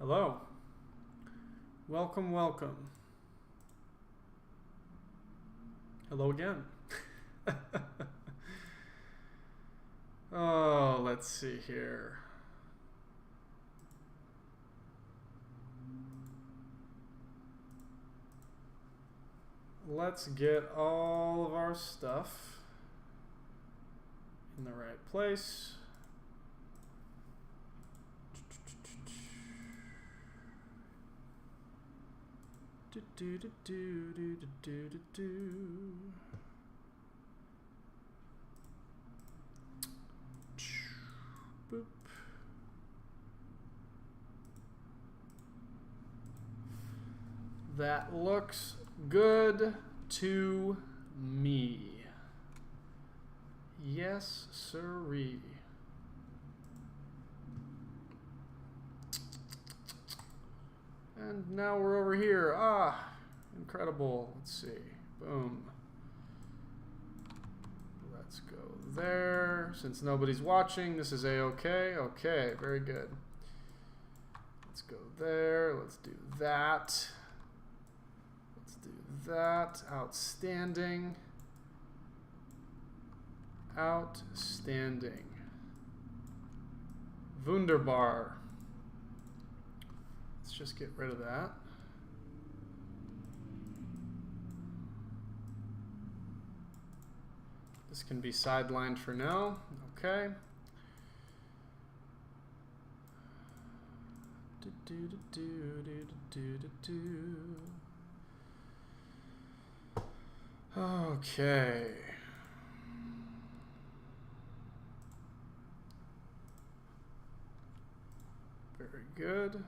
Hello. Welcome, welcome. Hello again. Oh, let's see here. Let's get all of our stuff in the right place. Boop. That looks good to me. Yes, sirree. And now we're over here. Ah, incredible. Let's see. Boom. Let's go there. Since nobody's watching, this is a-okay. Okay, very good. Let's go there. Let's do that. Let's do that. Outstanding. Outstanding. Wunderbar. Let's just get rid of that. This can be sidelined for now. Okay. Okay. Very good.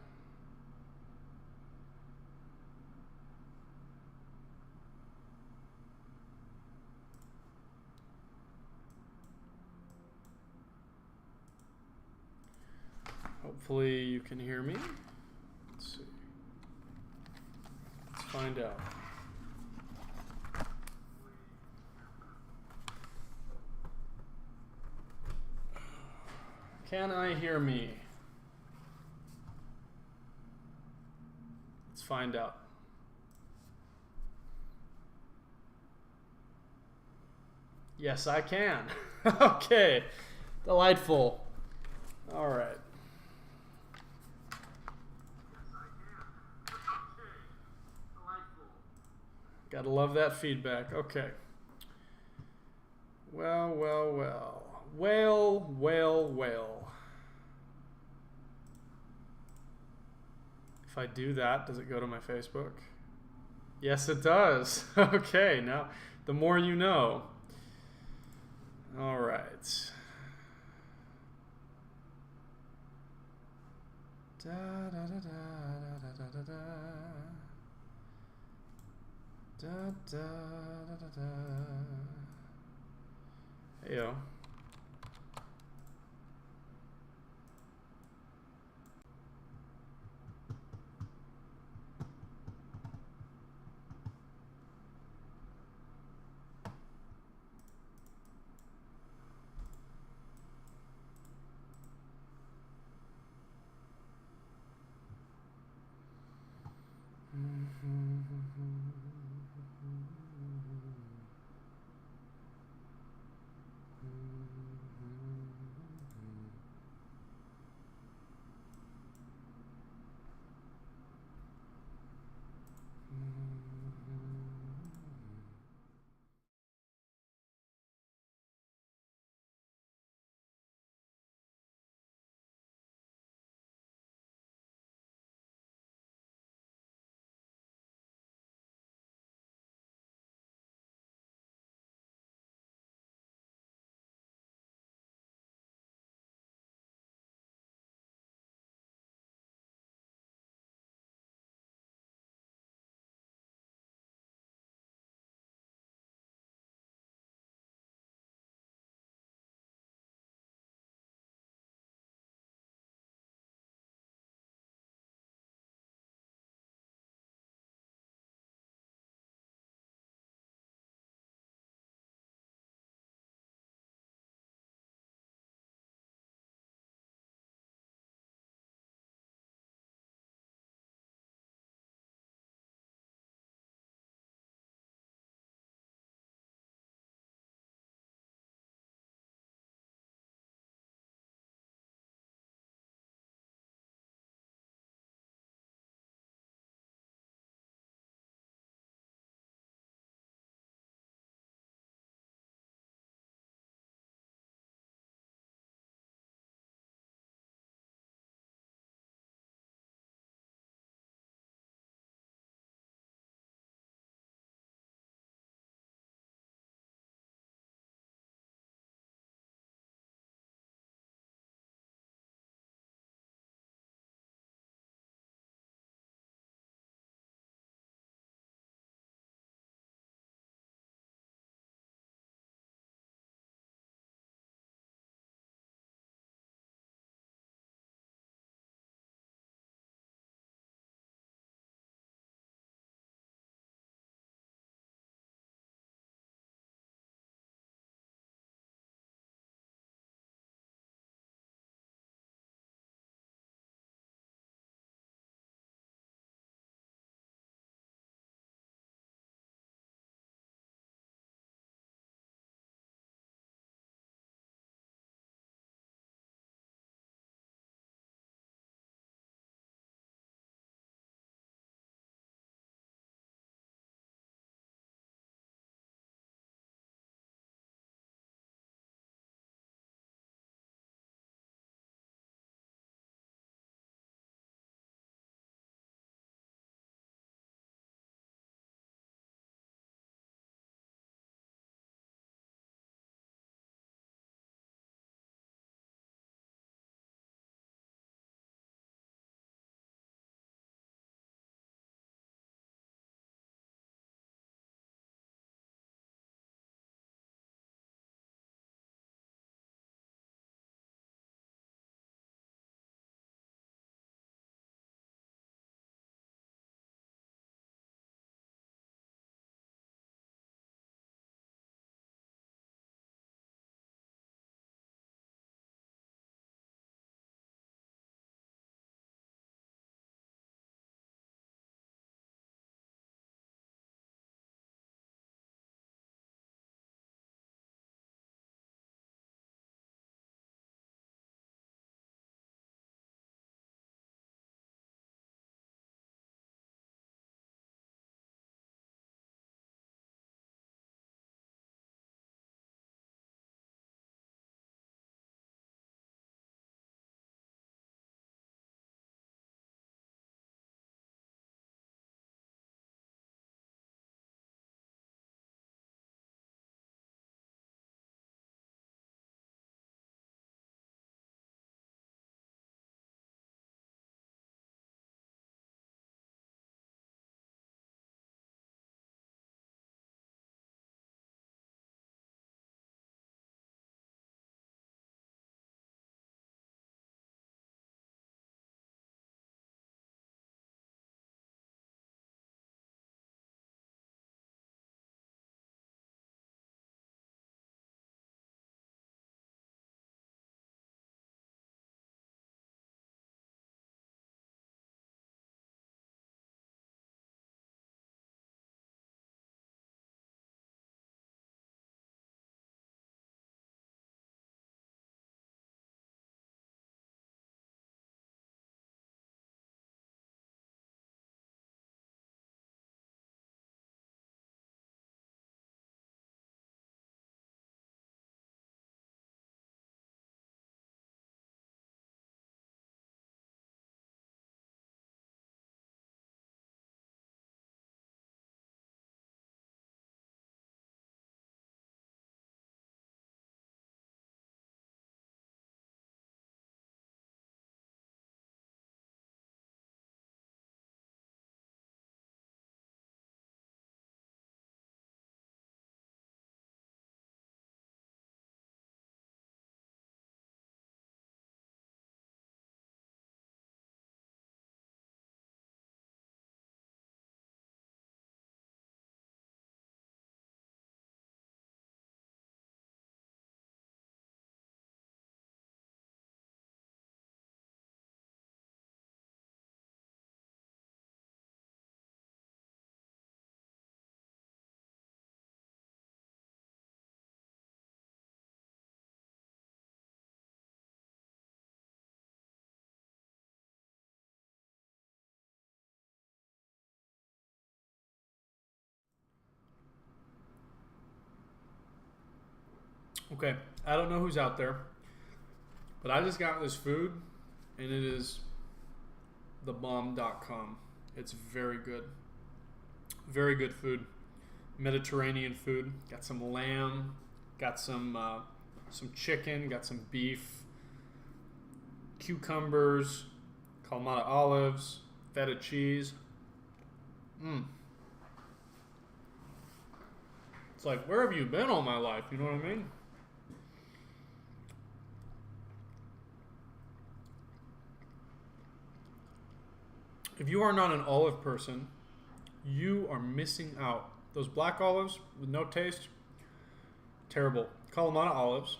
Hopefully you can hear me. Let's see. Let's find out. Can I hear me? Let's find out. Yes, I can. Okay. Delightful. All right. Gotta love that feedback. Okay. Well, well, well. Well, well, well. If I do that, does it go to my Facebook? Yes, it does. Okay, now the more you know. All right. Da, da, da, da, da, da, da, da. Da, da, da, da, da. Heyo. Okay, I don't know who's out there, but I just got this food, and it is thebomb.com. It's very good. Very good food. Mediterranean food. Got some lamb, got some chicken, got some beef, cucumbers, Kalamata olives, feta cheese. It's like, where have you been all my life? You know what I mean? If you are not an olive person, you are missing out. Those black olives with no taste, terrible. Kalamata olives,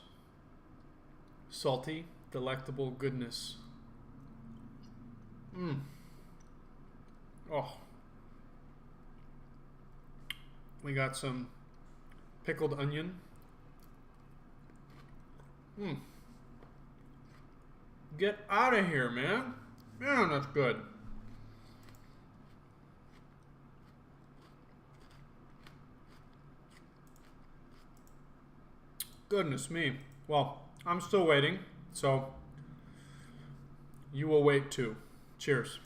salty, delectable goodness. Oh. We got some pickled onion. Get out of here, man. Man, that's good. Goodness me. Well, I'm still waiting, so you will wait too. Cheers.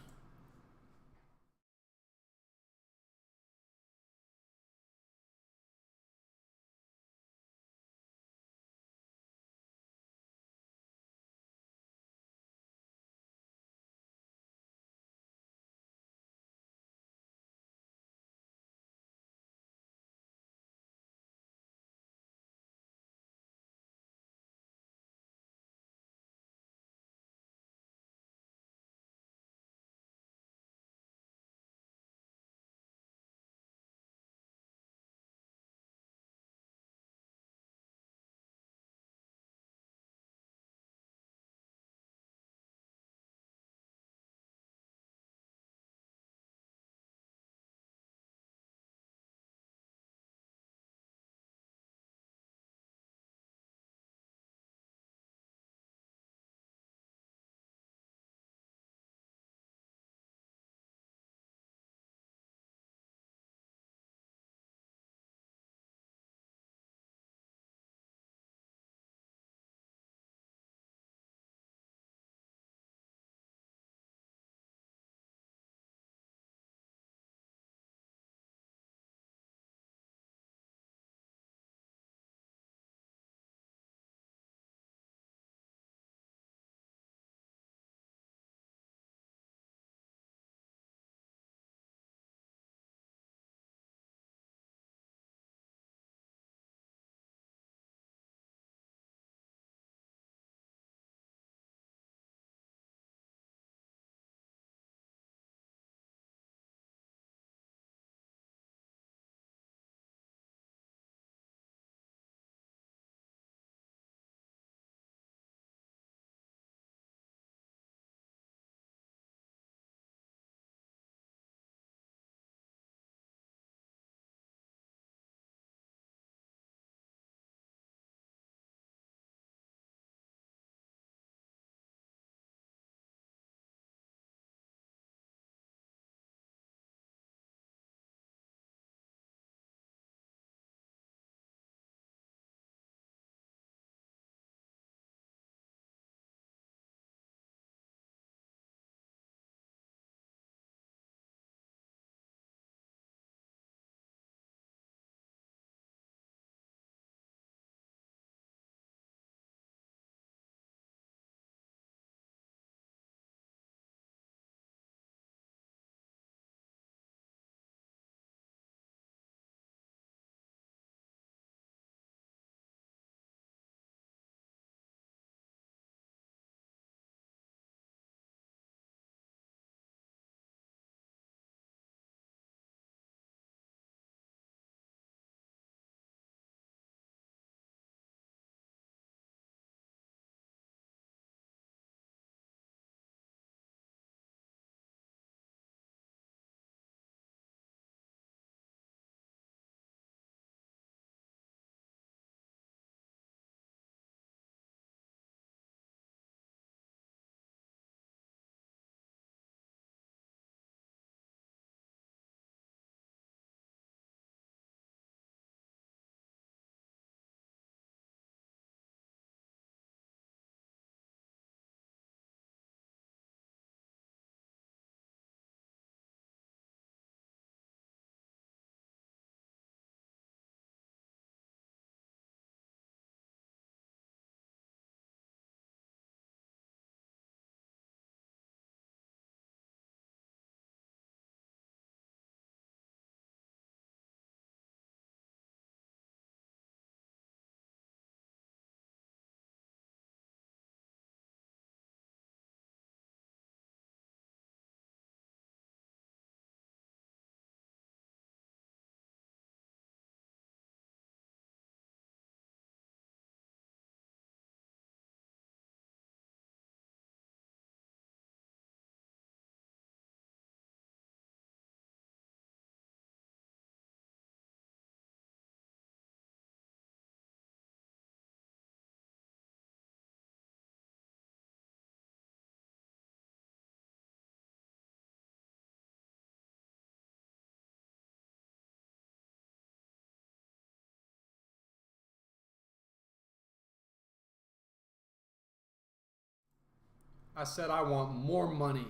I said I want more money.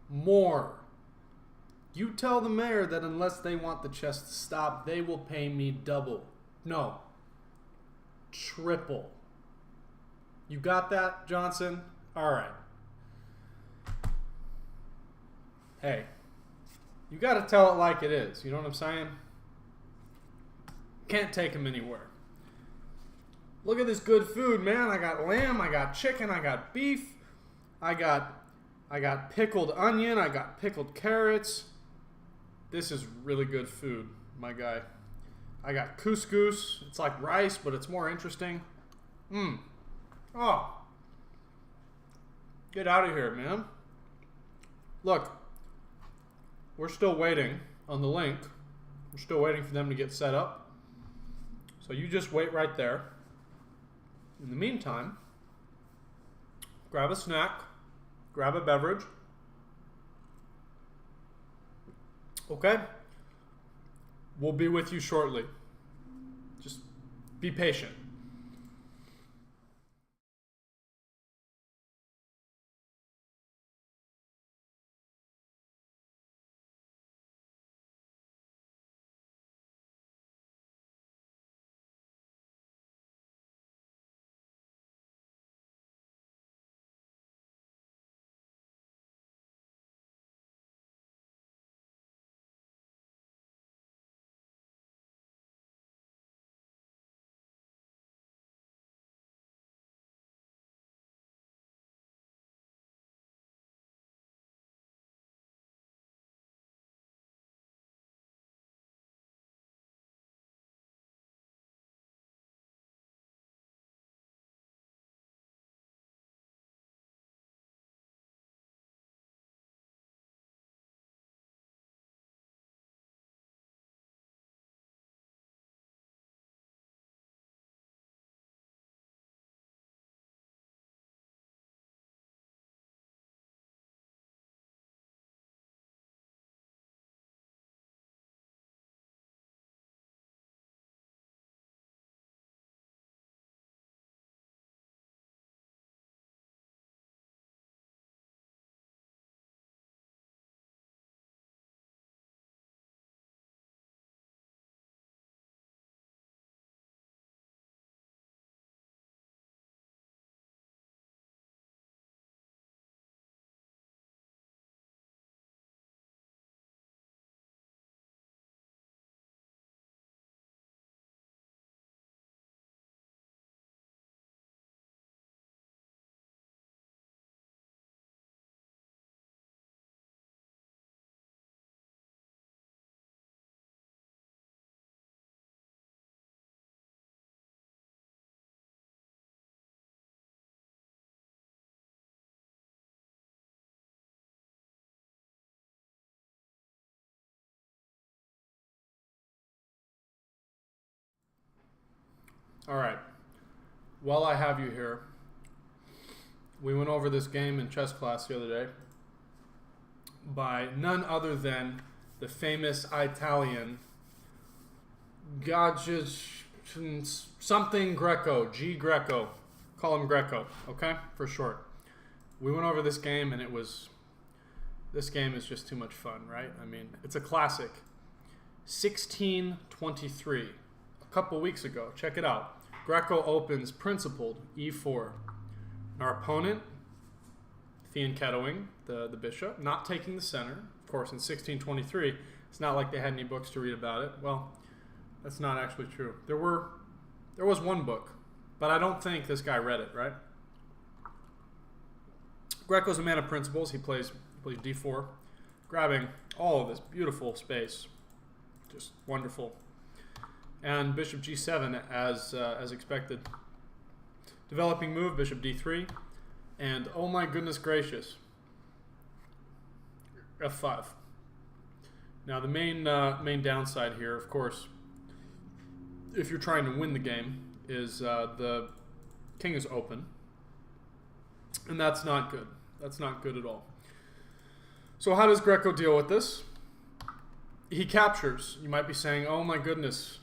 More. You tell the mayor that unless they want the chess to stop, they will pay me double. No. Triple. You got that, Johnson? All right. Hey, you got to tell it like it is. You know what I'm saying? Can't take him anywhere. Look at this good food, man. I got lamb, I got chicken, I got beef, I got pickled onion, I got pickled carrots. This is really good food, my guy. I got couscous. It's like rice, but it's more interesting. Oh. Get out of here, man. Look. We're still waiting on the link. We're still waiting for them to get set up. So you just wait right there. In the meantime, grab a snack, grab a beverage. Okay? We'll be with you shortly. Just be patient. All right. While I have you here, we went over this game in chess class the other day by none other than the famous Italian something Greco, G Greco. Call him Greco, okay? For short. We went over this game and this game is just too much fun, right? I mean, it's a classic. 1623. A couple weeks ago. Check it out. Greco opens principled e4. Our opponent, fianchettoing the bishop, not taking the center. Of course, in 1623, it's not like they had any books to read about it. Well, that's not actually true. There was one book, but I don't think this guy read it, right? Greco's a man of principles. He plays d4, grabbing all of this beautiful space. Just wonderful. And bishop g7 as expected. Developing move, bishop d3. And oh my goodness gracious, f5. Now the main downside here, of course, if you're trying to win the game, is the king is open. And that's not good. That's not good at all. So how does Greco deal with this? He captures. You might be saying, oh my goodness,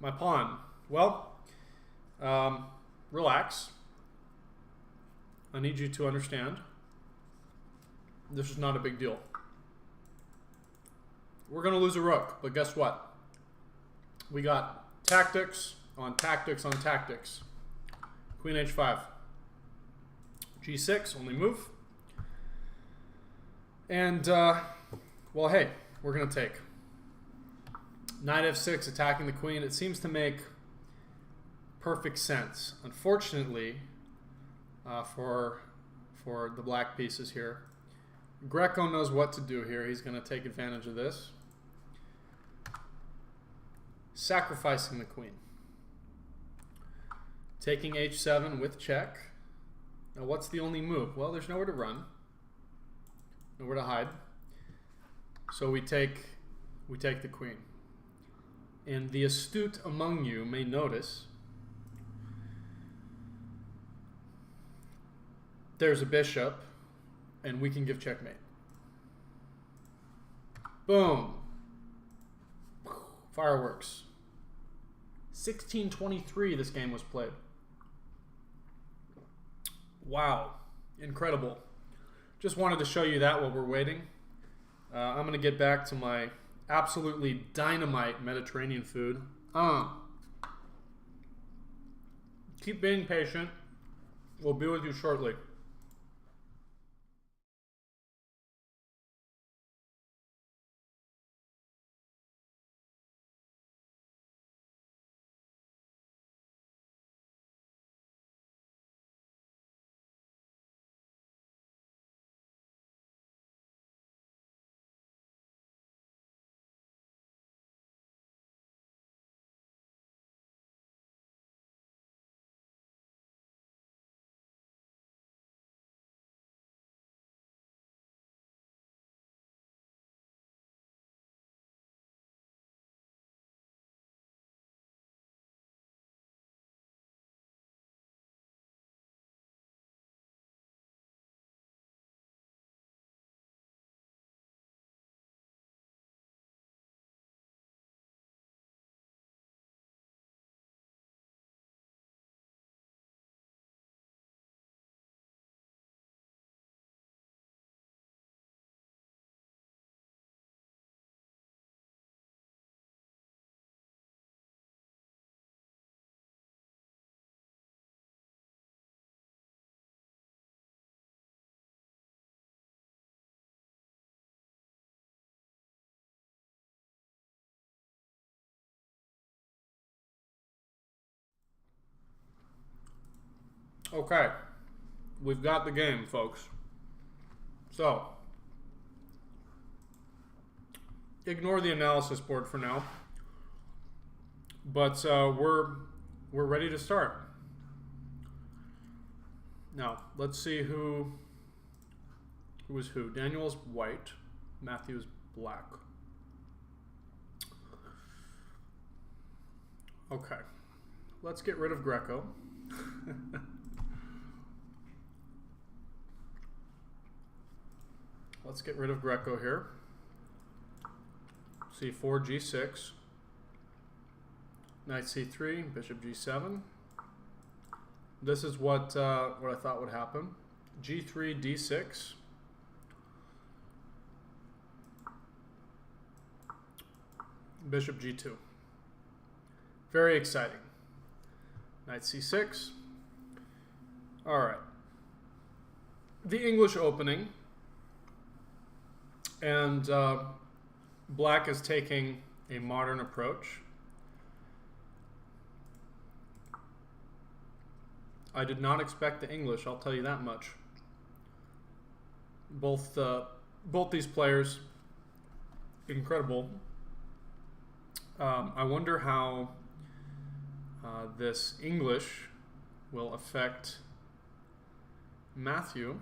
my pawn. Well, relax. I need you to understand this is not a big deal. We're going to lose a rook, but guess what? We got tactics on tactics on tactics. Queen h5. g6, only move. And, well, hey, we're going to take. Knight f6, attacking the queen. It seems to make perfect sense. Unfortunately, for the black pieces here, Greco knows what to do here. He's going to take advantage of this. Sacrificing the queen. Taking h7 with check. Now what's the only move? Well, there's nowhere to run. Nowhere to hide. So we take the queen. And the astute among you may notice there's a bishop and we can give checkmate. Boom. Fireworks. 1623 this game was played. Wow. Incredible. Just wanted to show you that while we're waiting. I'm going to get back to my absolutely dynamite Mediterranean food. Keep being patient. We'll be with you shortly. Okay, we've got the game, folks. So, ignore the analysis board for now, but we're ready to start. Now, let's see who is who. Daniel is white, Matthew is black. Okay, let's get rid of Greco. Let's get rid of Greco here. c4, g6. Knight c3, bishop g7. This is what I thought would happen. g3, d6. Bishop g2. Very exciting. Knight c6. All right. The English opening. And black is taking a modern approach. I did not expect the English, I'll tell you that much. Both these players, incredible. I wonder how this English will affect Matthew,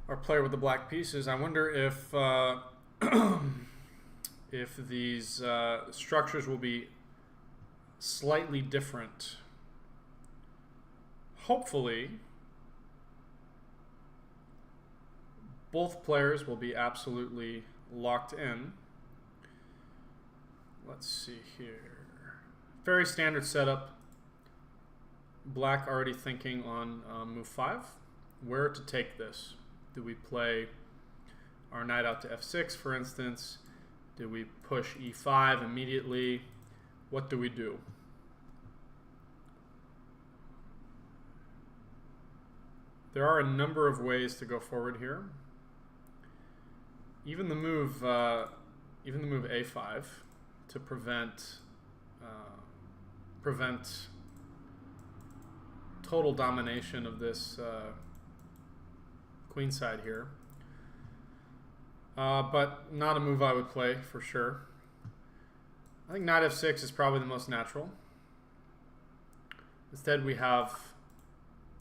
our player with the black pieces. I wonder if if these structures will be slightly different. Hopefully, both players will be absolutely locked in. Let's see here. Very standard setup. black already thinking on move 5. Where to take this? Do we play our knight out to f6, for instance? Do we push e5 immediately? What do we do? There are a number of ways to go forward here. Even the move a5 to prevent total domination of this queen side here. But not a move I would play for sure. I think knight f6 is probably the most natural. Instead we have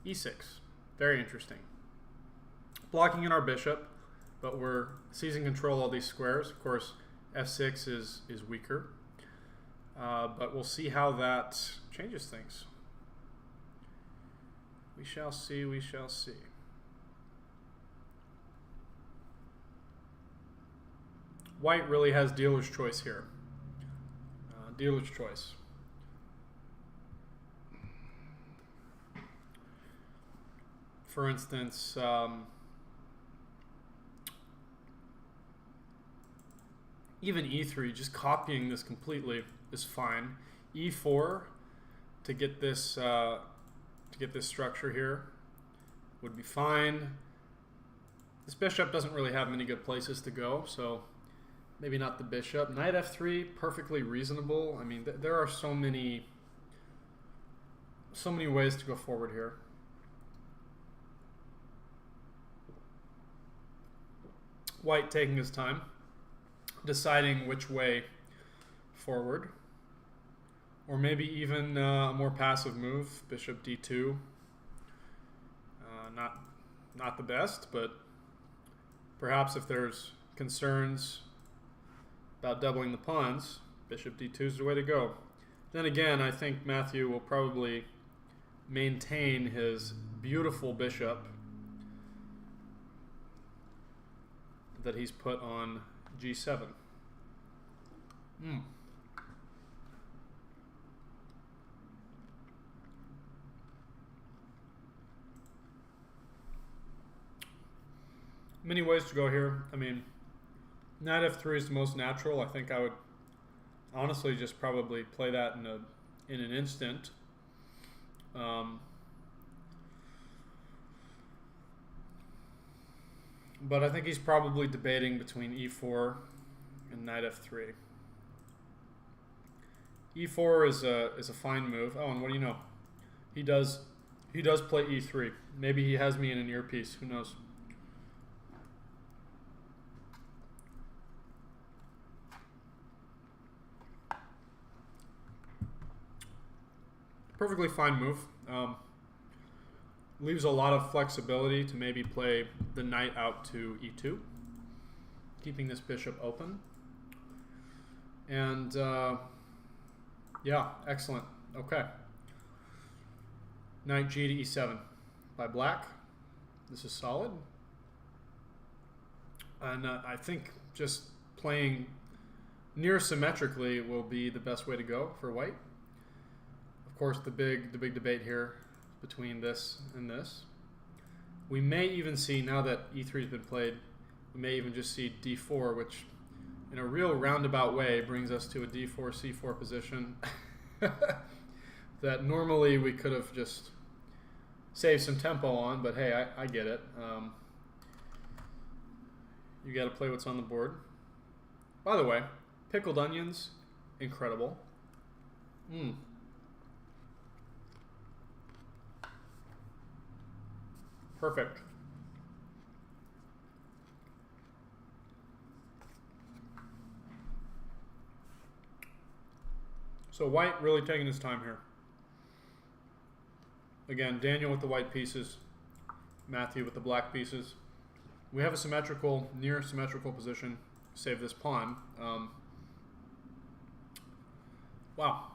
e6. Very interesting. Blocking in our bishop, but we're seizing control of all these squares. Of course, f6 is weaker. But we'll see how that changes things. We shall see, we shall see. White really has dealer's choice here. Dealer's choice. For instance, even e3, just copying this completely is fine. e4 to get this structure here would be fine. This bishop doesn't really have many good places to go, so maybe not the bishop. Knight f3, perfectly reasonable. I mean, there are so many ways to go forward here. White taking his time, deciding which way forward. Or maybe even a more passive move, bishop d2. Not the best, but perhaps if there's concerns about doubling the pawns, bishop d2 is the way to go. Then again, I think Matthew will probably maintain his beautiful bishop that he's put on g7. Many ways to go here. I mean, knight f3 is the most natural. I think I would honestly just probably play that in an instant. But I think he's probably debating between e4 and knight f3. e4 is a fine move. Oh, and what do you know? He does play e3. Maybe he has me in an earpiece. Who knows? Perfectly fine move. Leaves a lot of flexibility to maybe play the knight out to e2, keeping this bishop open. And yeah, excellent. Okay. Knight g to e7 by black. This is solid. And I think just playing near symmetrically will be the best way to go for white. Of course, the big debate here between this and this. We may even see, now that e3 has been played, we may even just see d4, which in a real roundabout way brings us to a d4, c4 position that normally we could have just saved some tempo on, but hey, I get it. You got to play what's on the board. By the way, pickled onions, incredible. Perfect. So white really taking his time here. Again, Daniel with the white pieces, Matthew with the black pieces. We have a symmetrical, near symmetrical position. Save this pawn. Wow.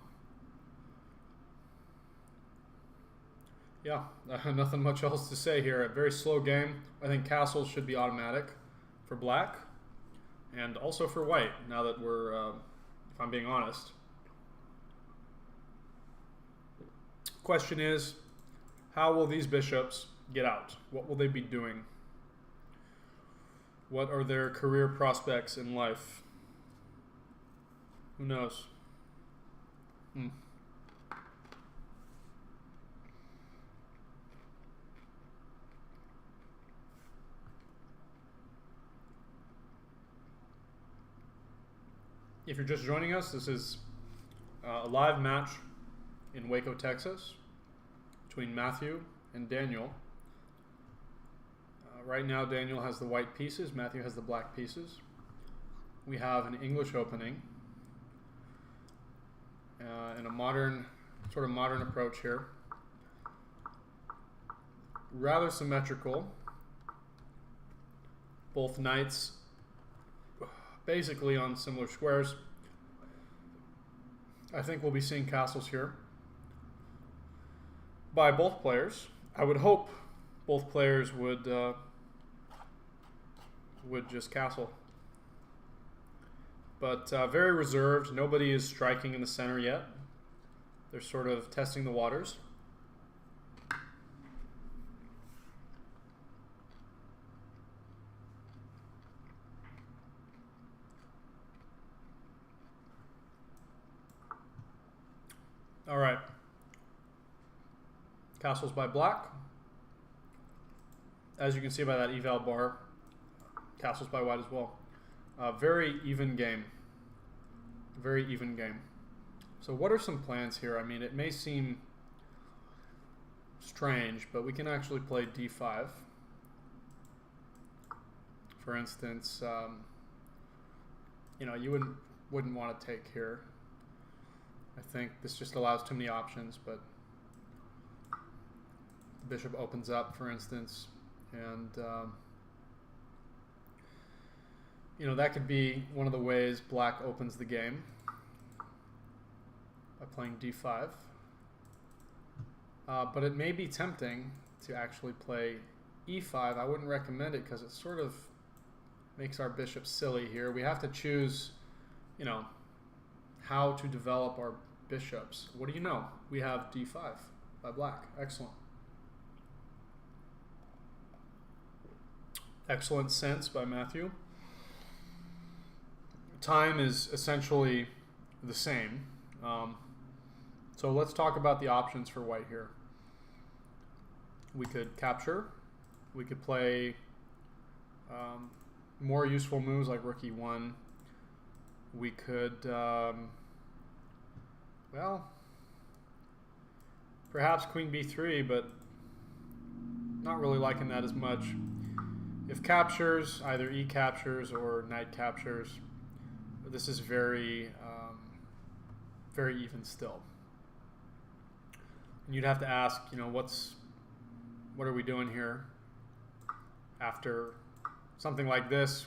Yeah, nothing much else to say here. A very slow game. I think castles should be automatic for black and also for white, now that we're, if I'm being honest. question is, how will these bishops get out? What will they be doing? What are their career prospects in life? Who knows? If you're just joining us, this is a live match in Waco, Texas, between Matthew and Daniel. Right now, Daniel has the white pieces, Matthew has the black pieces. We have an English opening in a modern approach here. Rather symmetrical. Both knights basically on similar squares. I think we'll be seeing castles here by both players. I would hope both players would just castle. But very reserved. Nobody is striking in the center yet. They're sort of testing the waters. All right. Castles by black. As you can see by that eval bar, castles by white as well. Very even game. Very even game. So what are some plans here? I mean, it may seem strange, but we can actually play d5. For instance, you know, you wouldn't want to take here. I think this just allows too many options, but the bishop opens up, for instance, and you know, that could be one of the ways black opens the game by playing d5. But it may be tempting to actually play e5. I wouldn't recommend it because it sort of makes our bishop silly here. We have to choose, you know, how to develop our bishops. What do you know? We have d5 by black. Excellent. Excellent sense by Matthew. Time is essentially the same. So let's talk about the options for white here. We could capture. We could play more useful moves like rook e1. We could, well, perhaps queen b3, but not really liking that as much. If captures, either e captures or knight captures, this is very, very even still. And you'd have to ask, you know, what are we doing here? After something like this,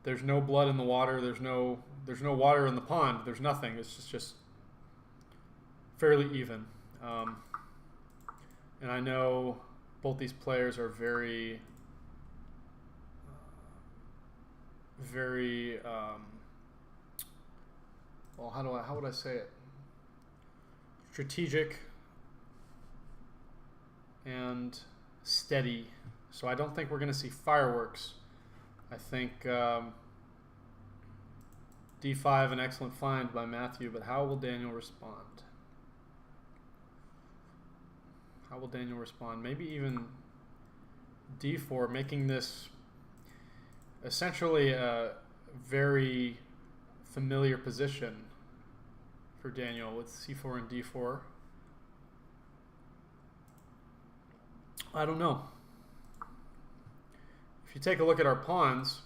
there's no blood in the water. There's no water in the pond. There's nothing. It's just fairly even. And I know both these players are very well, how would I say it? Strategic and steady. So I don't think we're going to see fireworks. I think d5, an excellent find by Matthew, but how will Daniel respond? How will Daniel respond? Maybe even d4, making this essentially a very familiar position for Daniel with c4 and d4. I don't know. If you take a look at our pawns,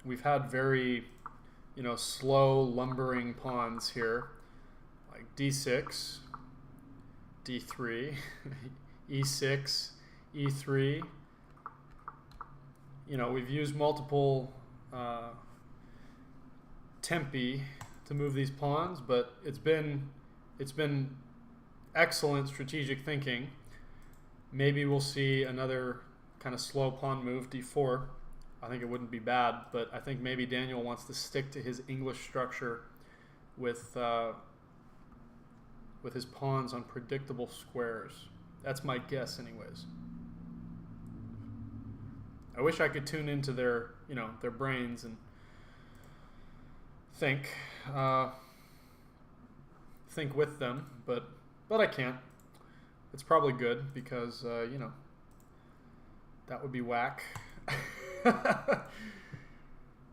we've had very, you know, slow lumbering pawns here, like d6, d3, e6, e3. You know, we've used multiple tempi to move these pawns, but it's been excellent strategic thinking. Maybe we'll see another kind of slow pawn move, d4. I think it wouldn't be bad, but I think maybe Daniel wants to stick to his English structure with with his pawns on predictable squares. That's my guess anyways. I wish I could tune into their, their brains and think with them, but I can't. It's probably good because, that would be whack.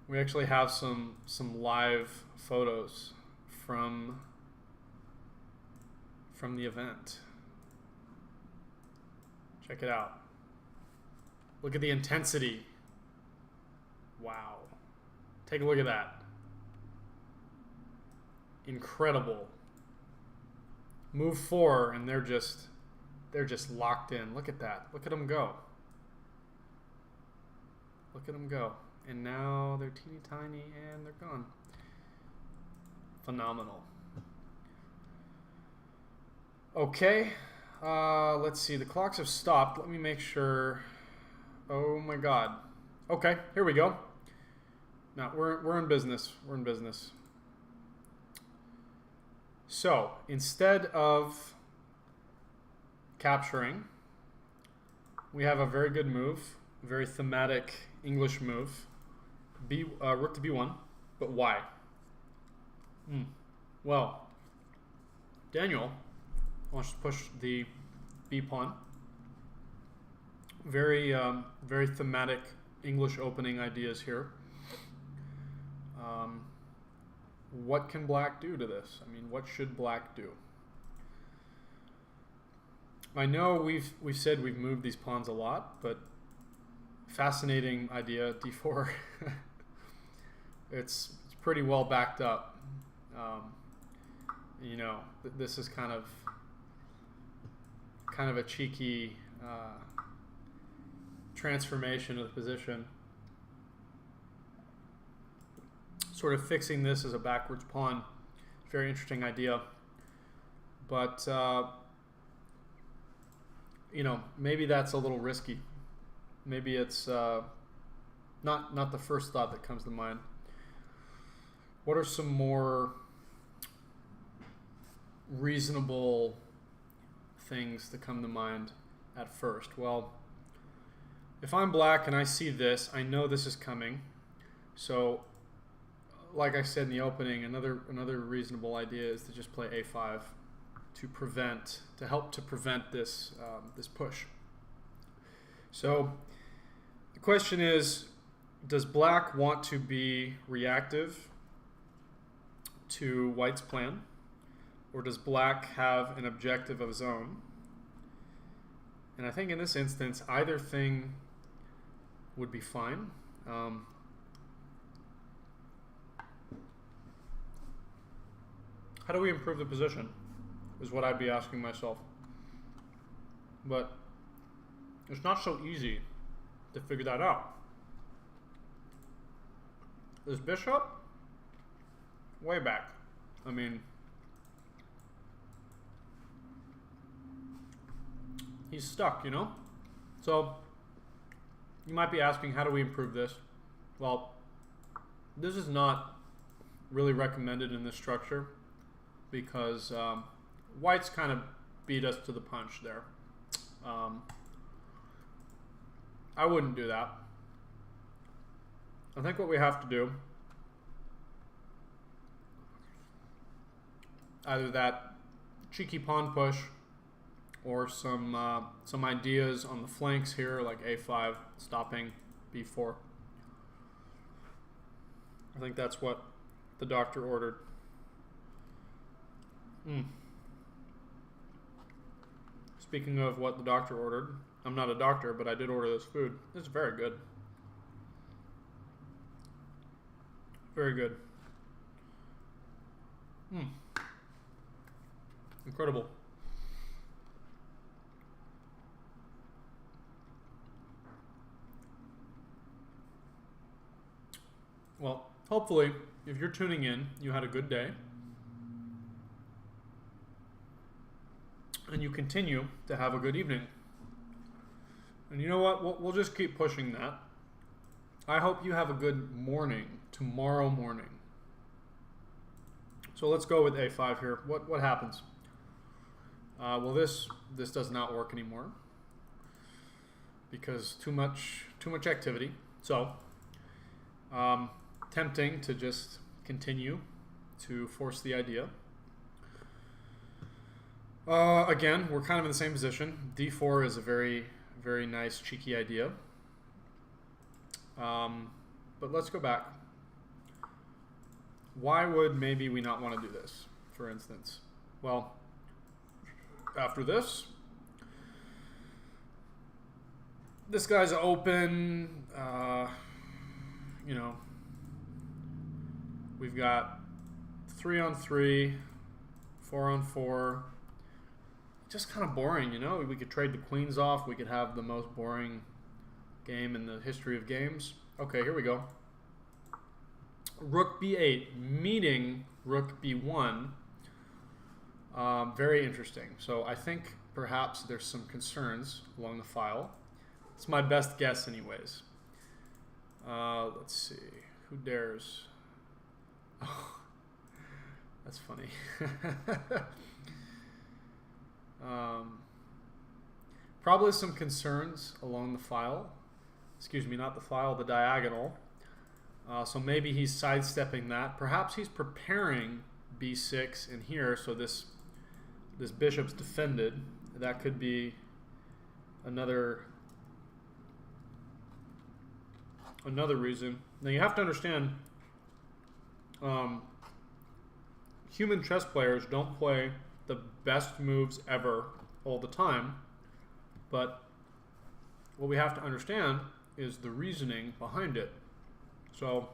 We actually have some live photos from the event. Check it out. Look at the intensity. Wow. Take a look at that. Incredible. Move 4 and they're just locked in. Look at that. Look at them go. Look at them go. And now they're teeny tiny and they're gone. Phenomenal. Okay. Let's see. The clocks have stopped. Let me make sure. Oh my God. Okay, here we go. Now we're in business. We're in business. So instead of capturing, we have a very good move, very thematic English move. Rook to b1, but why? Well, Daniel wants to push the b pawn. Very thematic English opening ideas here. What can black do to this? I mean, what should black do? I know we've said we've moved these pawns a lot, but fascinating idea, d4. It's pretty well backed up. This is kind of a cheeky transformation of the position. Sort of fixing this as a backwards pawn. Very interesting idea. But, maybe that's a little risky. Maybe it's not the first thought that comes to mind. What are some more reasonable things that come to mind at first? Well, if I'm black and I see this, I know this is coming. So, like I said in the opening, another reasonable idea is to just play a5 to help to prevent this this push. So the question is, does black want to be reactive to white's plan, or does black have an objective of his own? And I think in this instance, either thing would be fine. How do we improve the position is what I'd be asking myself. But it's not so easy to figure that out. This bishop, way back. I mean, he's stuck, So you might be asking, how do we improve this? Well, this is not really recommended in this structure because white's kind of beat us to the punch there. I wouldn't do that. I think what we have to do, either that cheeky pawn push or some ideas on the flanks here, like a5, stopping b4. I think that's what the doctor ordered. Speaking of what the doctor ordered, I'm not a doctor, but I did order this food. It's very good. Very good. Incredible. Well, hopefully, if you're tuning in, you had a good day. And you continue to have a good evening. And you know what? We'll just keep pushing that. I hope you have a good morning tomorrow morning. So let's go with a5 here. What happens? Well, this does not work anymore because too much activity. So, tempting to just continue to force the idea. Again, we're kind of in the same position. D4 is a very, very nice, cheeky idea. But let's go back. Why would maybe we not want to do this, for instance? Well, after this guy's open. You know, we've got 3-on-3, 4-on-4. Just kind of boring, you know. We could trade the queens off. We could have the most boring game in the history of games. Okay, here we go. Rook b8 meeting rook b1. Very interesting. So I think perhaps there's some concerns along the file. It's my best guess anyways. Let's see. Who dares? Oh, that's funny. Probably some concerns along the file. Excuse me, not the file, the diagonal. So maybe he's sidestepping that. Perhaps he's preparing b6 in here, so this bishop's defended. That could be another reason. Now you have to understand, human chess players don't play the best moves ever all the time, but what we have to understand is the reasoning behind it. So,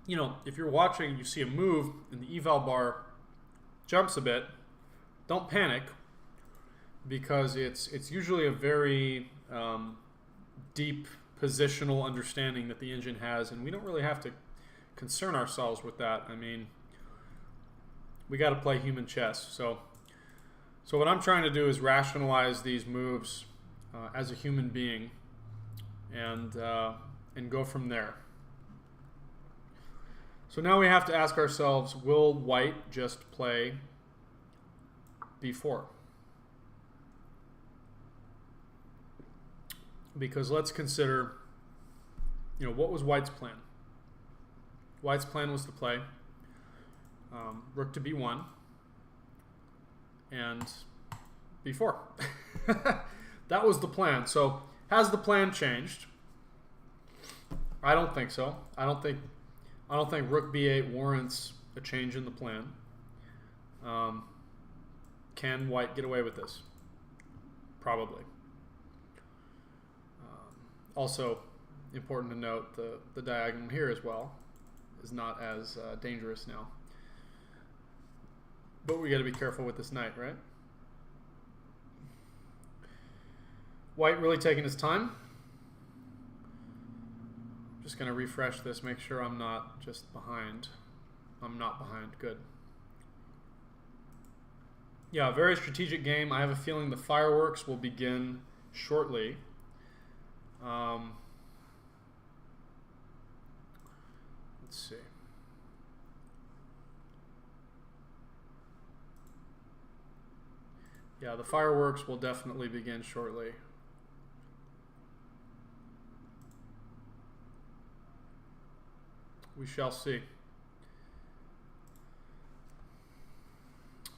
you know, if you're watching and you see a move and the eval bar jumps a bit, don't panic, because it's usually a very deep positional understanding that the engine has, and we don't really have to concern ourselves with that. I mean, we got to play human chess. So what I'm trying to do is rationalize these moves as a human being, and go from there. So now we have to ask ourselves, will white just play b4? Because let's consider, you know, what was white's plan? White's plan was to play rook to b1 and b4. That was the plan. So has the plan changed? I don't think so. I don't think rook b8 warrants a change in the plan. Can white get away with this? Probably. Also, important to note, the diagonal here as well is not as dangerous now. But we got to be careful with this knight, right? White really taking his time. Just going to refresh this, make sure I'm not just behind. I'm not behind. Good. Yeah, very strategic game. I have a feeling the fireworks will begin shortly. Let's see. Yeah, the fireworks will definitely begin shortly. We shall see.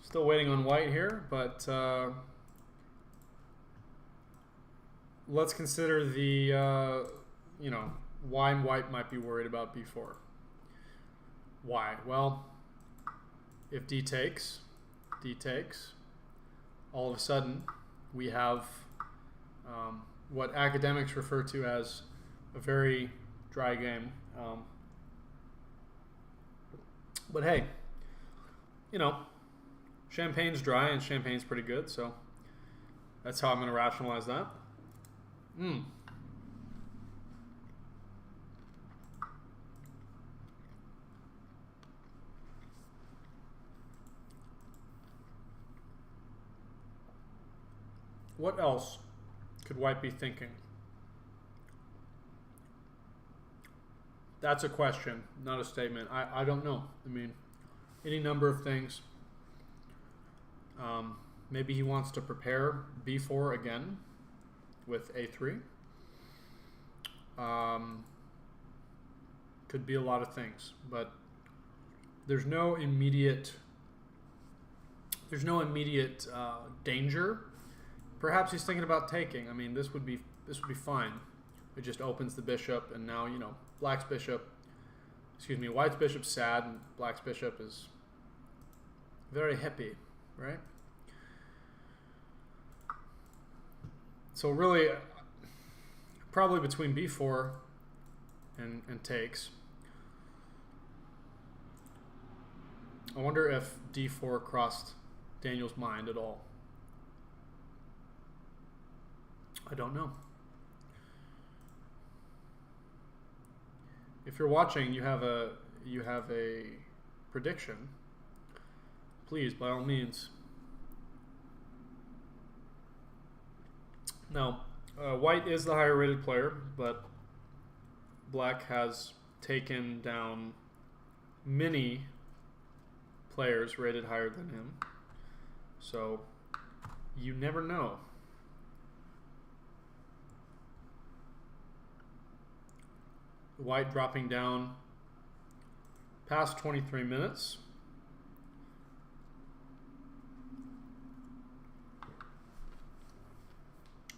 Still waiting on white here, but let's consider the, you know, why white might be worried about b4. Why? Well, if d takes, all of a sudden we have what academics refer to as a very dry game. But hey, you know, champagne's dry and champagne's pretty good, so that's how I'm going to rationalize that. What else could white be thinking? That's a question, not a statement. I don't know. I mean, any number of things. Maybe he wants to prepare b4 again with a3. Could be a lot of things, but there's no immediate danger. Perhaps he's thinking about taking. I mean, this would be fine. It just opens the bishop, and now, you know, white's bishop's sad, and black's bishop is very happy, right? So really, probably between b4 and takes. I wonder if d4 crossed Daniel's mind at all. I don't know. If you're watching, you have a prediction. Please, by all means. Now, white is the higher rated player, but black has taken down many players rated higher than him. So you never know. White dropping down past 23 minutes.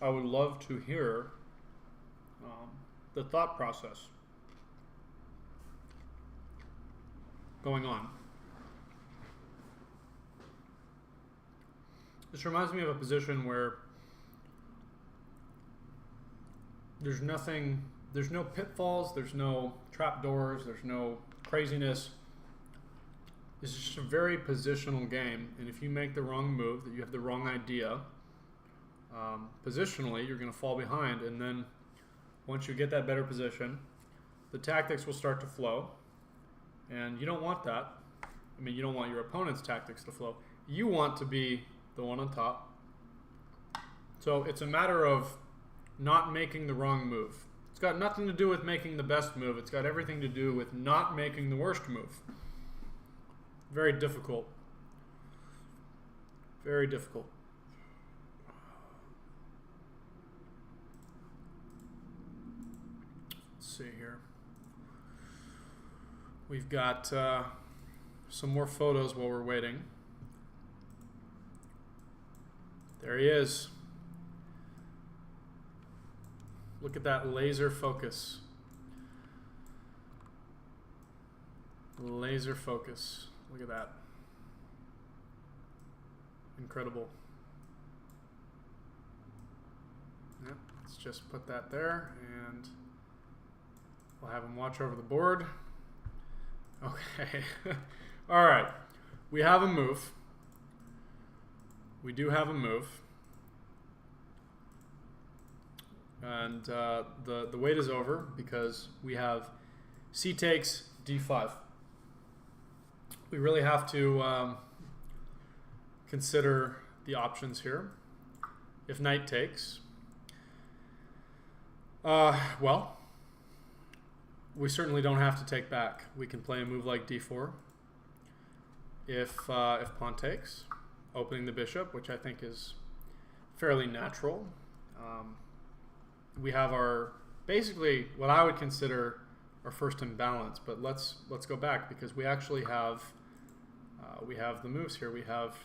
I would love to hear the thought process going on. This reminds me of a position where there's no pitfalls, there's no trapdoors, there's no craziness. This is just a very positional game, and if you make the wrong move, that you have the wrong idea, positionally, you're going to fall behind, and then once you get that better position, the tactics will start to flow, and you don't want that. I mean, you don't want your opponent's tactics to flow. You want to be the one on top. So it's a matter of not making the wrong move. It's got nothing to do with making the best move. It's got everything to do with not making the worst move. Very difficult. Very difficult. Let's see here. We've got some more photos while we're waiting. There he is. Look at that laser focus. Laser focus. Look at that. Incredible. Yep, let's just put that there, and we'll have him watch over the board. Okay. All right. We have a move. We do have a move. And the wait is over because we have c takes d5. We really have to consider the options here. If knight takes, well, we certainly don't have to take back. We can play a move like d4. If pawn takes, opening the bishop, which I think is fairly natural. We have our, basically what I would consider our first imbalance, but let's go back because we actually have the moves here. We have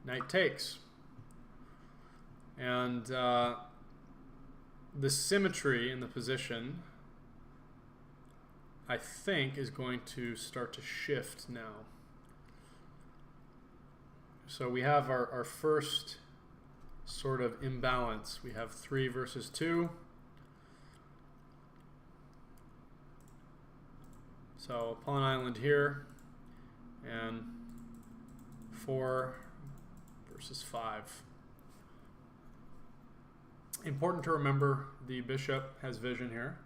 knight takes, and the symmetry in the position, I think, is going to start to shift now. So we have our first sort of imbalance. We have 3 versus 2. So pawn island here, and 4 versus 5. Important to remember the bishop has vision here.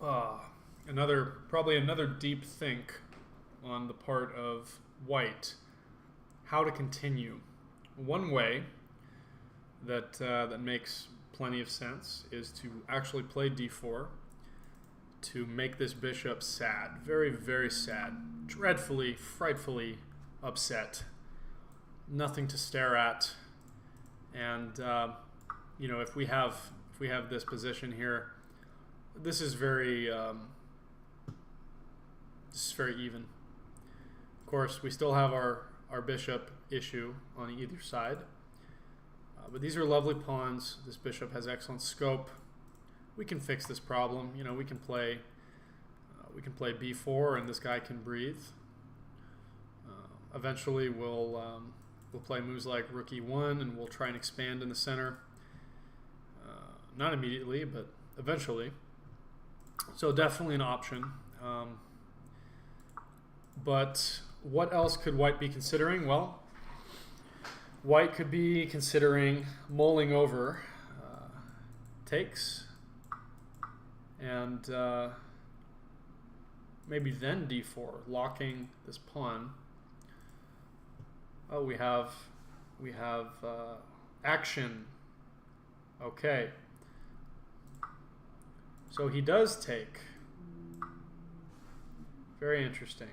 Probably another deep think on the part of white. How to continue. One way that makes plenty of sense is to actually play d4, to make this bishop sad. Very, very sad. Dreadfully, frightfully upset. Nothing to stare at. And, you know, if we have this position here, this is very even. Of course, we still have our bishop issue on either side. But these are lovely pawns. This bishop has excellent scope. We can fix this problem. You know, we can play b4, and this guy can breathe. Eventually, we'll play moves like rook e1, and we'll try and expand in the center. Not immediately, but eventually. So definitely an option. But what else could white be considering? Well, white could be considering mulling over takes, and maybe then d4, locking this pawn. Oh, we have action. Okay. So he does take. Very interesting.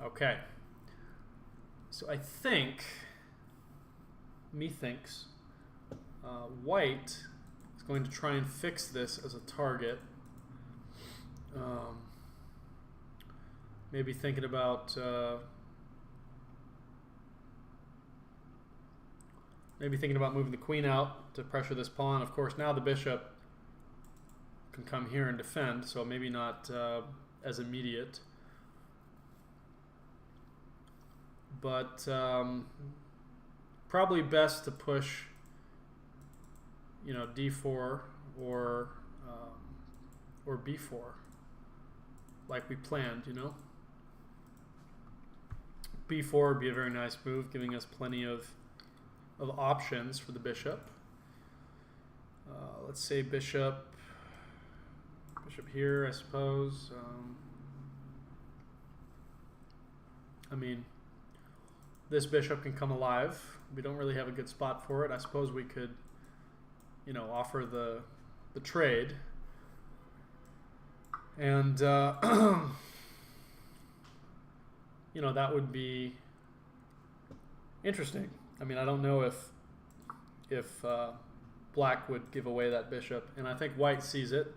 Okay. So I think, methinks, white is going to try and fix this as a target. Maybe thinking about moving the queen out to pressure this pawn. Of course, now the bishop can come here and defend, so maybe not as immediate. But probably best to push, you know, d4 or b4, like we planned, you know. b4 would be a very nice move, giving us plenty of options for the bishop. Let's say bishop here, I suppose. I mean, this bishop can come alive. We don't really have a good spot for it. I suppose we could, you know, offer the trade. And, you know, that would be interesting. I mean, I don't know if black would give away that bishop. And I think white sees it.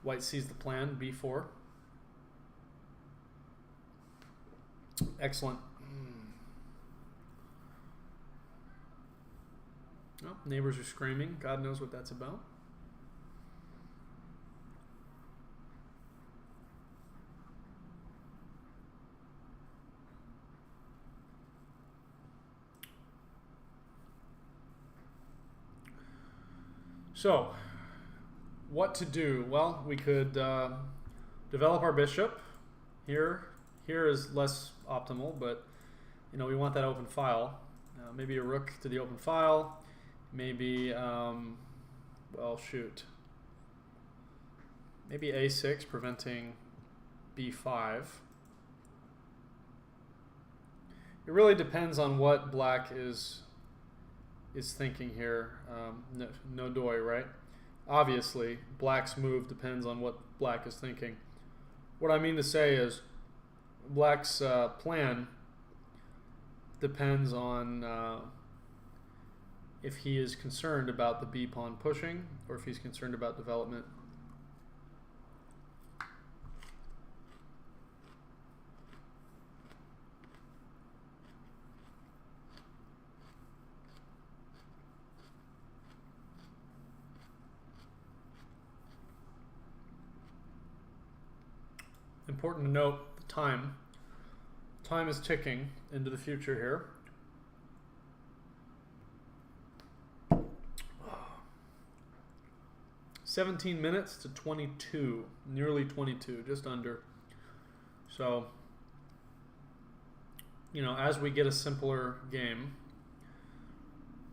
White sees the plan, b4. Excellent. Oh, neighbors are screaming. God knows what that's about. So, what to do? Well, we could develop our bishop. Here is less optimal, but you know, we want that open file. Maybe a rook to the open file. Maybe, well, shoot. Maybe a6, preventing b5. It really depends on what black is thinking here. No doy, right? Obviously, black's move depends on what black is thinking. What I mean to say is, black's plan depends on if he is concerned about the b pawn pushing or if he's concerned about development. Important to note the time. Time is ticking into the future here. Oh. 17 minutes to 22, nearly 22, just under. So, you know, as we get a simpler game,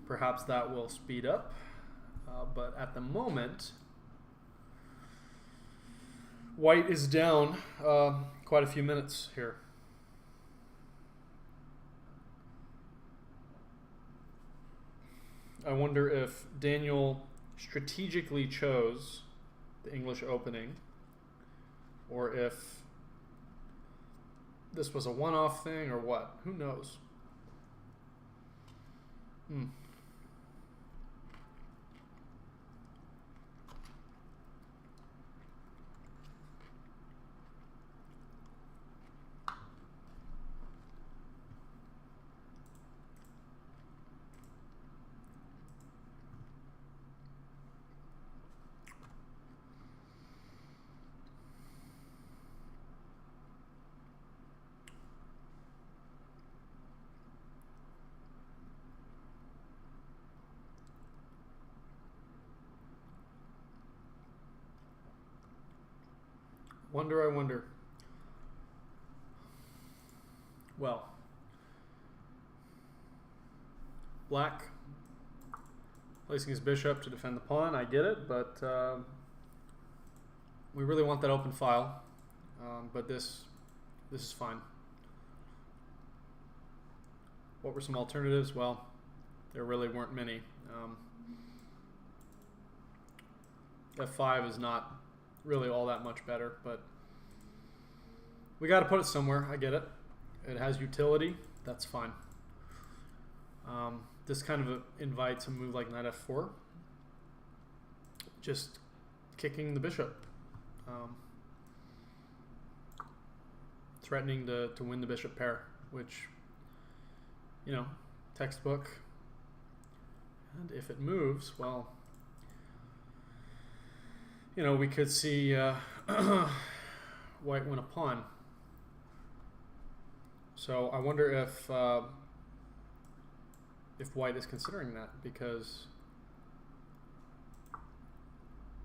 perhaps that will speed up. But at the moment, white is down quite a few minutes here. I wonder if Daniel strategically chose the English opening, or if this was a one-off thing or what. Who knows? I wonder. Well, black placing his bishop to defend the pawn. I get it, but we really want that open file. But this is fine. What were some alternatives? Well, there really weren't many. F5 is not really all that much better, but we got to put it somewhere. I get it. It has utility. That's fine. This kind of invites a move like knight f4, just kicking the bishop, threatening to win the bishop pair, which, you know, textbook. And if it moves, well, you know, we could see white win a pawn. So I wonder if white is considering that, because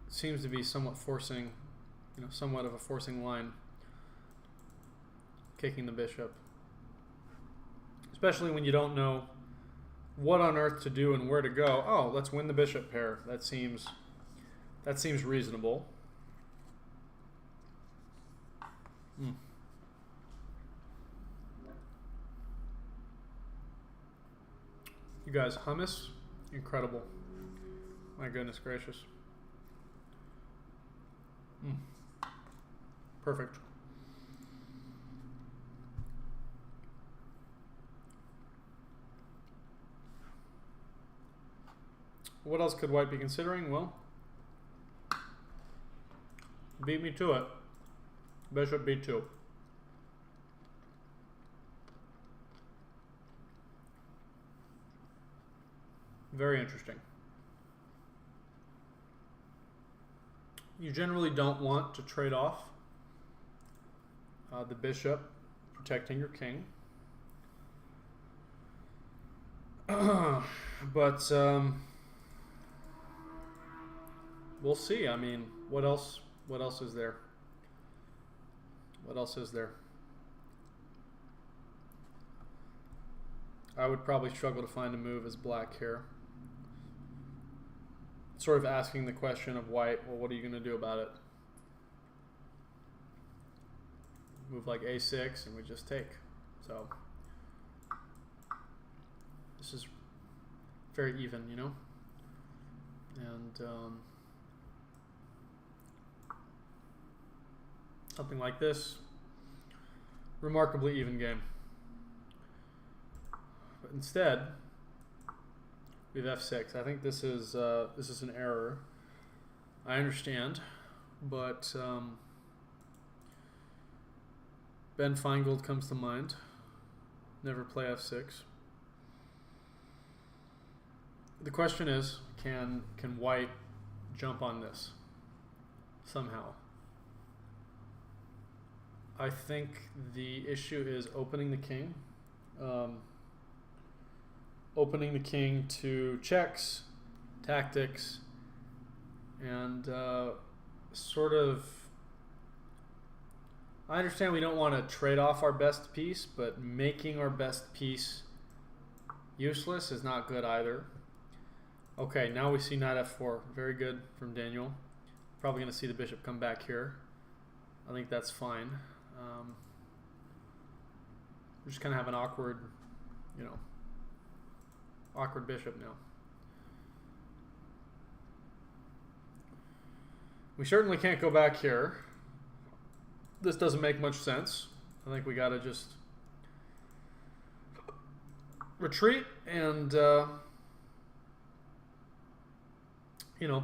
it seems to be somewhat forcing, you know, somewhat of a forcing line, kicking the bishop, especially when you don't know what on earth to do and where to go. Oh, let's win the bishop pair. That seems reasonable. You guys, hummus, incredible. My goodness gracious. Perfect. What else could white be considering? Well, beat me to it. Bishop b2. Very interesting. You generally don't want to trade off the bishop, protecting your king. But we'll see. I mean, what else is there? What else is there? I would probably struggle to find a move as black here. Sort of asking the question of white, well, what are you going to do about it? Move like a6 and we just take. So this is very even, you know? And something like this, remarkably even game. But instead, we have f6. I think this is an error. I understand, but Ben Feingold comes to mind. Never play f6. The question is, can white jump on this somehow? I think the issue is opening the king. Opening the king to checks, tactics, and sort of, I understand we don't want to trade off our best piece, but making our best piece useless is not good either. Okay, now we see knight f4. Very good from Daniel. Probably going to see the bishop come back here. I think that's fine. We just kind of have an awkward, you know, awkward bishop now. We certainly can't go back here. This doesn't make much sense. I think we got to just retreat and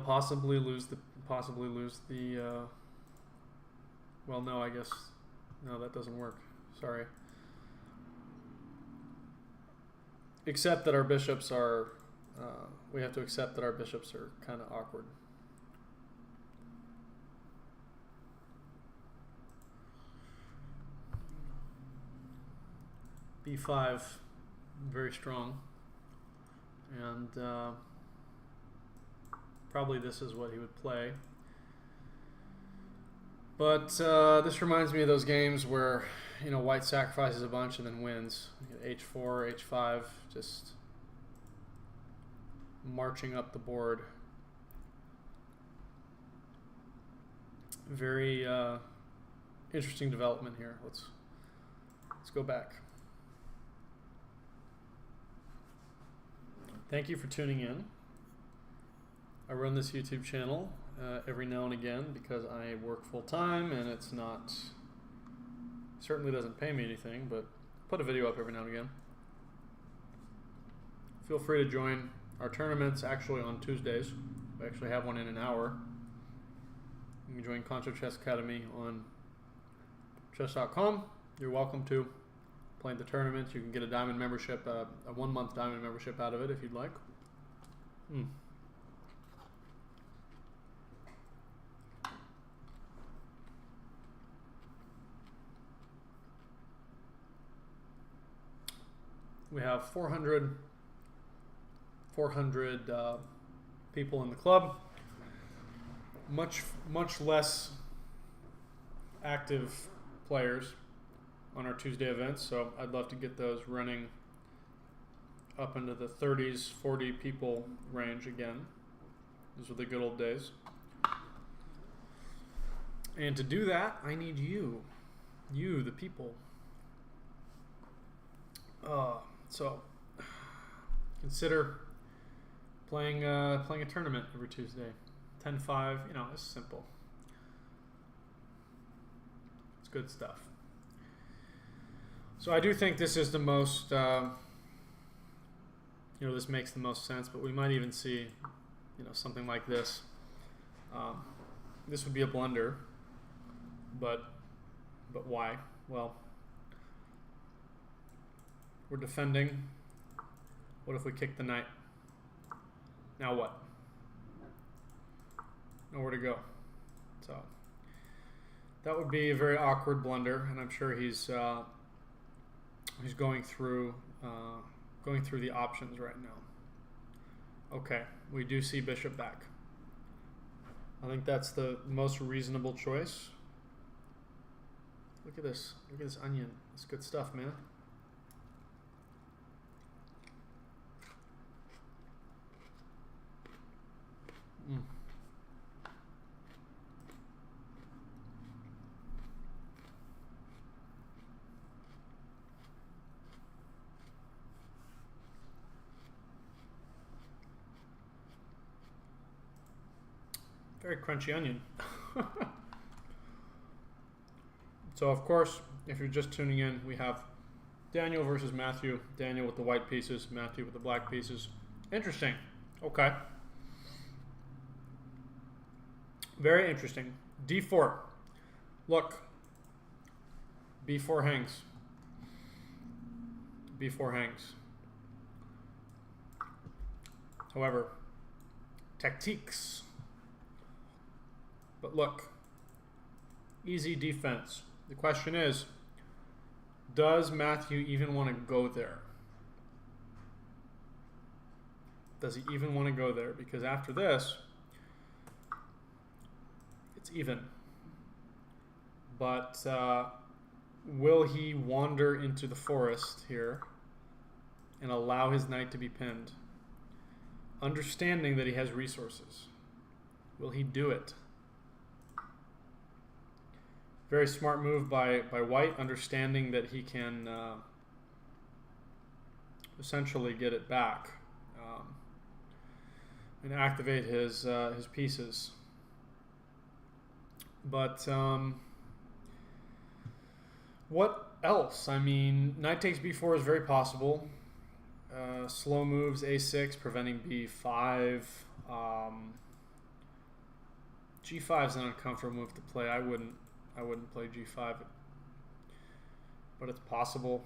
possibly lose the well, no, I guess no, that doesn't work. Sorry. Except that our bishops are we have to accept that our bishops are kind of awkward. B5, very strong, and probably this is what he would play. But this reminds me of those games where white sacrifices a bunch and then wins. H4, H5, just marching up the board. Very interesting development here. Let's go back. Thank you for tuning in. I run this YouTube channel every now and again because I work full time and it's not, certainly doesn't pay me anything, but put a video up every now and again. Feel free to join our tournaments actually on Tuesdays. We actually have one in an hour. You can join Concho Chess Academy on chess.com. You're welcome to. Playing the tournaments, you can get a diamond membership, a 1-month diamond membership out of it if you'd like. We have 400 people in the club. Much less active players on our Tuesday events, so I'd love to get those running up into the 30s, 40 people range again. Those were the good old days. And to do that, I need you, the people. So consider playing a tournament every Tuesday. 10-5, it's simple. It's good stuff. So I do think this is the most, this makes the most sense, but we might even see, something like this. This would be a blunder, but why? Well, we're defending. What if we kick the knight? Now what? Nowhere to go. So that would be a very awkward blunder, and I'm sure he's going through the options right now. Okay, we do see bishop back. I think that's the most reasonable choice. Look at this. Look at this onion. It's good stuff, man. Very crunchy onion. So of course, if you're just tuning in, we have Daniel versus Matthew. Daniel with the white pieces, Matthew with the black pieces. Interesting. Okay. Very interesting. D4. Look. B4 hangs. B4 hangs. However, tactiques. But look, easy defense. The question is, does Matthew even want to go there? Does he even want to go there? Because after this, it's even. But will he wander into the forest here and allow his knight to be pinned? Understanding that he has resources. Will he do it? Very smart move by white, understanding that he can essentially get it back and activate his pieces. But what else? I mean, knight takes b4 is very possible. Slow moves a6, preventing b5. G5 is an uncomfortable move to play. I wouldn't play g5, but it's possible.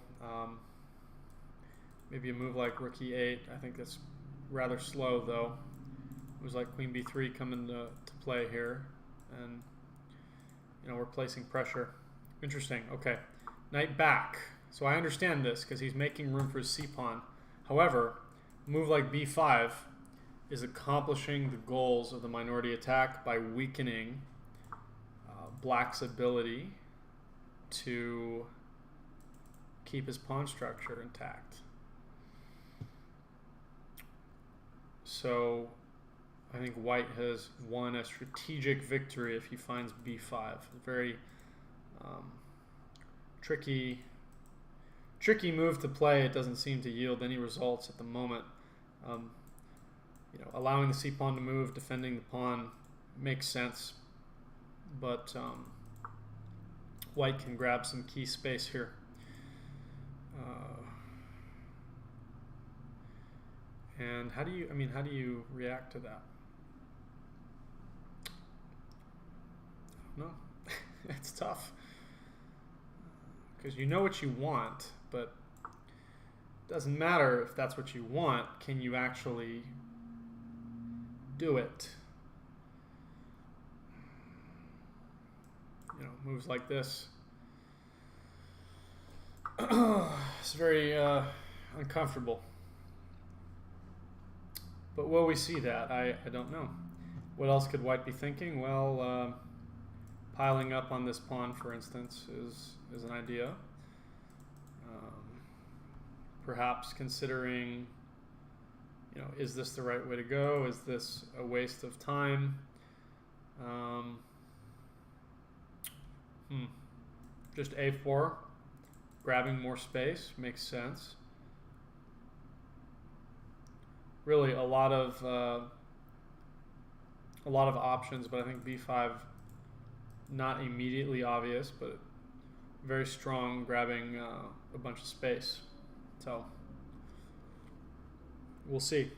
Maybe a move like rook e8. I think that's rather slow, though. Moves like queen b3 come into play here, and we're placing pressure. Interesting. Okay, knight back. So I understand this because he's making room for his c-pawn. However, a move like b5 is accomplishing the goals of the minority attack by weakening black's ability to keep his pawn structure intact. So I think white has won a strategic victory if he finds b5. A very tricky move to play. It doesn't seem to yield any results at the moment. Allowing the c-pawn to move, defending the pawn makes sense, but white can grab some key space here. And how do you react to that? I don't know. It's tough because you know what you want, but it doesn't matter if that's what you want. Can you actually do it? Moves like this. It's very uncomfortable. But will we see that? I don't know. What else could white be thinking? Well, piling up on this pawn, for instance, is an idea. Perhaps considering, is this the right way to go? Is this a waste of time? Just a4, grabbing more space makes sense. Really, a lot of options, but I think b5 not immediately obvious, but very strong, grabbing a bunch of space. So we'll see.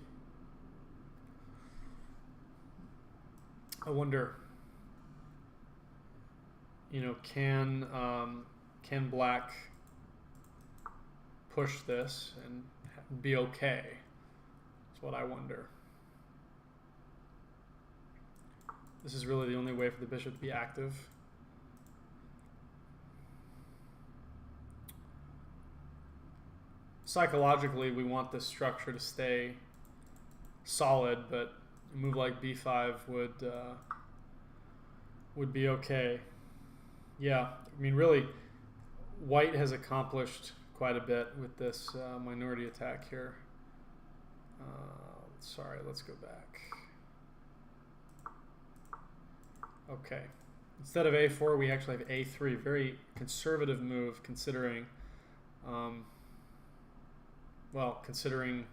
I wonder, can black push this and be okay? That's what I wonder. This is really the only way for the bishop to be active. Psychologically, we want this structure to stay solid, but a move like b5 would be okay. Yeah, I mean, really, white has accomplished quite a bit with this minority attack here. Sorry, let's go back. Okay, instead of a4, we actually have a3. Very conservative move, considering, considering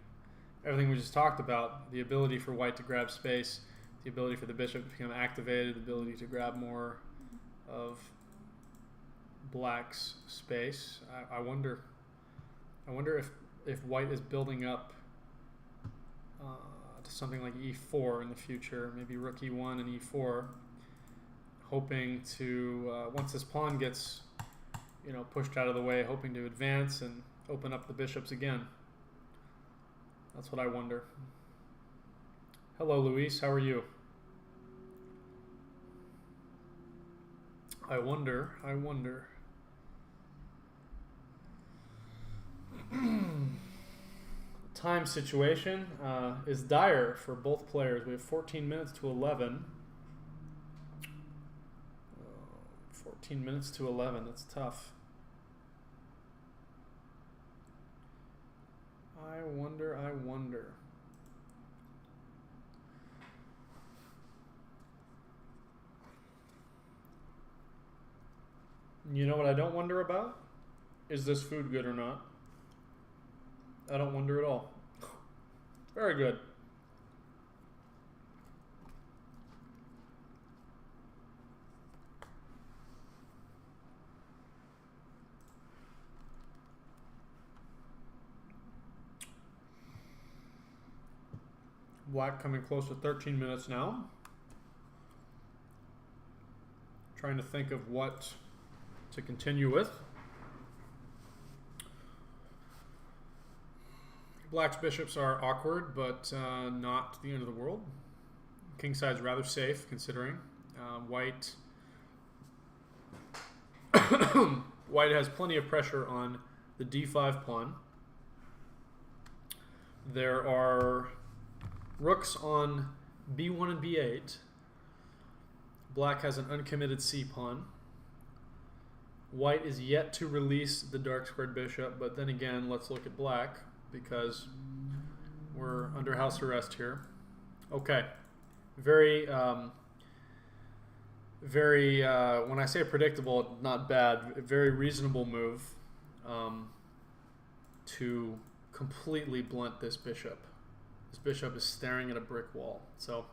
everything we just talked about, the ability for white to grab space, the ability for the bishop to become activated, the ability to grab more of black's space. I wonder if white is building up to something like e4 in the future, maybe rook e1 and e4, hoping to once this pawn gets pushed out of the way, hoping to advance and open up the bishops again. That's what I wonder. Hello, Luis. How are you? I wonder. Time situation is dire for both players. We have 14 minutes to 11. 14 minutes to 11. That's tough. I wonder. You know what I don't wonder about? Is this food good or not? I don't wonder at all. Very good. Black coming close to 13 minutes now. Trying to think of what to continue with. Black's bishops are awkward, but not the end of the world. Kingside's rather safe, considering. White White has plenty of pressure on the d5 pawn. There are rooks on b1 and b8. Black has an uncommitted c pawn. White is yet to release the dark squared bishop, but then again, let's look at black because we're under house arrest here. Okay, very, when I say predictable, not bad, very reasonable move to completely blunt this bishop. This bishop is staring at a brick wall. So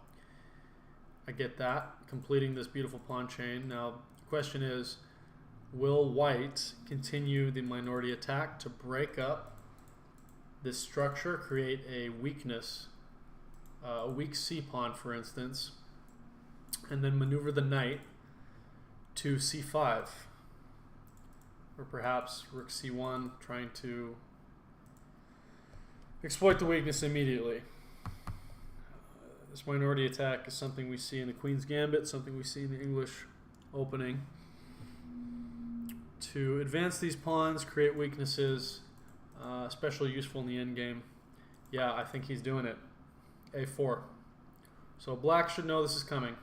I get that, completing this beautiful pawn chain. Now, the question is, will white continue the minority attack to break up this structure, create a weakness, a weak c pawn, for instance, and then maneuver the knight to c5? Or perhaps rook c1, trying to exploit the weakness immediately. This minority attack is something we see in the Queen's Gambit, something we see in the English opening. To advance these pawns, create weaknesses, especially useful in the endgame. Yeah, I think he's doing it. a4. So black should know this is coming.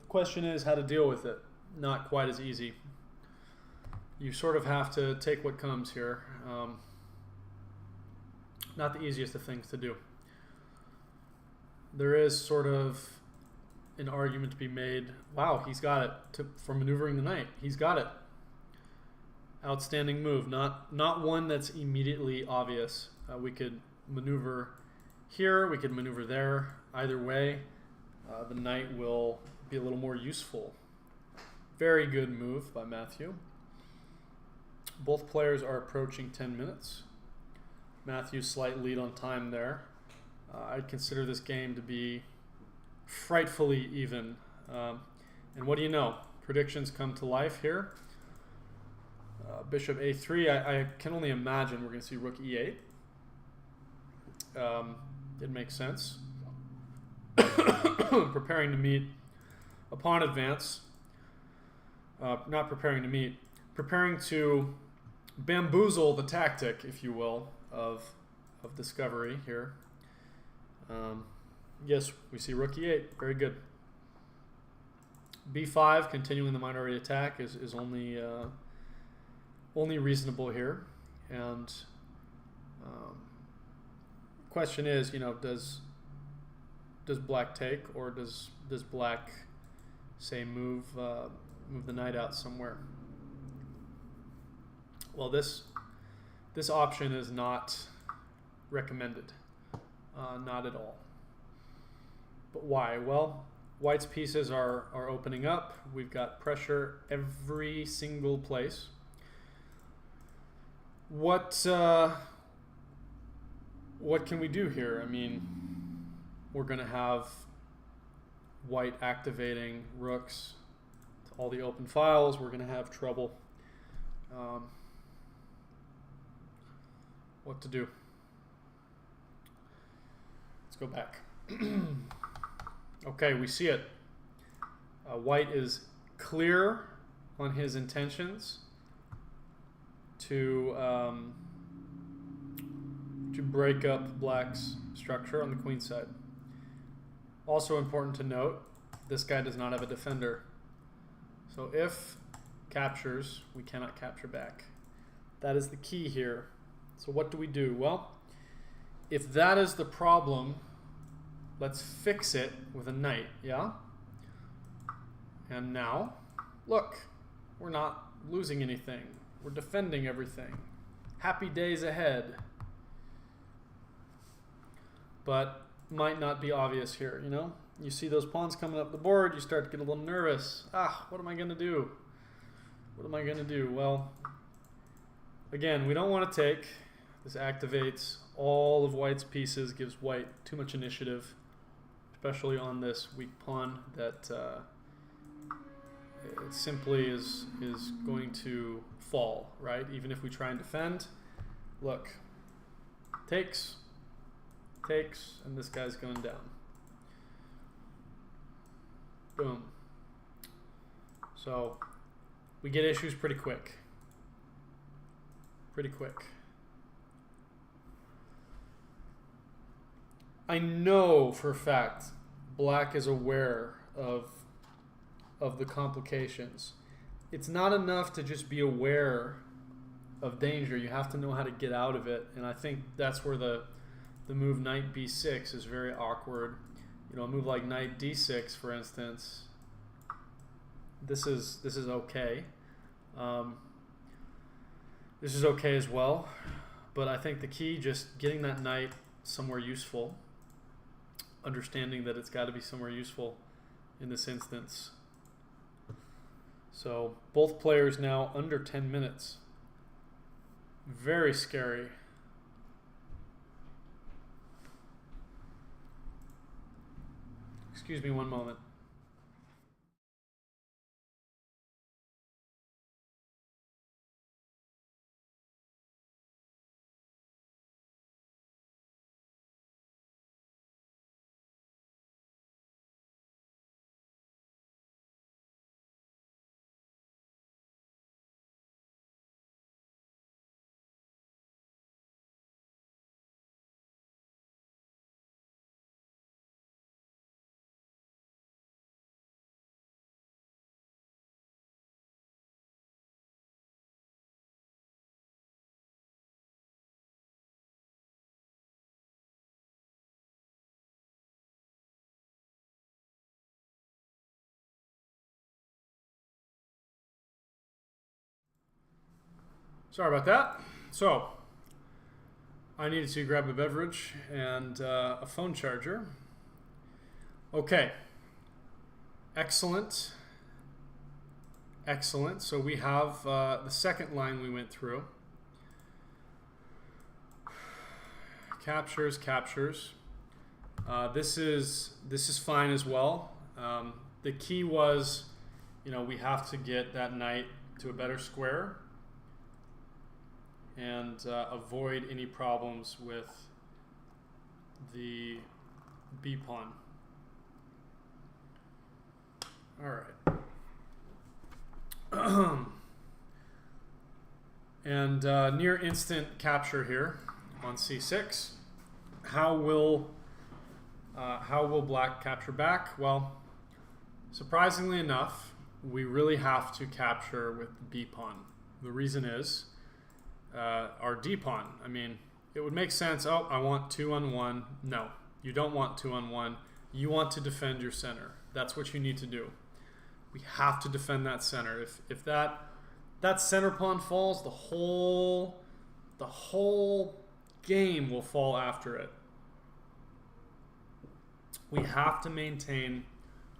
Question is how to deal with it. Not quite as easy. You sort of have to take what comes here. Not the easiest of things to do. There is sort of an argument to be made. Wow, he's got it for maneuvering the knight. He's got it. Outstanding move. Not one that's immediately obvious. We could maneuver here. We could maneuver there. Either way, the knight will be a little more useful. Very good move by Matthew. Both players are approaching 10 minutes. Matthew's slight lead on time there. I'd consider this game to be frightfully even. And what do you know? Predictions come to life here. Bishop a3. I can only imagine we're going to see rook e8. It makes sense. Preparing to meet a pawn advance. Not preparing to meet. Preparing to bamboozle the tactic, if you will, of discovery here. Yes, we see rook e8. Very good. b5, continuing the minority attack, is only reasonable here. And question is, does black take, or does black say move the knight out somewhere? Well, this option is not recommended. Not at all. But why? Well, white's pieces are opening up. We've got pressure every single place. What can we do here? I mean, we're going to have white activating rooks to all the open files. We're going to have trouble. What to do? Let's go back. Okay, we see it. White is clear on his intentions to break up black's structure on the queen side. Also important to note, this guy does not have a defender. So if captures, we cannot capture back. That is the key here. So what do we do? Well, if that is the problem, let's fix it with a knight, yeah? And now, look, we're not losing anything. We're defending everything. Happy days ahead. But might not be obvious here, You see those pawns coming up the board, you start to get a little nervous. What am I going to do? What am I going to do? Well, again, we don't want to take. This activates all of white's pieces, gives white too much initiative, especially on this weak pawn that it simply is going to fall, right? Even if we try and defend. Look, takes, and this guy's going down. Boom. So we get issues pretty quick. Pretty quick. I know for a fact black is aware of the complications. It's not enough to just be aware of danger. You have to know how to get out of it. And I think that's where the move knight b6 is very awkward. You know, a move like knight d6, for instance, this is okay. This is okay as well. But I think the key, just getting that knight somewhere useful, understanding that it's got to be somewhere useful in this instance. So both players now under 10 minutes. Very scary. Excuse me one moment. Sorry about that. So, I needed to grab a beverage and a phone charger. Okay. Excellent. Excellent. So we have the second line we went through. Captures, captures. This is fine as well. The key was, you know, we have to get that knight to a better square and avoid any problems with the B pawn. All right. And near instant capture here on c6. How will black capture back? Well, surprisingly enough, we really have to capture with the B pawn. The reason is our D pawn. I mean, it would make sense. Oh, I want 2 on 1. No, you don't want 2 on 1. You want to defend your center. That's what you need to do. We have to defend that center. If that center pawn falls, the whole game will fall after it. We have to maintain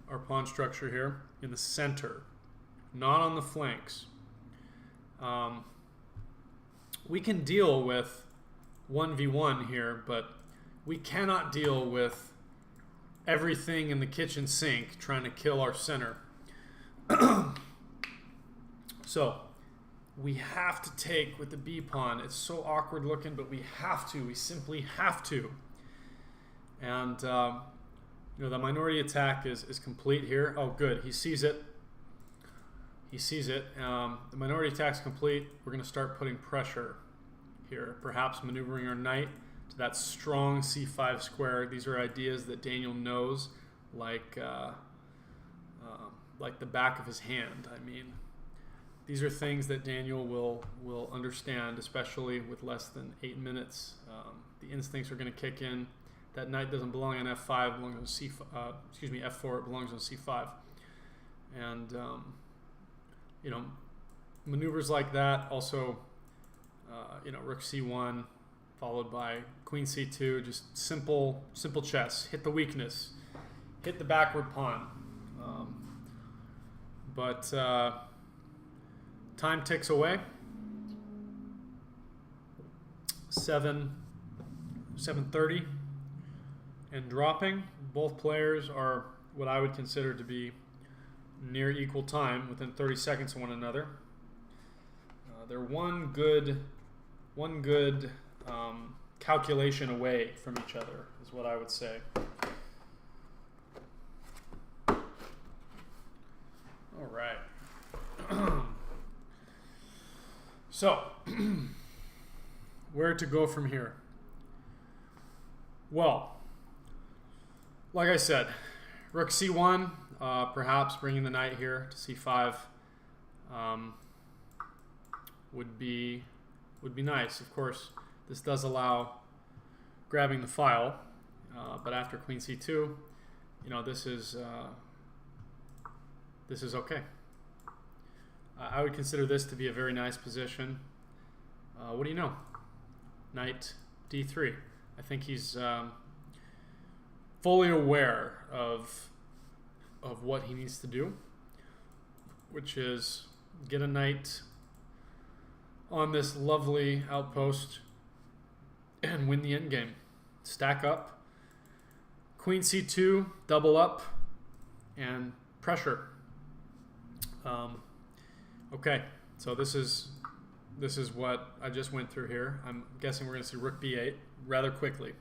our pawn structure here in the center, not on the flanks. We can deal with 1v1 here, but we cannot deal with everything in the kitchen sink trying to kill our center. So we have to take with the B pawn. It's so awkward looking, but we have to. We simply have to. And you know, the minority attack is complete here. Oh, good. He sees it. He sees it. The minority attack's complete. We're going to start putting pressure here, perhaps maneuvering our knight to that strong c5 square. These are ideas that Daniel knows like the back of his hand. I mean, these are things that Daniel will understand, especially with less than 8 minutes. The instincts are going to kick in. That knight doesn't belong on f5, it belongs on c5. F4. It belongs on c5. And you know, maneuvers like that. Also, you know, rook c1 followed by queen c2. Just simple chess. Hit the weakness. Hit the backward pawn. But time ticks away. 7, 7:30 and dropping. Both players are what I would consider to be near equal time, within 30 seconds of one another. They're one good calculation away from each other, is what I would say. All right. So, where to go from here? Well, like I said, rook c1, perhaps bringing the knight here to c5 would be nice. Of course, this does allow grabbing the file, but after queen c2, you know, this is okay. I would consider this to be a very nice position. What do you know? Knight d3. I think he's fully aware of what he needs to do, which is get a knight on this lovely outpost and win the endgame. Stack up, queen c2, double up, and pressure. Okay, so this is what I just went through here. I'm guessing we're going to see rook b8 rather quickly.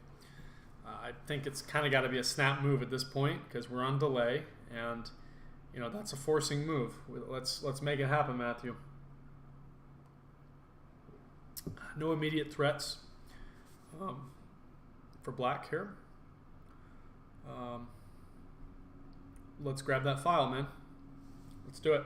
I think it's kind of got to be a snap move at this point because we're on delay, and you know that's a forcing move. Let's make it happen, Matthew. No immediate threats for black here. Let's grab that file, man. Let's do it.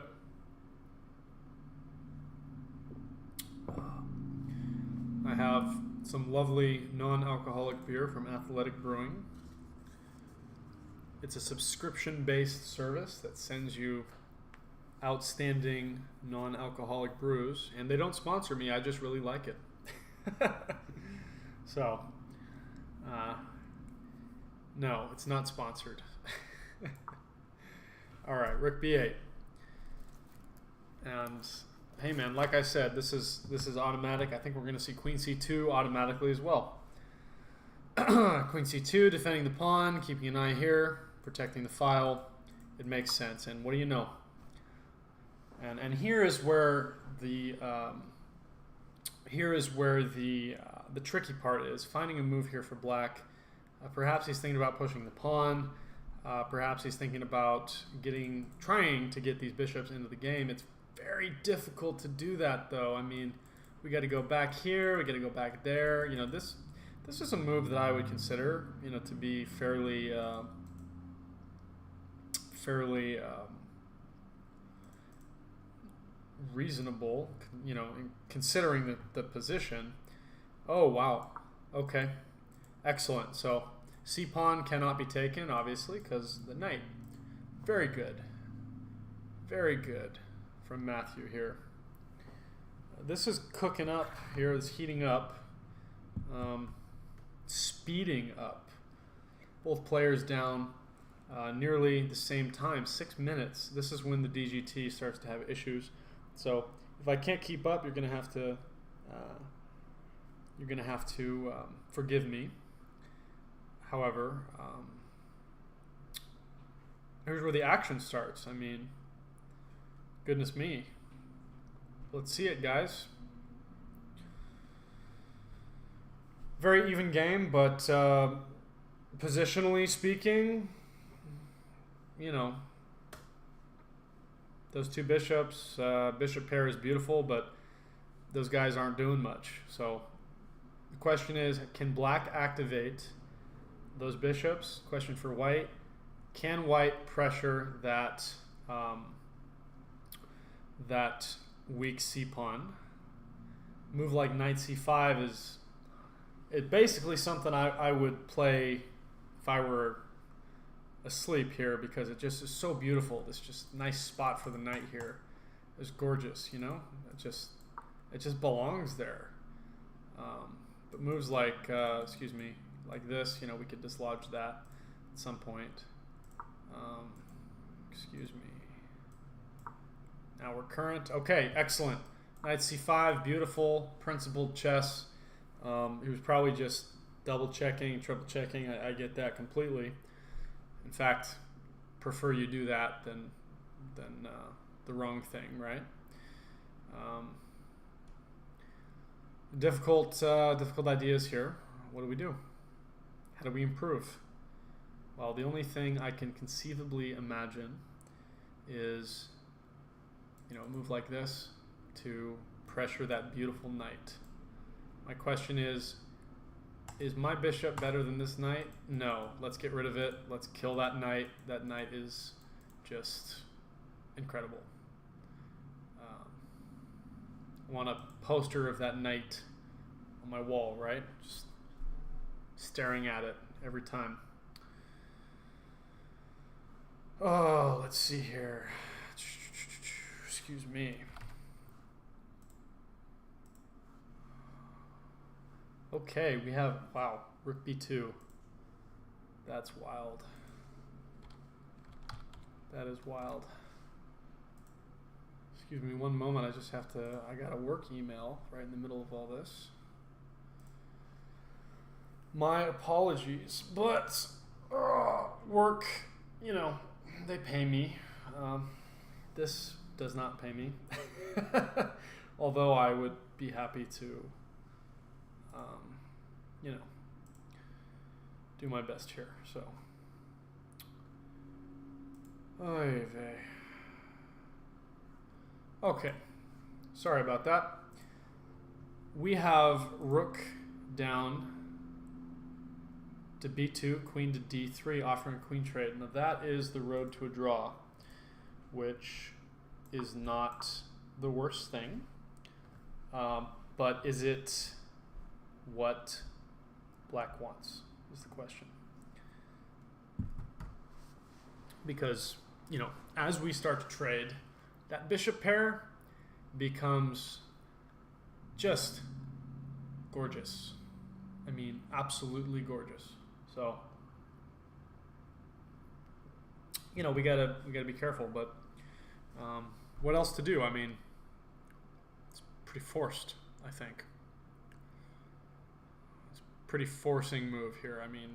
I have some lovely non-alcoholic beer from Athletic Brewing. It's a subscription-based service that sends you outstanding non-alcoholic brews, and they don't sponsor me. I just really like it. So, no, it's not sponsored. All right, rook b8, and hey man, like I said, this is automatic. I think we're going to see queen c2 automatically as well. Queen c2, defending the pawn, keeping an eye here, protecting the file. It makes sense. And what do you know? And here is where the the tricky part is, finding a move here for black. Perhaps he's thinking about pushing the pawn. Perhaps he's thinking about trying to get these bishops into the game. It's very difficult to do that, though. I mean, we got to go back here, we got to go back there. You know, this is a move that I would consider, you know, to be fairly reasonable, you know, considering the position. Oh wow, okay, excellent. So c pawn cannot be taken, obviously, because the knight. Very good, very good from Matthew here. This is cooking up here, it's heating up, speeding up. Both players down nearly the same time, 6 minutes. This is when the DGT starts to have issues. So if I can't keep up, you're gonna have to forgive me. However, here's where the action starts. I mean, goodness me. Let's see it, guys. Very even game, but positionally speaking, you know, those two bishops, bishop pair is beautiful, but those guys aren't doing much. So the question is, can black activate those bishops? Question for white. Can white pressure that that weak c-pawn? Move like knight c5 is basically something I would play if I were asleep here, because it just is so beautiful. This just nice spot for the knight here is gorgeous, you know. It just belongs there. But moves like like this, you know, we could dislodge that at some point. Excuse me. Now we're current. Okay, excellent. Knight c5, beautiful, principled chess. He was probably just double checking, triple checking. I get that completely. In fact, prefer you do that than the wrong thing, right? Difficult ideas here. What do we do? How do we improve? Well, the only thing I can conceivably imagine is, a move like this to pressure that beautiful knight. My question is my bishop better than this knight? No. Let's get rid of it. Let's kill that knight. That knight is just incredible. I want a poster of that knight on my wall, right? Just staring at it every time. Oh, let's see here. Excuse me. Okay, we have, wow, rook b2. That's wild. That is wild. Excuse me one moment, I got a work email right in the middle of all this. My apologies, but work, they pay me. This does not pay me. Although I would be happy to, do my best here, so. Oy vey. Okay, sorry about that. We have rook down to b2, queen to d3, offering a queen trade. Now that is the road to a draw, which is not the worst thing. But is it what black wants, is the question. Because, as we start to trade, that bishop pair becomes just gorgeous. I mean, absolutely gorgeous. So, we gotta be careful. But what else to do? I mean, it's pretty forced, I think. It's a pretty forcing move here. I mean,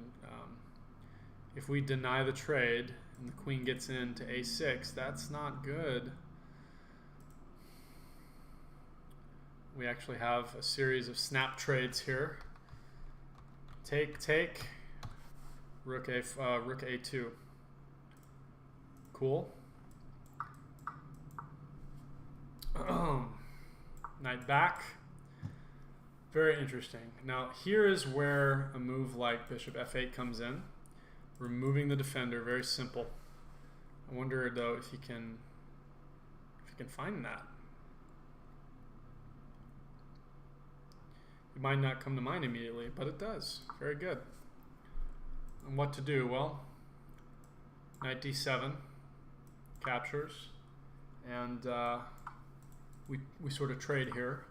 if we deny the trade and the queen gets into a6, that's not good. We actually have a series of snap trades here. Take, rook a2. Cool. Knight back. Very interesting. Now here is where a move like bishop f8 comes in. Removing the defender, very simple. I wonder though if he can find that. It might not come to mind immediately, but it does. Very good. And what to do? Well, knight d7 captures, and we sort of trade here.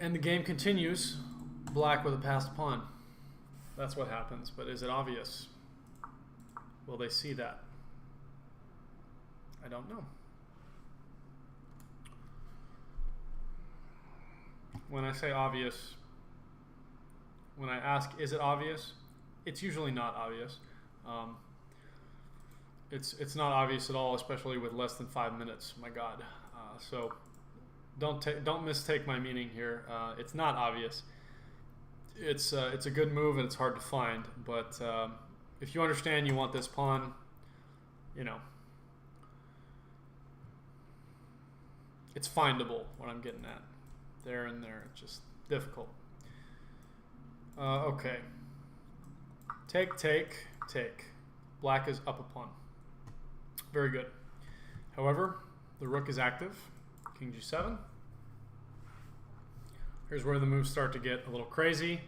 And the game continues. Black with a passed pawn. That's what happens, but is it obvious? Will they see that? I don't know. When I say obvious, when I ask, is it obvious? It's usually not obvious. It's not obvious at all, especially with less than 5 minutes. My God. So don't mistake my meaning here. It's not obvious. It's a good move and it's hard to find. But if you understand, you want this pawn, it's findable. What I'm getting at. There and there, it's just difficult. Okay. Take. Black is up a pawn. Very good. However, the rook is active. King g7. Here's where the moves start to get a little crazy.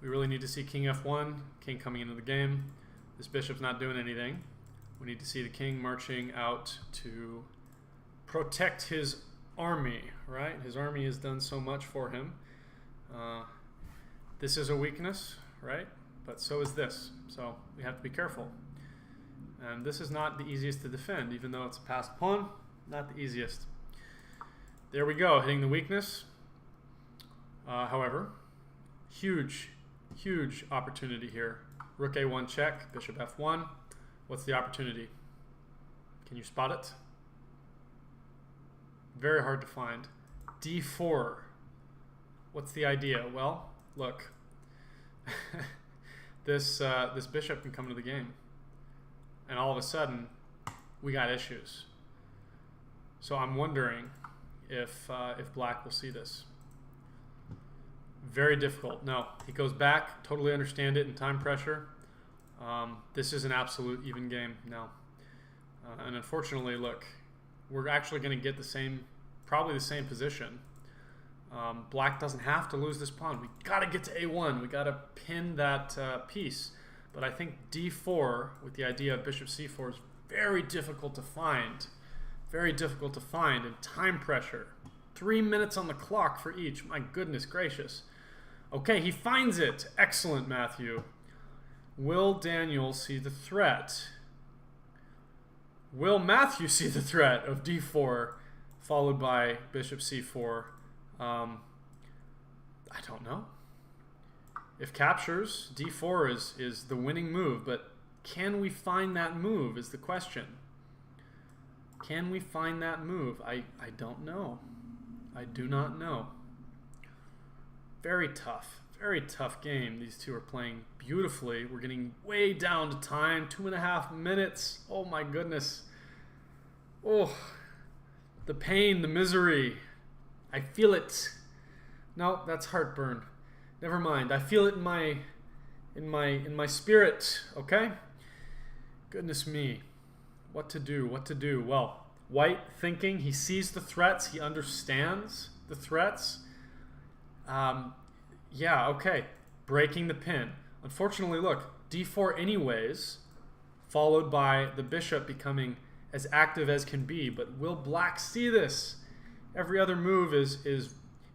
We really need to see king f1, king coming into the game. This bishop's not doing anything. We need to see the king marching out to protect his army, right? His army has done so much for him. This is a weakness, right? But so is this. So we have to be careful. And this is not the easiest to defend, even though it's a passed pawn. Not the easiest. There we go, hitting the weakness. However, huge Huge opportunity here. Rook A1 check, bishop F1. What's the opportunity? Can you spot it? Very hard to find. D4. What's the idea? Well, look. This bishop can come to the game. And all of a sudden, we got issues. So I'm wondering if black will see this. Very difficult. No, he goes back. Totally understand it in time pressure. This is an absolute even game now. And unfortunately, look, we're actually going to get the same, probably the same position. Black doesn't have to lose this pawn. We got to get to A1. We got to pin that piece. But I think D4, with the idea of bishop C4, is very difficult to find. Very difficult to find in time pressure. 3 minutes on the clock for each. My goodness gracious. Okay, he finds it. Excellent, Matthew. Will Daniel see the threat? Will Matthew see the threat of D4 followed by bishop C4? I don't know. If captures, D4 is the winning move, but can we find that move is the question. Can we find that move? I don't know. I do not know. Very tough game. These two are playing beautifully. We're getting way down to time, 2.5 minutes. Oh my goodness. Oh, the pain, the misery. I feel it. No, that's heartburn. Never mind. I feel it in my spirit. Okay. Goodness me. What to do? What to do? Well, white thinking. He sees the threats. He understands the threats. Yeah. Okay. Breaking the pin. Unfortunately, look. D4 anyways, followed by the bishop becoming as active as can be. But will black see this? Every other move is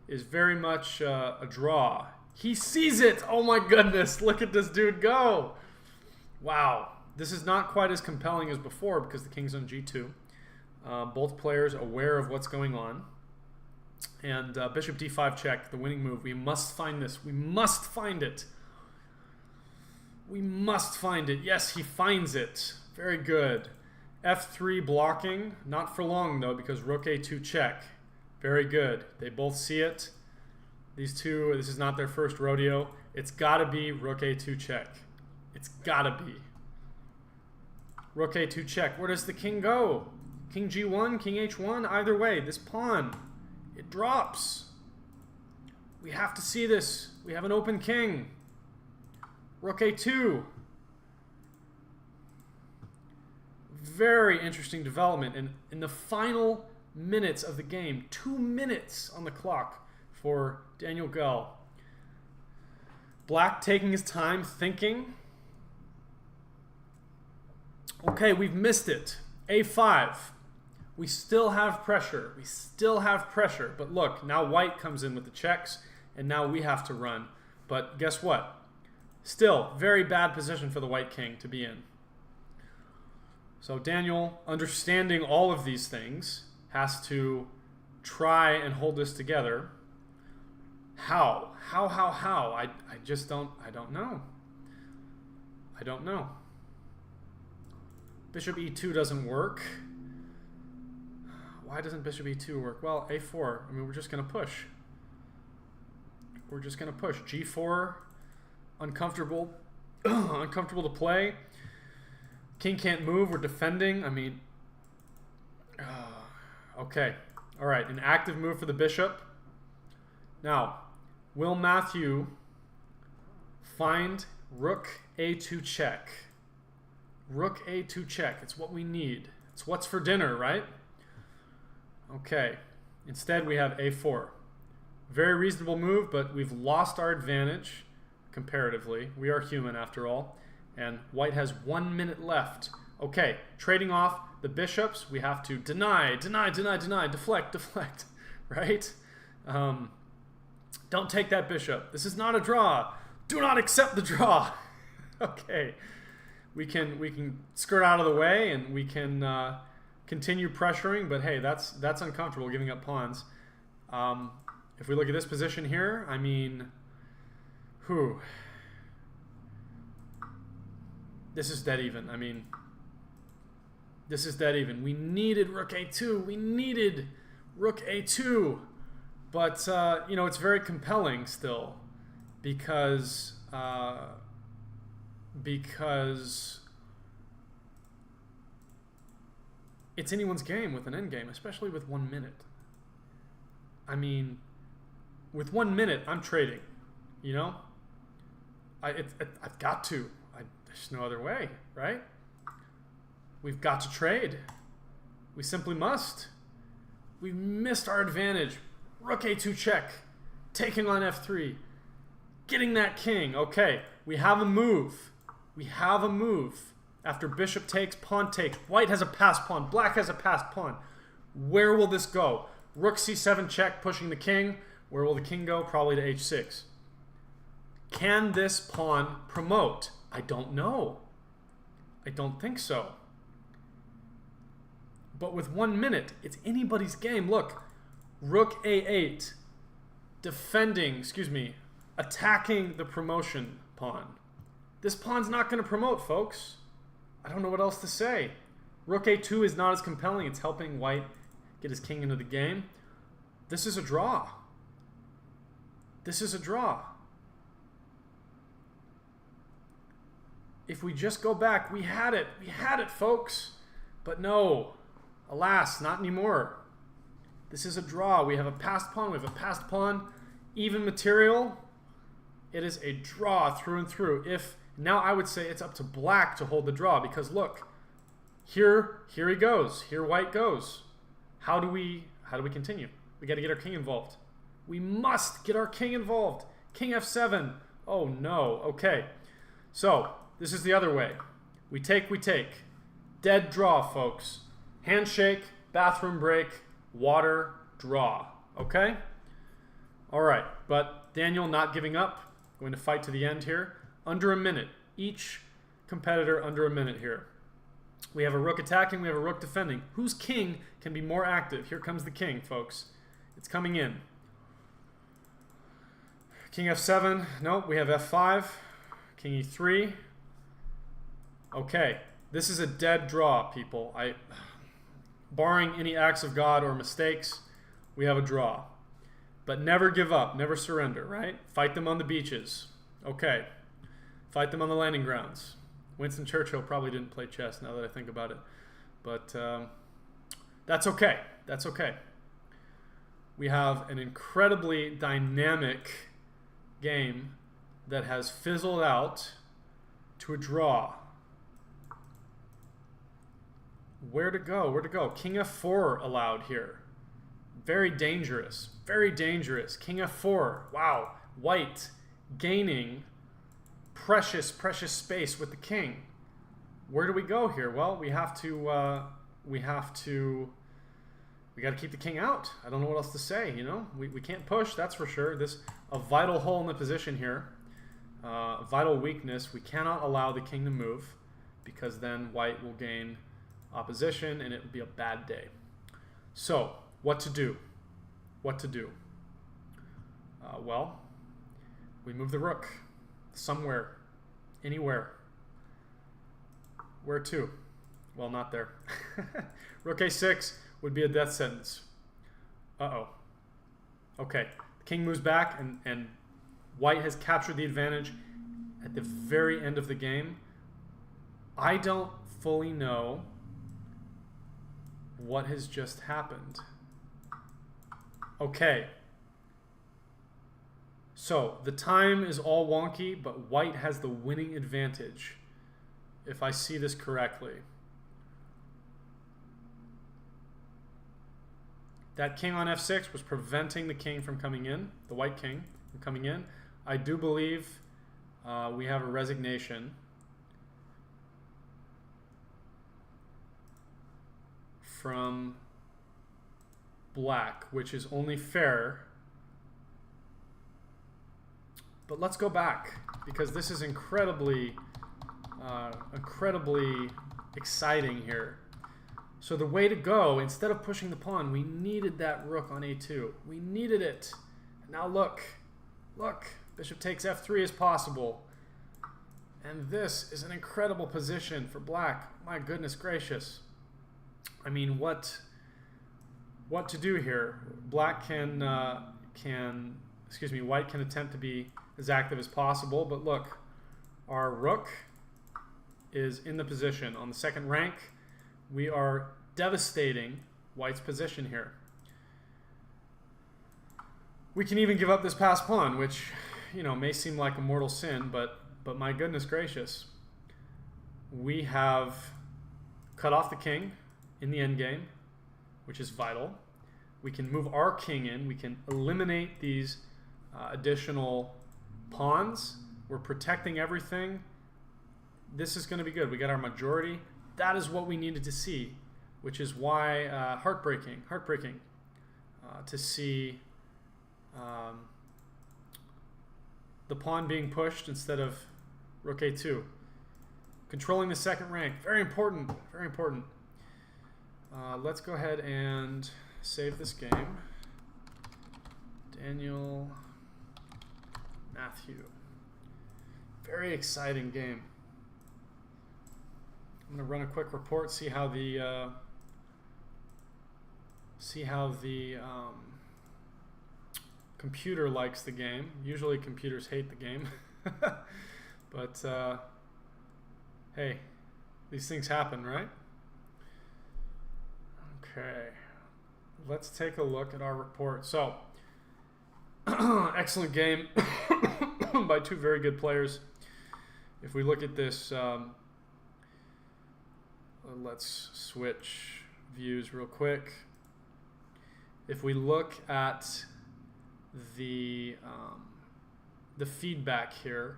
very much a draw. He sees it! Oh my goodness, look at this dude go! Wow, this is not quite as compelling as before because the king's on G2. Both players aware of what's going on. And bishop D5 check, the winning move. We must find this. We must find it. We must find it. Yes, he finds it. Very good. F3 blocking. Not for long though because rook A2 check. Very good. They both see it. These two, this is not their first rodeo. It's got to be rook A2 check. It's got to be. Rook A2 check. Where does the king go? King G1, king H1? Either way, this pawn, it drops. We have to see this. We have an open king. Rook A2. Very interesting development. And in the final minutes of the game, 2 minutes on the clock for Daniel Gull. Black taking his time, thinking. Okay, we've missed it. A5. We still have pressure. We still have pressure. But look, now white comes in with the checks, and now we have to run. But guess what? Still, very bad position for the white king to be in. So Daniel, understanding all of these things, has to try and hold this together. How? How? I just don't know. I don't know. Bishop E2 doesn't work. Why doesn't bishop E2 work? Well, A4. I mean, we're just going to push. We're just going to push. G4, uncomfortable. Uncomfortable to play. King can't move. We're defending. I mean, okay. All right. An active move for the bishop. Now, will Matthew find rook A2 check? Rook A2 check. It's what we need. It's what's for dinner, right? Okay. Instead, we have A4. Very reasonable move, but we've lost our advantage comparatively. We are human after all. And white has 1 minute left. Okay. Trading off the bishops, we have to deny, deflect, right? Don't take that bishop. This is not a draw. Do not accept the draw. Okay. We can skirt out of the way and we can continue pressuring, but hey, that's uncomfortable, giving up pawns. If we look at this position here, I mean, this is dead even. I mean, this is dead even. We needed rook a2. We needed rook a2. But, you know, it's very compelling still because it's anyone's game with an endgame, especially with 1 minute. I mean, with 1 minute, I'm trading, you know? I've got to. There's no other way, right? We've got to trade. We simply must. We missed our advantage. Rook a2 check. Taking on f3. Getting that king. Okay, we have a move. We have a move. After bishop takes, pawn takes. White has a passed pawn. Black has a passed pawn. Where will this go? Rook c7 check, pushing the king. Where will the king go? Probably to h6. Can this pawn promote? I don't know. I don't think so. But with 1 minute, it's anybody's game. Look, rook a8, attacking the promotion pawn. This pawn's not going to promote, folks. I don't know what else to say. Rook a2 is not as compelling. It's helping white get his king into the game. This is a draw. This is a draw. If we just go back, we had it. We had it, folks. But no. Alas, not anymore. This is a draw. We have a passed pawn. We have a passed pawn. Even material. It is a draw through and through. Now I would say it's up to black to hold the draw because look, here he goes. Here white goes. How do we continue? We got to get our king involved. We must get our king involved. King f7. Oh no. Okay. So this is the other way. We take. Dead draw, folks. Handshake, bathroom break, water, draw. Okay? All right. But Daniel not giving up. Going to fight to the end here. Under a minute. Each competitor under a minute here. We have a rook attacking. We have a rook defending. Whose king can be more active? Here comes the king, folks. It's coming in. King f7. Nope. We have f5. King e3. Okay. This is a dead draw, people. Barring any acts of God or mistakes, we have a draw. But never give up. Never surrender, right? Fight them on the beaches. Okay. Fight them on the landing grounds. Winston Churchill probably didn't play chess now that I think about it. But that's okay. That's okay. We have an incredibly dynamic game that has fizzled out to a draw. Where to go? Where to go? King f4 allowed here. Very dangerous. Very dangerous. King f4. Wow. White gaining precious space with the king. Where do we go here? Well, we got to keep the king out. I don't know what else to say, you know? We can't push, that's for sure. This a vital hole in the position here. A vital weakness. We cannot allow the king to move because then white will gain opposition and it would be a bad day. So, what to do? What to do? Well, we move the rook somewhere, anywhere. Where to? Well, not there. Rook a6 would be a death sentence. Uh-oh. Okay, the king moves back and white has captured the advantage at the very end of the game. I don't fully know what has just happened. Okay. So, the time is all wonky, but white has the winning advantage, if I see this correctly. That king on f6 was preventing the king from coming in, the white king from coming in. I do believe we have a resignation from black, which is only fair. But let's go back, because this is incredibly exciting here. So the way to go, instead of pushing the pawn, we needed that rook on a2. We needed it. Now look, bishop takes f3 is possible. And this is an incredible position for black. My goodness gracious. I mean, what to do here? Black white can attempt to be as active as possible, but look, our rook is in the position. On the second rank, we are devastating white's position here. We can even give up this passed pawn, which, you know, may seem like a mortal sin, but my goodness gracious. We have cut off the king in the endgame, which is vital. We can move our king in. We can eliminate these additional pawns. We're protecting everything. This is going to be good. We got our majority. That is what we needed to see, which is why heartbreaking to see the pawn being pushed instead of rook a2. Controlling the second rank. Very important. Very important. Let's go ahead and save this game. Daniel, Matthew. Very exciting game. I'm going to run a quick report, see how the computer likes the game. Usually computers hate the game. But hey, these things happen, right? Okay, let's take a look at our report. So, excellent game by two very good players. If we look at this, let's switch views real quick. If we look at the feedback here,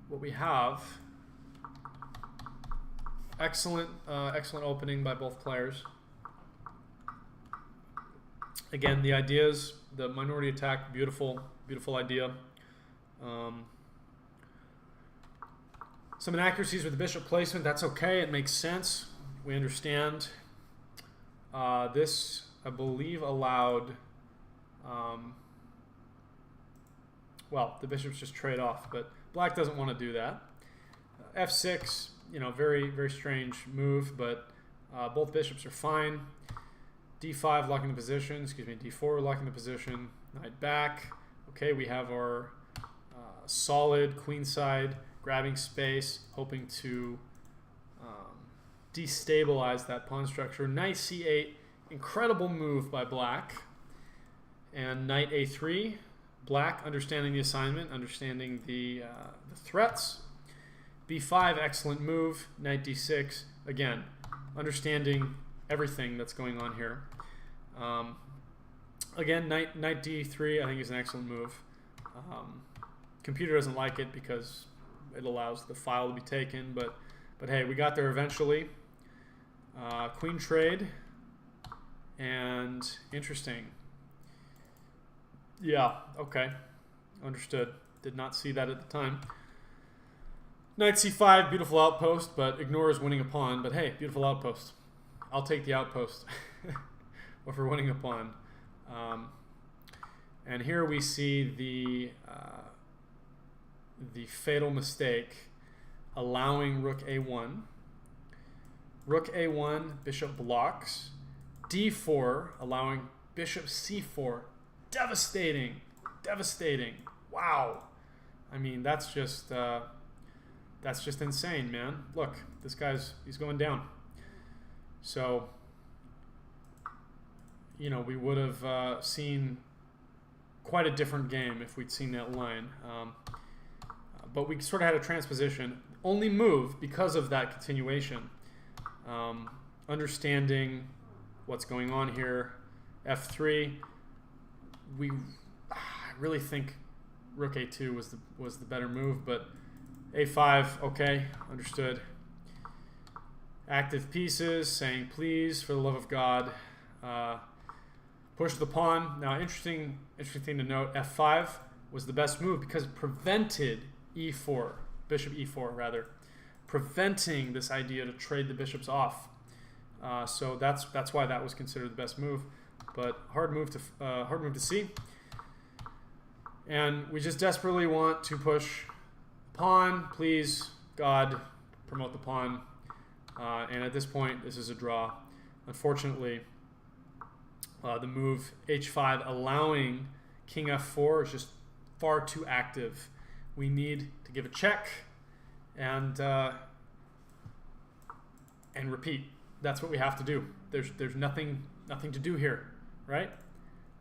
what we have, excellent opening by both players. Again, the ideas, the minority attack, beautiful idea. Some inaccuracies with the bishop placement, that's okay, it makes sense, we understand. This, I believe, allowed, well, the bishops just trade off, but black doesn't want to do that. F6, you know, very strange move, but both bishops are fine. D5 locking the position, excuse me, D4 locking the position, knight back. Okay, we have our solid queenside, grabbing space, hoping to destabilize that pawn structure. Knight C8, incredible move by black. And knight A3, black understanding the assignment, understanding the threats. B5, excellent move. Knight D6, again, understanding everything that's going on here. Again, knight D3, I think is an excellent move. Computer doesn't like it because it allows the file to be taken, but hey, we got there eventually. Queen trade, and interesting. Yeah, okay, understood. Did not see that at the time. Knight C5, beautiful outpost, but ignores winning a pawn. But hey, beautiful outpost. I'll take the outpost over winning a pawn. And here we see the fatal mistake, allowing rook a1. Rook a1, bishop blocks. D4, allowing bishop c4. Devastating. Wow. I mean, that's just insane, man. Look, this he's going down. So, you know, we would have seen quite a different game if we'd seen that line. But we sort of had a transposition. Only move because of that continuation. Understanding what's going on here. F3. I really think rook a2 was the better move, but a5, okay, understood. Active pieces, saying please, for the love of God, push the pawn. Now, interesting thing to note, f5 was the best move because it prevented e4, bishop e4 rather, preventing this idea to trade the bishops off. So that's why that was considered the best move. But hard move to see. And we just desperately want to push Pawn, please, God, promote the pawn. And at this point, this is a draw. Unfortunately, the move h5 allowing king f4 is just far too active. We need to give a check and repeat. That's what we have to do. There's nothing to do here, right?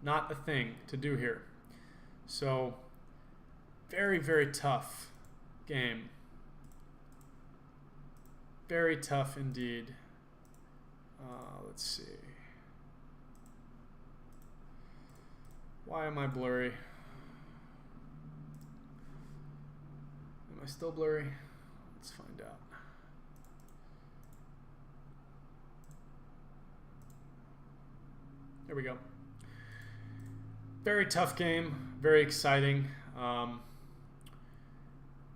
Not a thing to do here. So very, very tough game. Very tough indeed. Let's see. Why am I blurry? Am I still blurry? Let's find out. There we go. Very tough game. Very exciting.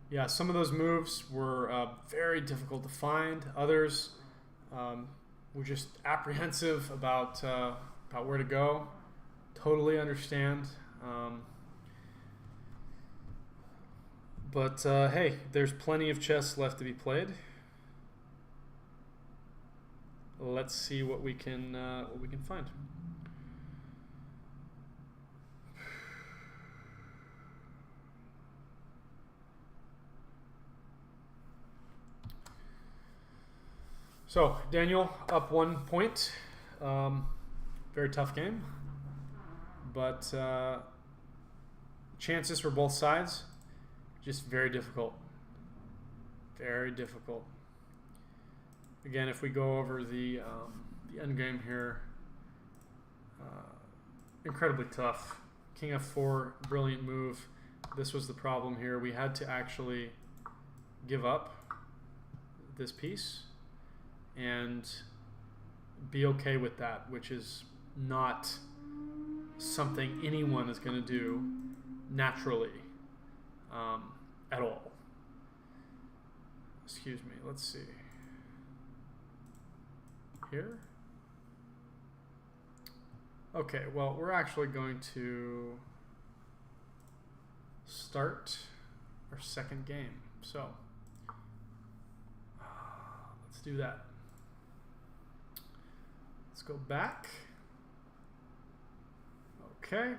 Yeah, some of those moves were very difficult to find. Others were just apprehensive about where to go. Totally understand. But hey, there's plenty of chess left to be played. Let's see what we can find. So Daniel up 1 point. Very tough game, but chances for both sides just very difficult. Very difficult. Again, if we go over the end game here, incredibly tough. King f4, brilliant move. This was the problem here. We had to actually give up this piece and be okay with that, which is not something anyone is going to do naturally at all. Excuse me, let's see. Here? Okay, well, we're actually going to start our second game. So, let's do that. Let's go back. Okay.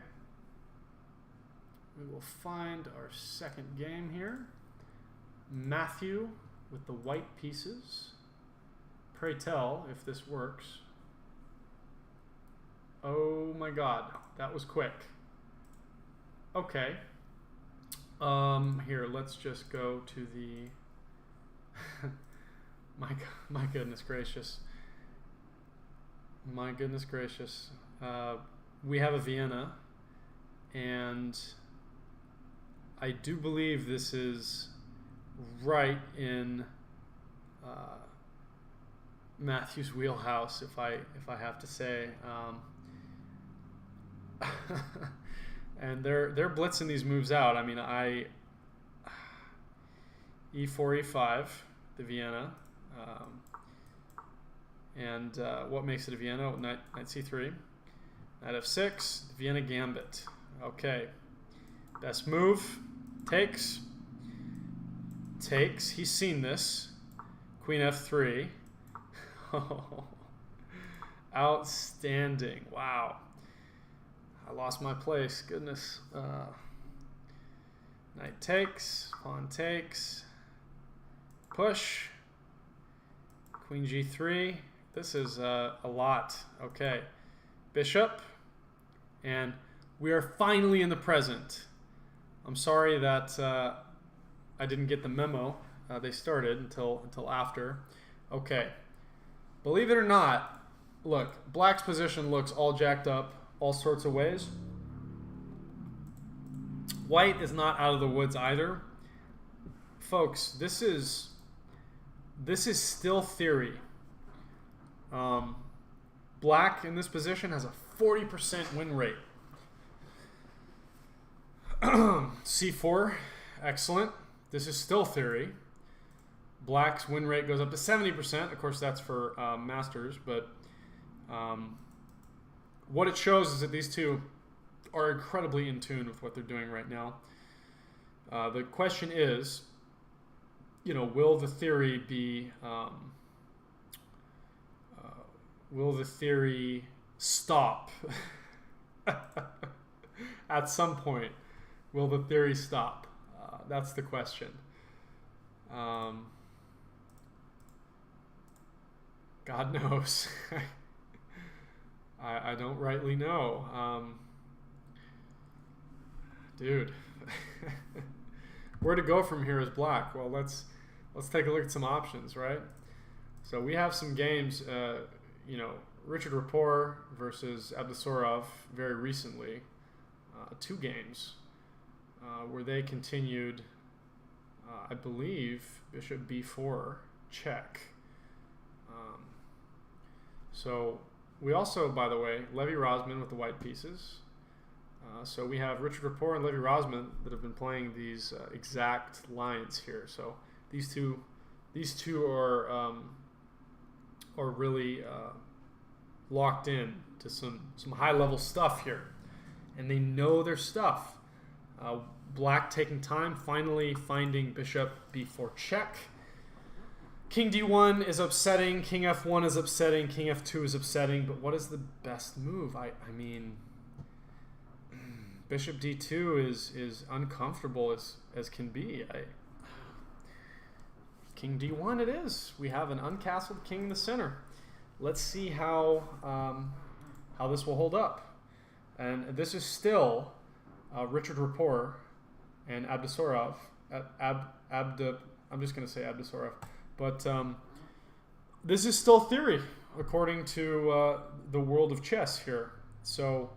We will find our second game here. Matthew with the white pieces. Pray tell if this works. Oh my God, that was quick. Okay. Here, let's just go to the... my goodness gracious. My goodness gracious. We have a Vienna, and I do believe this is right in Matthew's wheelhouse, if I have to say. And they're blitzing these moves out. I mean, e4, e5, the Vienna. And what makes it a Vienna? Knight c3. Knight f6, Vienna gambit. Okay. Best move. Takes. Takes. He's seen this. Queen f3. Outstanding. Wow. I lost my place. Goodness. Knight takes. Pawn takes. Push. Queen g3. This is a lot. Okay. Bishop. And we are finally in the present. I'm sorry that I didn't get the memo. They started until after. Okay. Believe it or not, look, black's position looks all jacked up all sorts of ways. White is not out of the woods either. Folks, this is still theory. Black in this position has a 40% win rate. C4, excellent. This is still theory. Black's win rate goes up to 70%. Of course, that's for masters, but what it shows is that these two are incredibly in tune with what they're doing right now. The question is, will the theory be, will the theory stop? At some point, will the theory stop? That's the question. God knows. I don't rightly know. Dude. Where to go from here is black. Well, let's take a look at some options, right? So we have some games, Richard Rapport versus Abdusorov very recently. 2 games where they continued, I believe, bishop b4 check. So we also, by the way, Levy-Rozman with the white pieces. So we have Richard Rapport and Levy-Rozman that have been playing these exact lines here. So these two are really locked in to some high level stuff here, and they know their stuff. Black taking time, finally finding bishop b4 check. King d1 is upsetting, king f1 is upsetting, king f2 is upsetting, but what is the best move? I mean, bishop d2 is uncomfortable as can be. King d1 it is. We have an uncastled king in the center. Let's see how this will hold up. And this is still Richard Rapport and Abdusorov. I'm just going to say Abdusorov. But this is still theory, according to the world of chess here. So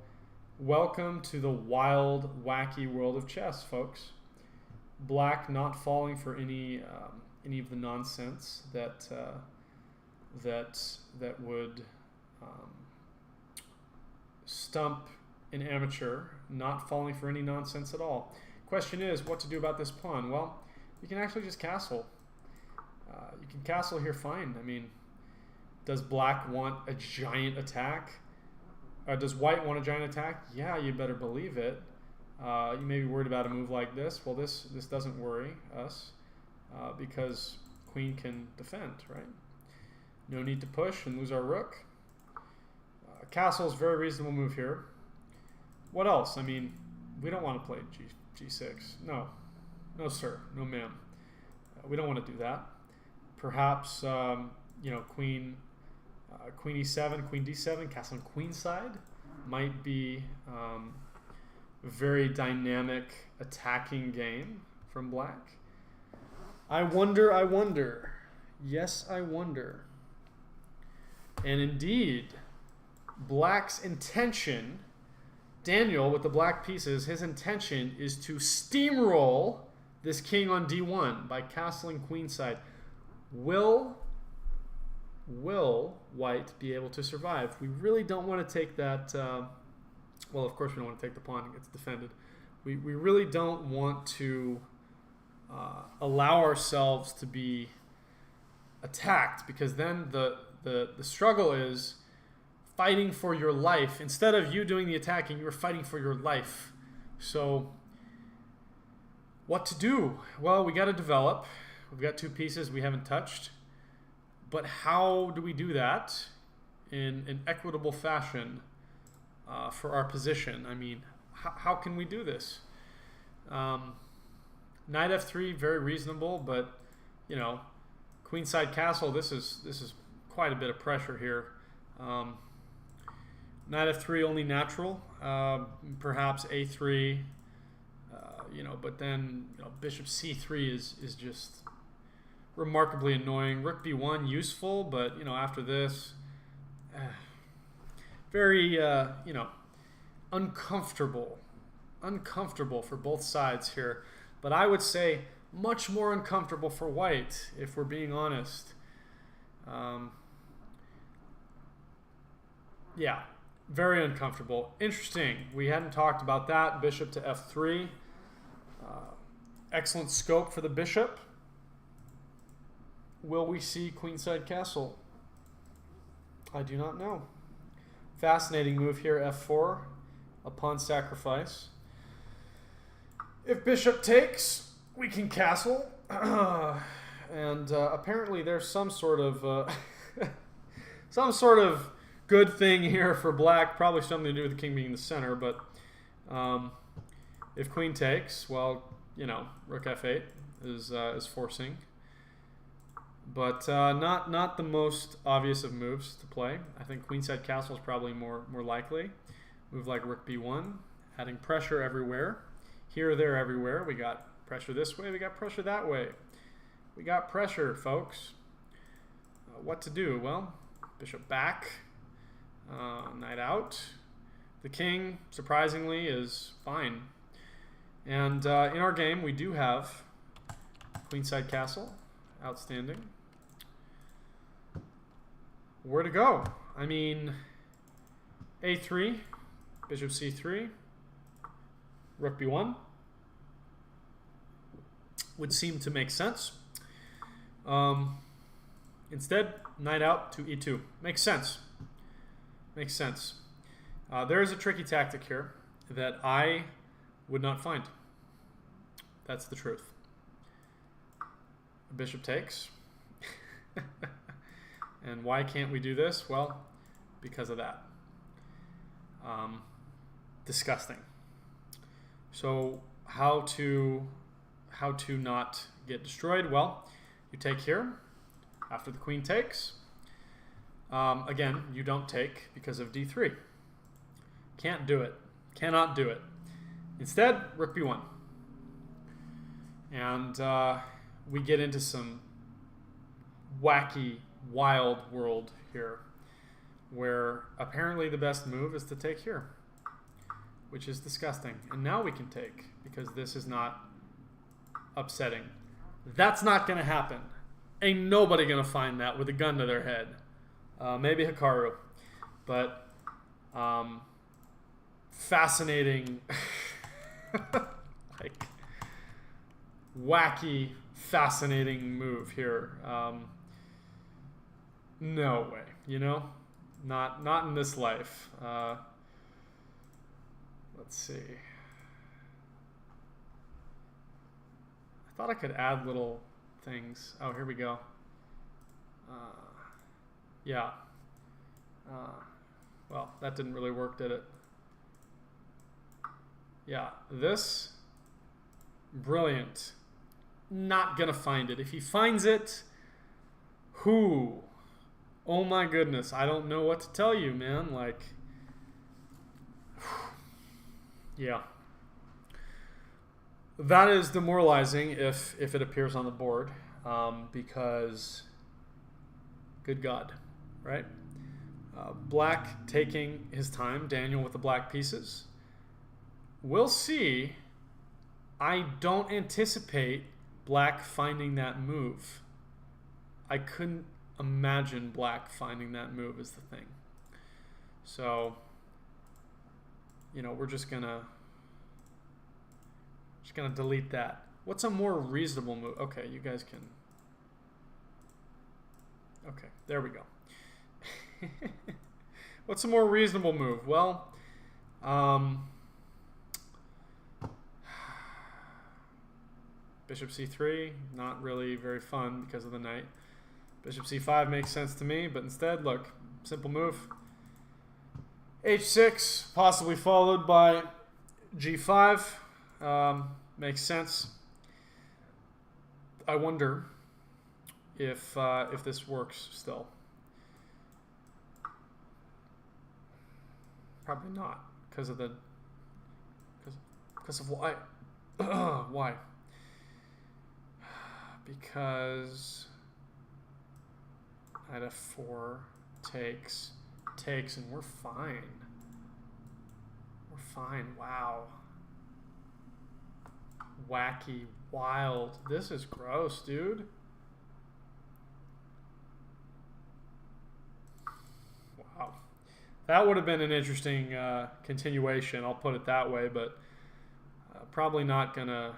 welcome to the wild, wacky world of chess, folks. Black not falling for any of the nonsense that would stump an amateur, not falling for any nonsense at all. Question is, what to do about this pawn? Well, you can actually just castle. You can castle here fine. I mean, does black want a giant attack? Does white want a giant attack? Yeah, you better believe it. You may be worried about a move like this. Well, this doesn't worry us because queen can defend, right? No need to push and lose our rook. Castle is a very reasonable move here. What else? I mean, we don't want to play G6. No, sir. No, ma'am. We don't want to do that. Perhaps, queen e7, queen d7, castling queenside might be a very dynamic attacking game from black. I wonder. Yes, I wonder. And indeed, black's intention, Daniel with the black pieces, his intention is to steamroll this king on d1 by castling queenside. Will white be able to survive? We really don't want to take that. Well, of course we don't want to take the pawn. It gets defended. We really don't want to allow ourselves to be attacked, because then the struggle is fighting for your life. Instead of you doing the attacking, you're fighting for your life. So what to do? Well, we got to develop. We've got 2 pieces we haven't touched. But how do we do that in an equitable fashion for our position? I mean, how can we do this? Knight f3, very reasonable, but queenside castle. This is quite a bit of pressure here. Knight f3 only natural. Perhaps a3. But then bishop c3 is just remarkably annoying. Rook b1 useful, but after this, very uncomfortable for both sides here. But I would say much more uncomfortable for white, if we're being honest. Yeah, very uncomfortable. Interesting. We hadn't talked about that. Bishop to f3. Excellent scope for the bishop. Will we see queenside castle? I do not know. Fascinating move here, f4, a pawn sacrifice. If bishop takes, we can castle. and apparently there's some sort of some sort of good thing here for black. Probably something to do with the king being in the center, but if queen takes, well, you know, rook f8 is forcing, but not the most obvious of moves to play. I think queenside castle is probably more likely. Move like rook b1, adding pressure everywhere, here, there, everywhere. We got pressure this way, we got pressure that way. We got pressure, folks. What to do? Well, bishop back, knight out. The king, surprisingly, is fine. And in our game, we do have queenside castle. Outstanding. Where to go? I mean, a3, bishop c3, rook b1 would seem to make sense. Instead, knight out to e2. Makes sense. Makes sense. There is a tricky tactic here that I would not find. That's the truth. Bishop takes. And why can't we do this? Well, because of that. Disgusting. So how to not get destroyed? Well, you take here after the queen takes. Again, you don't take because of d3. Can't do it. Cannot do it. Instead, rook b1. And we get into some wacky, wild world here where apparently the best move is to take here, which is disgusting. And now we can take because this is not upsetting. That's not going to happen. Ain't nobody going to find that with a gun to their head. Maybe Hikaru. But fascinating, like wacky, fascinating move here. No way, you know? Not in this life. Let's see. I thought I could add little things. Oh, here we go. Yeah. Well, that didn't really work, did it? Yeah, this, brilliant. Not gonna find it. If he finds it, who? Oh my goodness, I don't know what to tell you, man. Like, yeah. That is demoralizing if it appears on the board, because, good God, right? Black taking his time, Daniel with the black pieces. We'll see. I don't anticipate black finding that move. I couldn't imagine black finding that move is the thing. So, you know, we're just gonna delete that. What's a more reasonable move? Okay, you guys can. Okay, there we go. What's a more reasonable move? Well, bishop c3, not really very fun because of the knight. Bishop c5 makes sense to me, but instead, look, simple move. h6, possibly followed by g5. Makes sense. I wonder if this works still. Probably not, because of why? Why? Because knight f4 takes, and we're fine. We're fine. Wow. Wacky, wild. This is gross, dude. Wow. That would have been an interesting continuation, I'll put it that way, but probably not gonna.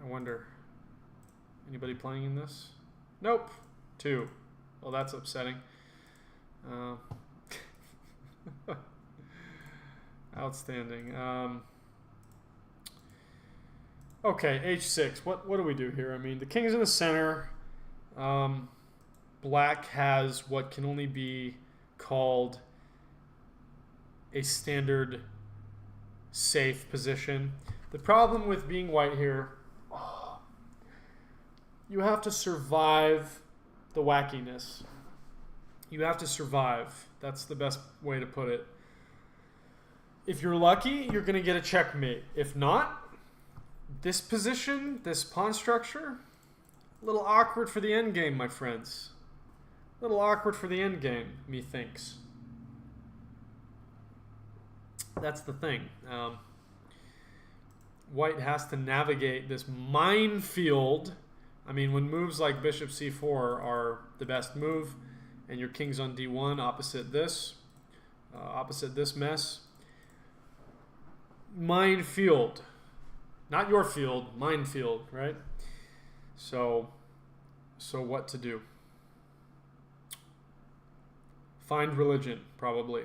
I wonder, anybody playing in this? Nope. 2. Well, that's upsetting. Outstanding. Okay, h6. What do we do here? I mean, the king's in the center. Black has what can only be called a standard safe position. The problem with being white here, you have to survive the wackiness. You have to survive. That's the best way to put it. If you're lucky, you're going to get a checkmate. If not, this position, this pawn structure, a little awkward for the endgame, my friends. A little awkward for the endgame, methinks. That's the thing. White has to navigate this minefield. I mean, when moves like bishop c4 are the best move, and your king's on d1 opposite this mess. Minefield. Not your field, minefield, right? So what to do? Find religion, probably,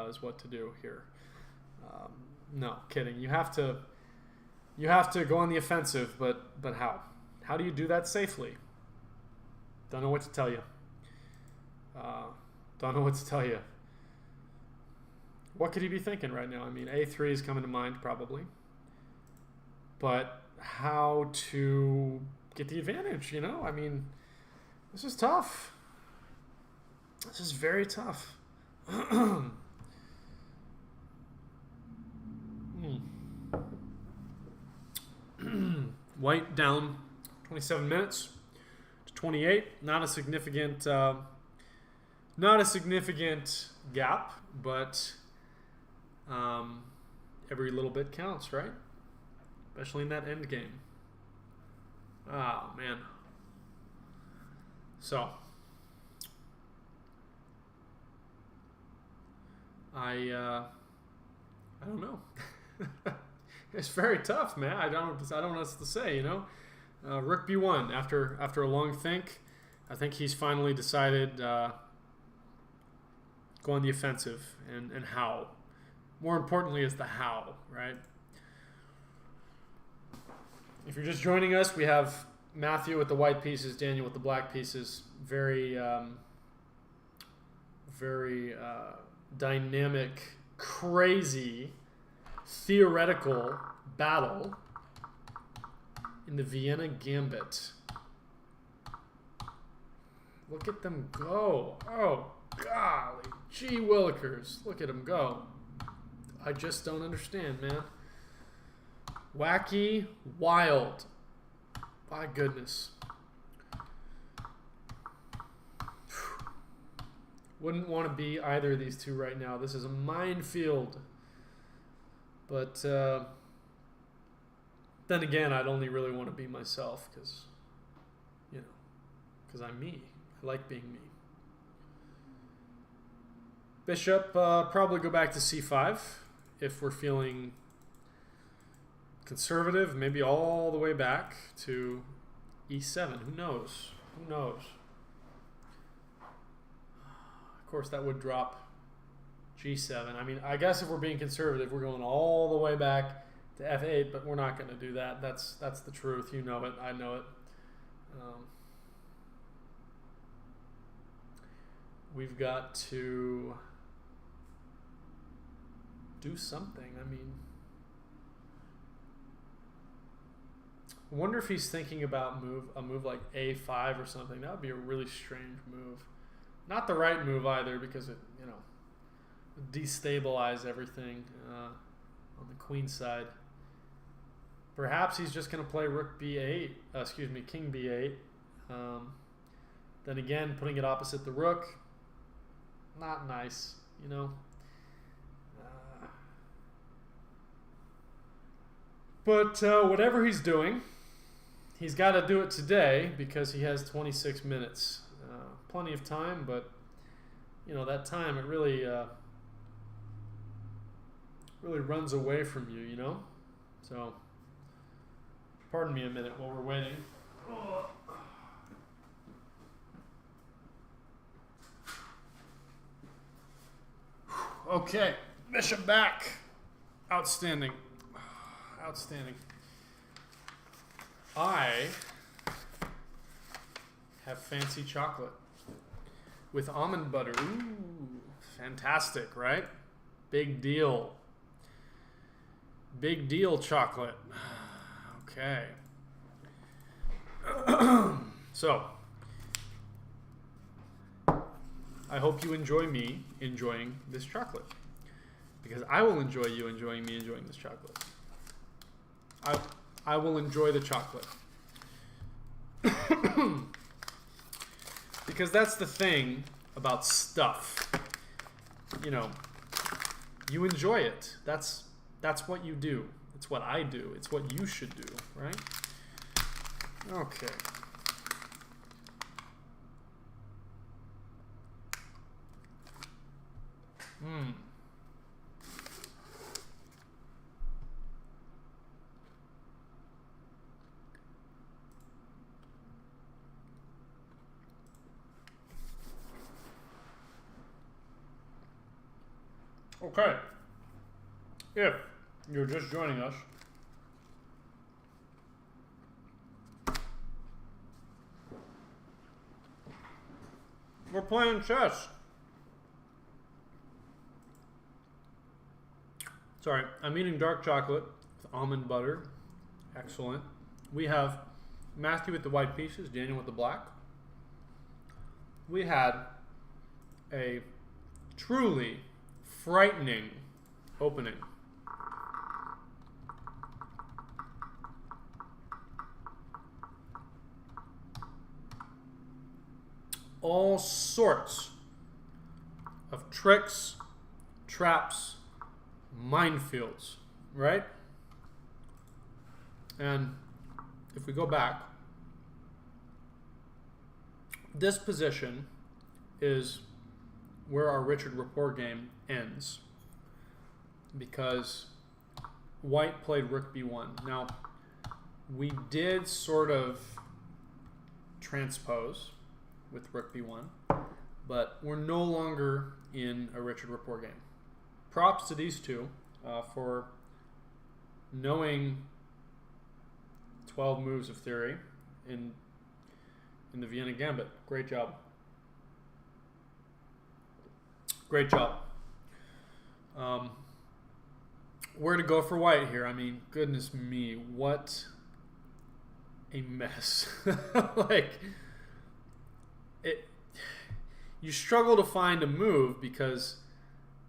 is what to do here. No, kidding. You have to go on the offensive, but how? How do you do that safely? Don't know what to tell you. Don't know what to tell you. What could he be thinking right now? I mean, a3 is coming to mind, probably. But how to get the advantage, you know? I mean, this is tough. This is very tough. White down 27 minutes to 28. Not a significant gap, but every little bit counts, right? Especially in that end game. Oh, man. So, I don't know. It's very tough, man. I don't know what to say, you know. Rook b1 after a long think. I think he's finally decided go on the offensive and how. More importantly is the how, right? If you're just joining us, we have Matthew with the white pieces, Daniel with the black pieces. Very dynamic, crazy, theoretical battle in the Vienna Gambit. Look at them go. Oh, golly. Gee willikers. Look at them go. I just don't understand, man. Wacky, wild. My goodness. Wouldn't want to be either of these two right now. This is a minefield. But then again, I'd only really want to be myself because, you know, because I'm me. I like being me. Bishop, probably go back to c5 if we're feeling conservative, maybe all the way back to e7. Who knows? Who knows? Of course, that would drop g7. I mean, I guess if we're being conservative, we're going all the way back to f8, but we're not going to do that. That's the truth. You know it. I know it. We've got to do something. I mean, I wonder if he's thinking about a move like a5 or something. That would be a really strange move. Not the right move either, because it, you know, would destabilize everything on the queen side. Perhaps he's just going to play rook b8. King b8. Then again, putting it opposite the rook. Not nice, you know. But whatever he's doing, he's got to do it today because he has 26 minutes. Plenty of time, but you know, that time, it really runs away from you, you know. So, pardon me a minute while we're waiting. Okay, bishop back. Outstanding. Outstanding. I have fancy chocolate with almond butter. Ooh, fantastic, right? Big deal. Big deal chocolate. Okay. So, I hope you enjoy me enjoying this chocolate. Because I will enjoy you enjoying me enjoying this chocolate. I will enjoy the chocolate. Because that's the thing about stuff. You know, you enjoy it. That's what you do. It's what I do. It's what you should do, right? Okay. Okay. If you're just joining us, we're playing chess. Sorry, I'm eating dark chocolate with almond butter. Excellent. We have Matthew with the white pieces, Daniel with the black. We had a truly frightening opening. All sorts of tricks, traps, minefields, right? And if we go back, this position is where our Richard Rapport game ends, because white played rook b1. Now, we did sort of transpose with rook b1, but we're no longer in a Richard Rapport game. Props to these two for knowing 12 moves of theory in the Vienna Gambit. Great job. Great job. Where to go for white here? I mean, goodness me, what a mess. Like, you struggle to find a move because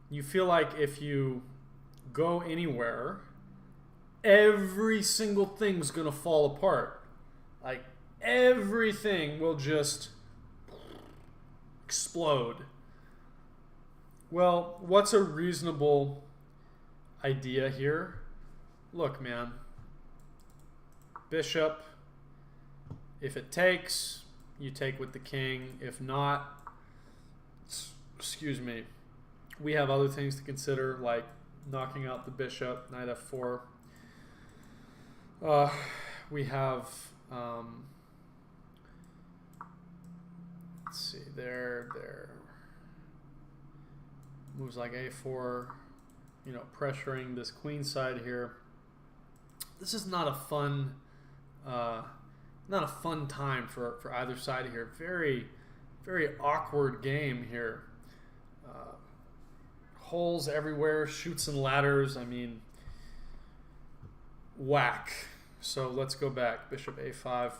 you feel like if you go anywhere, every single thing's going to fall apart. Like, everything will just explode. Well, what's a reasonable idea here? Look, man. Bishop. If it takes, you take with the king. If not, excuse me, we have other things to consider, like knocking out the bishop, knight f4. We have, let's see, there. Moves like a4, you know, pressuring this queen side here. This is not a fun, time for either side here. Very, very awkward game here. Holes everywhere, shoots and ladders. I mean, whack. So let's go back. Bishop a5.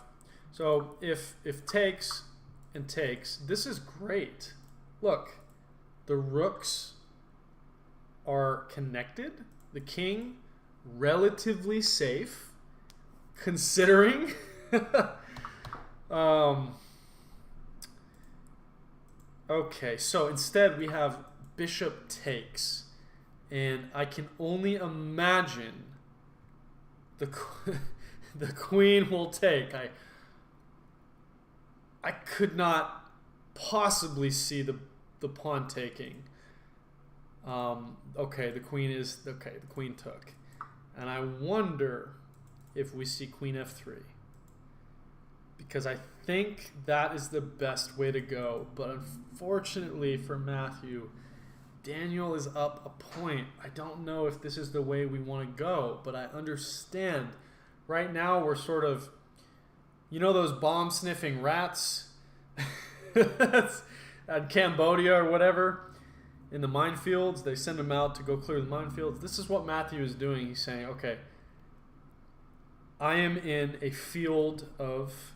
So if takes and takes, this is great. Look, the rooks are connected. The king, relatively safe, considering. Okay, so instead we have bishop takes, and I can only imagine the queen will take. I could not possibly see the pawn taking. Okay, the queen took, and I wonder if we see queen f3, because I think that is the best way to go. But unfortunately for Matthew, Daniel is up a point. I don't know if this is the way we want to go, but I understand. Right now we're sort of You know those bomb-sniffing rats at Cambodia or whatever in the minefields? They send them out to go clear the minefields. This is what Matthew is doing. He's saying, okay, I am in a field of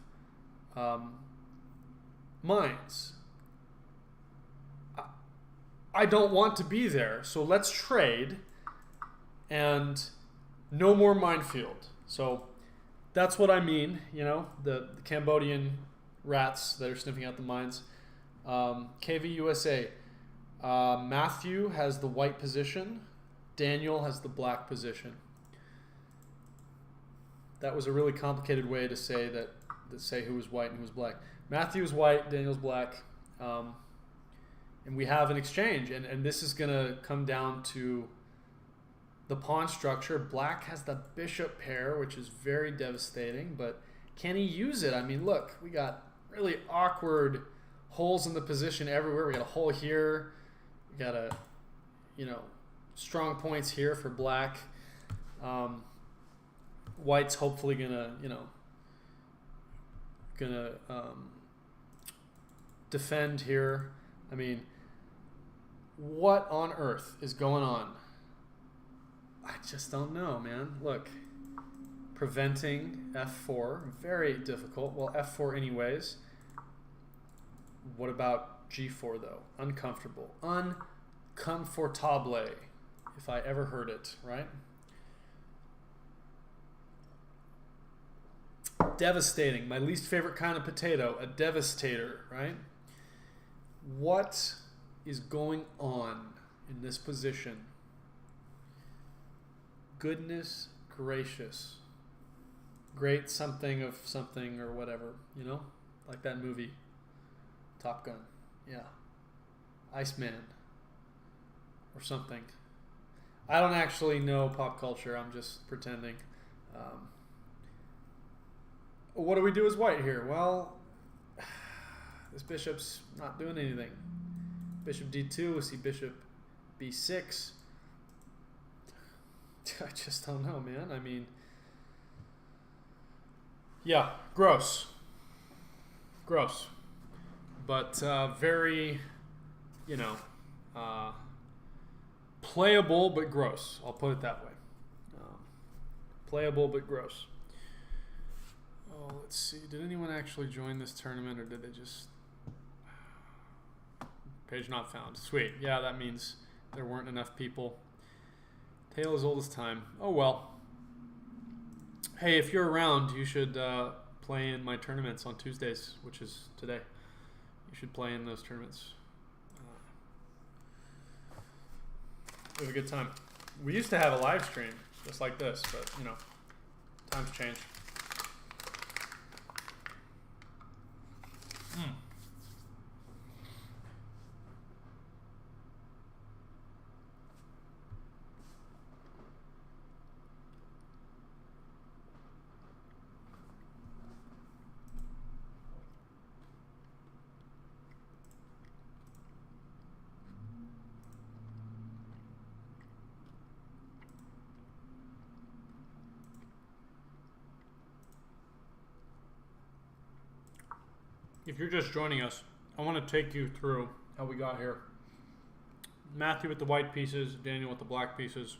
mines. I don't want to be there, so let's trade and no more minefield. So that's what I mean, you know, the Cambodian rats that are sniffing out the mines. KVUSA. Matthew has the white position. Daniel has the black position. That was a really complicated way to say that, to say who was white and who was black. Matthew's white, Daniel's black. And we have an exchange. And this is going to come down to the pawn structure. Black has the bishop pair, which is very devastating, but can he use it? I mean, look, we got really awkward holes in the position everywhere. We got a hole here. We got a, you know, strong points here for black. White's hopefully gonna, you know, defend here. I mean, what on earth is going on? I just don't know, man. Look, preventing f4, very difficult. Well, f4 anyways. What about g4 though? Uncomfortable. Uncomfortable, if I ever heard it, right? Devastating. My least favorite kind of potato. A devastator, right? What is going on in this position? Goodness gracious. Great something of something or whatever, you know? Like that movie. Top Gun. Yeah. Iceman. Or something. I don't actually know pop culture. I'm just pretending. What do we do as white here? Well, this bishop's not doing anything. Bishop d2, we see bishop b6. I just don't know, man. I mean, yeah, gross. Gross. But very, you know, playable but gross. I'll put it that way. Playable but gross. Oh, let's see. Did anyone actually join this tournament, or did they just... Page not found. Sweet. Yeah, that means there weren't enough people. Tale as old as time. Oh, well. Hey, if you're around, you should play in my tournaments on Tuesdays, which is today. You should play in those tournaments. We have a good time. We used to have a live stream just like this, but, you know, times change. If you're just joining us, I want to take you through how we got here. Matthew with the white pieces, Daniel with the black pieces.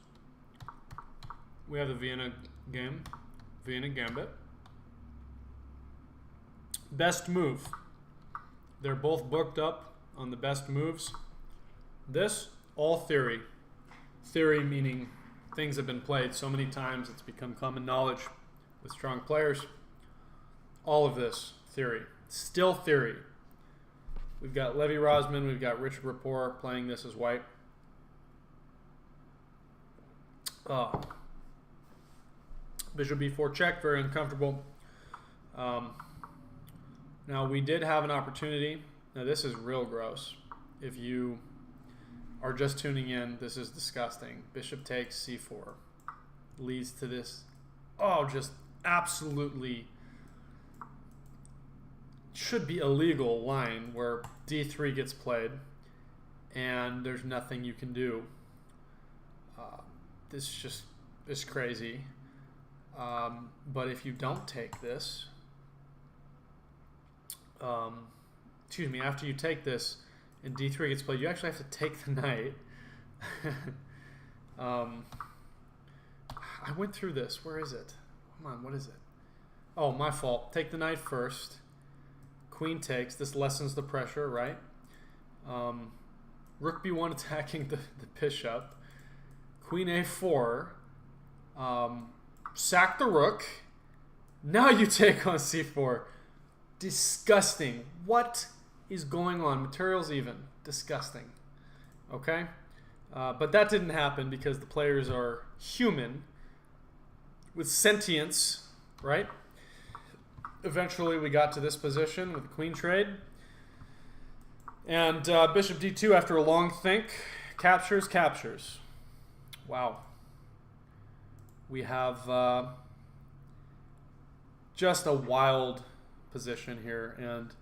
We have the Vienna game, Vienna Gambit. Best move. They're both booked up on the best moves. This, all theory. Theory meaning things have been played so many times it's become common knowledge with strong players. All of this, theory. Still theory. We've got Levy Rosman, we've got Richard Rapport playing this as white. Bishop b4 check, very uncomfortable. Now we did have an opportunity. Now this is real gross. If you are just tuning in, this is disgusting. Bishop takes c4. Leads to this, just absolutely should be illegal line where d3 gets played and there's nothing you can do. This just is crazy. But if you don't take this, excuse me, after you take this and d3 gets played, you actually have to take the knight. I went through this. Where is it? Come on, what is it? Oh, my fault. Take the knight first. Queen takes. This lessens the pressure, right? Rook b1 attacking the bishop. Queen a4. Sack the rook. Now you take on c4. Disgusting. What is going on? Materials even. Disgusting. Okay? But that didn't happen because the players are human with sentience, right? Eventually we got to this position with the queen trade. And bishop d2 after a long think. Captures. Wow. We have just a wild position here. And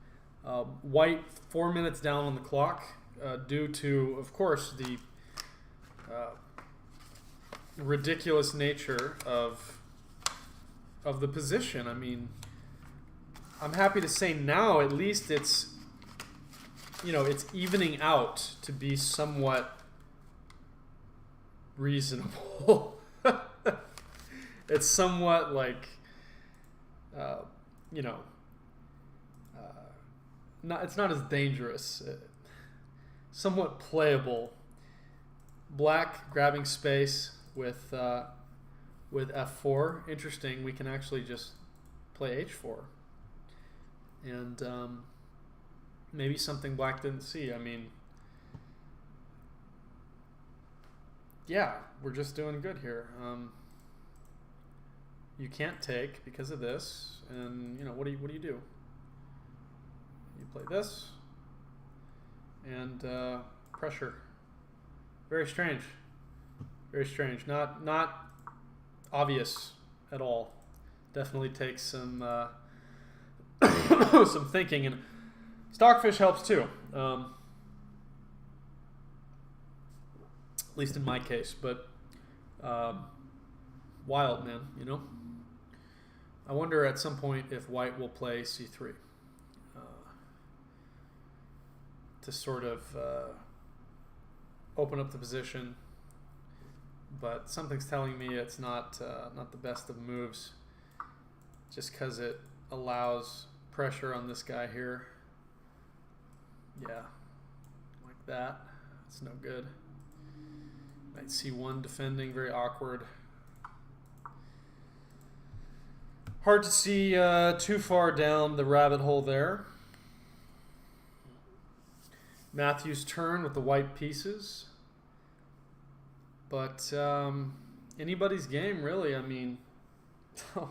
white 4 minutes down on the clock due to, of course, the ridiculous nature of the position. I mean, I'm happy to say now at least it's, it's evening out to be somewhat reasonable. It's somewhat like, it's not as dangerous. Somewhat playable. Black grabbing space with f4. Interesting. We can actually just play h4. And maybe something black didn't see. I mean, yeah, we're just doing good here. You can't take because of this, and what do you do? You play this, and pressure. Very strange. Very strange. Not obvious at all. Definitely takes some some thinking, and Stockfish helps too. At least in my case, but wild, man. I wonder at some point if white will play c3 to sort of open up the position, but something's telling me it's not the best of moves, just because it allows pressure on this guy here. Yeah, like that. It's no good. Knight c1 defending, very awkward. Hard to see too far down the rabbit hole there. Matthew's turn with the white pieces. But anybody's game, really. I mean, oh,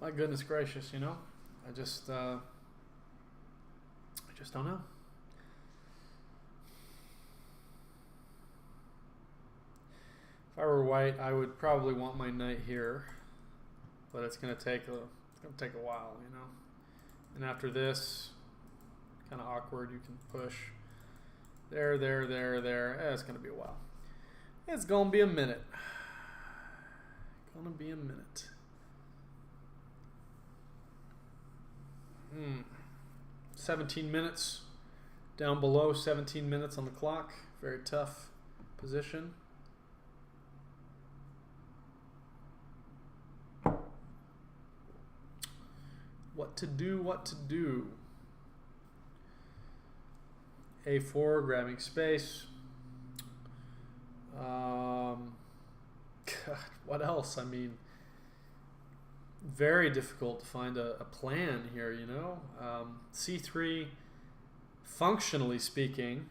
my goodness gracious, I just don't know. If I were white, I would probably want my knight here, but it's gonna take a while, And after this, kind of awkward. You can push there. It's gonna be a while. It's gonna be a minute. 17 minutes down below. 17 minutes on the clock. Very tough position. What to do? A4, grabbing space. God, what else? I mean, very difficult to find a plan here, C3, functionally speaking,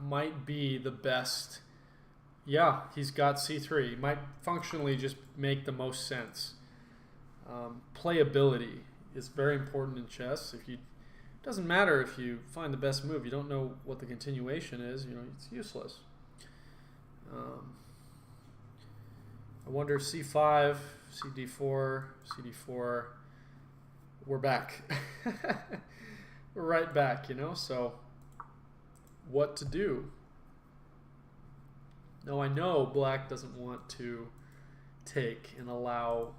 might be the best. Yeah, he's got C3. Might functionally just make the most sense. Playability is very important in chess. It doesn't matter if you find the best move. You don't know what the continuation is. It's useless. I wonder c5, cd4, cd4. We're back. We're right back, so what to do? Now I know black doesn't want to take and allow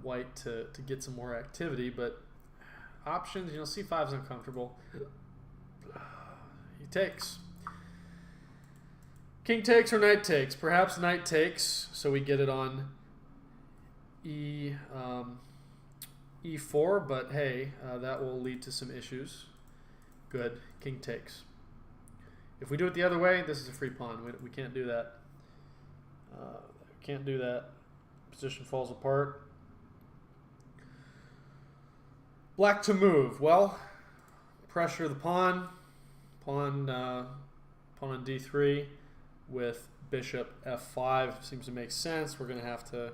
white to get some more activity, but options, c5 is uncomfortable. He takes. King takes or knight takes. Perhaps knight takes, so we get it on e4, but hey, that will lead to some issues. Good. King takes. If we do it the other way, this is a free pawn. We can't do that. Can't do that. Position falls apart. Black to move. Well, pressure the pawn. Pawn on d3 with bishop f5 seems to make sense. We're going to have to...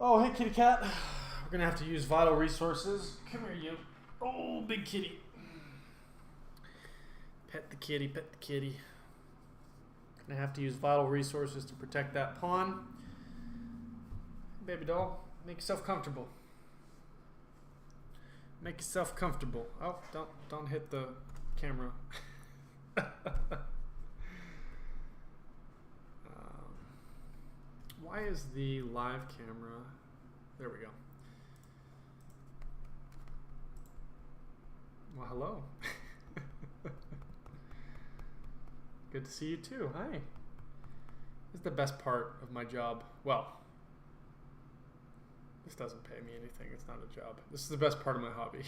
Oh, hey, kitty cat. We're going to have to use vital resources. Come here, you. Oh, big kitty. Pet the kitty, pet the kitty. Going to have to use vital resources to protect that pawn. Baby doll, make yourself comfortable. Make yourself comfortable. Oh, don't hit the camera. Why is the live camera... There we go. Well, hello. Good to see you too. Hi. This is the best part of my job. Well, this doesn't pay me anything. It's not a job. This is the best part of my hobby.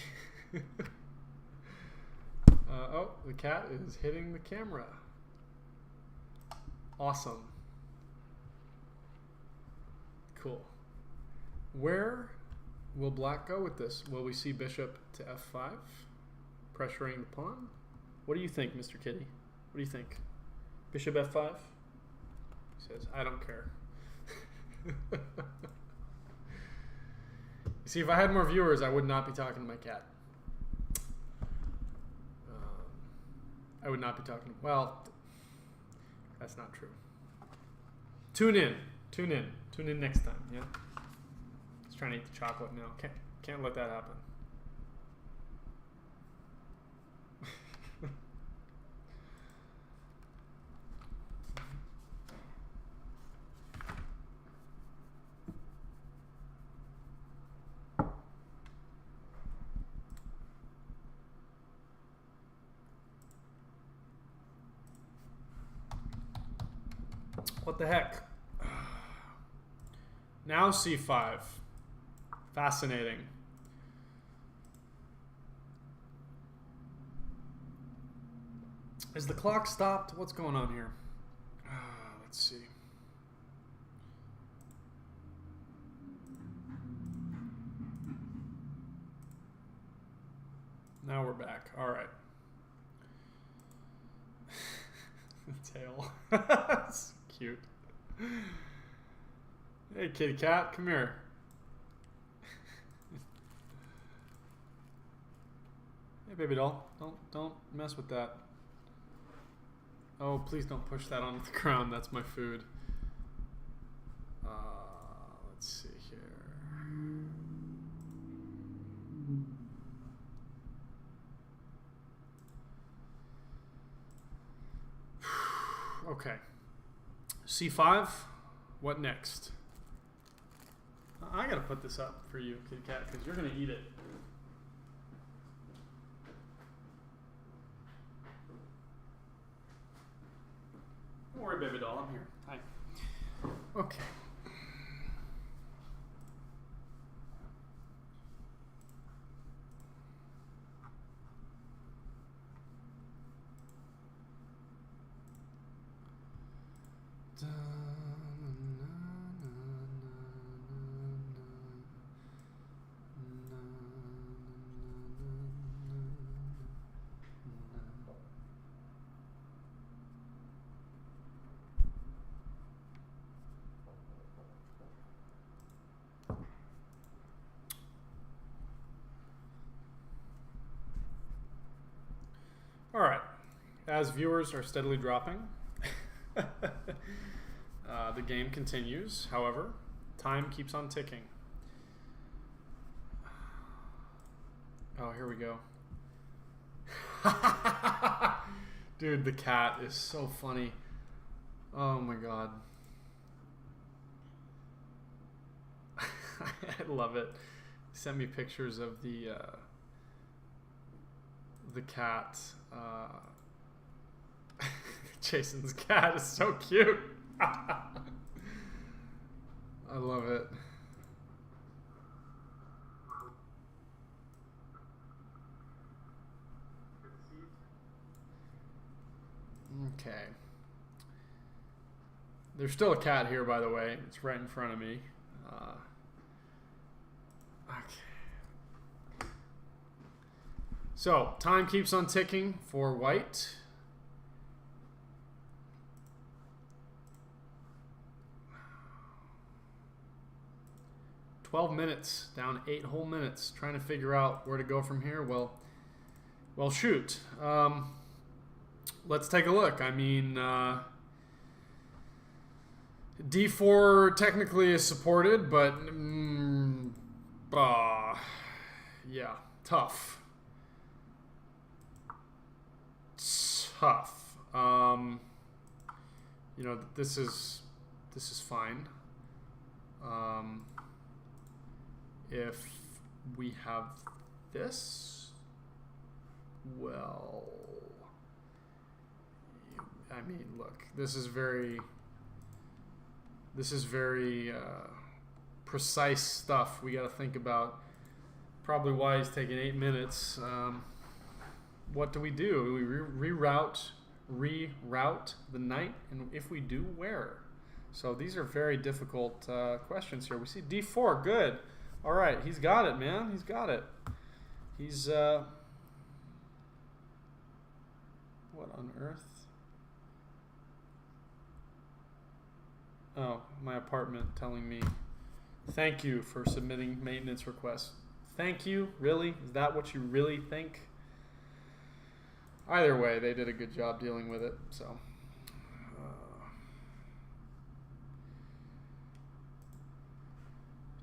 Oh, the cat is hitting the camera. Awesome. Cool. Where will black go with this? Will we see bishop to f5? Pressuring the pawn? What do you think, Mr. Kitty? What do you think? Bishop f5? He says, I don't care. You see, if I had more viewers, I would not be talking to my cat. I would not be talking to... Well, that's not true. Tune in. Tune in. Tune in next time, yeah? He's trying to eat the chocolate now. Can't let that happen. What the heck? Now c5. Fascinating. Is the clock stopped? What's going on here? Let's see. Now we're back. All right. The tail. That's cute. Hey, kitty cat, come here. Hey, baby doll, don't mess with that. Oh, please don't push that onto the ground. That's my food. Let's see here. Okay. C5. What next? I gotta put this up for you, kitty cat, because you're gonna eat it. Don't worry, baby doll. I'm here. Hi. Okay. All right, as viewers are steadily dropping, the game continues. However, time keeps on ticking. Oh, here we go. Dude, the cat is so funny. Oh my god. I love it. He sent me pictures of the cat. Jason's cat is so cute. I love it. Okay. There's still a cat here, by the way. It's right in front of me. Okay. So, time keeps on ticking for white. $12 down 8 whole minutes, trying to figure out where to go from here. Well, shoot. Let's take a look. I mean, D4 technically is supported, but yeah, tough. You know, this is fine. If we have this, well, I mean, look, this is very precise stuff. We got to think about probably why he's taking 8 minutes. What do? We reroute the knight, and if we do, where? So these are very difficult questions here. We see D4, good. All right, he's got it, man. He's got it. He's what on earth? Oh, my apartment telling me, thank you for submitting maintenance requests. Thank you? Really? Is that what you really think? Either way, they did a good job dealing with it. So,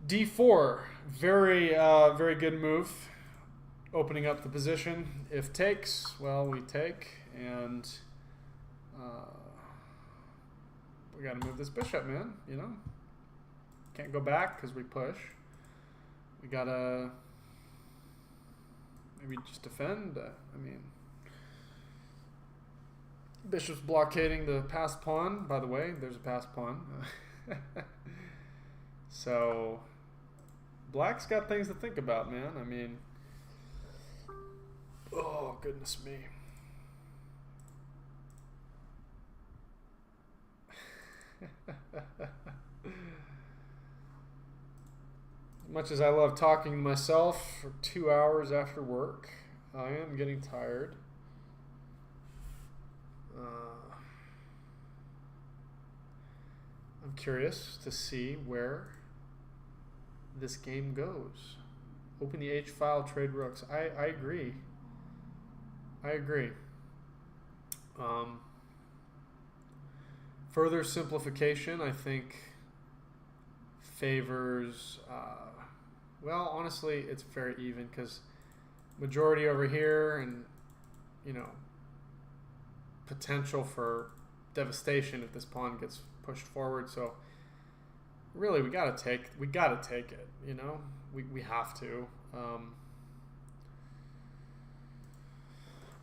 D4, very good move. Opening up the position. If takes, well, we take, and we got to move this bishop, man. You know, can't go back because we push. We gotta maybe just defend. I mean, bishop's blockading the passed pawn. By the way, there's a passed pawn. So, black's got things to think about, man. I mean, oh, goodness me. Much as I love talking to myself for 2 hours after work, I am getting tired. I'm curious to see where this game goes. Open the H file, trade rooks. I agree. Further simplification, I think, favors, well, honestly, it's very even because majority over here and, you know, potential for devastation if this pawn gets pushed forward. So really, we gotta take it, you know, we have to.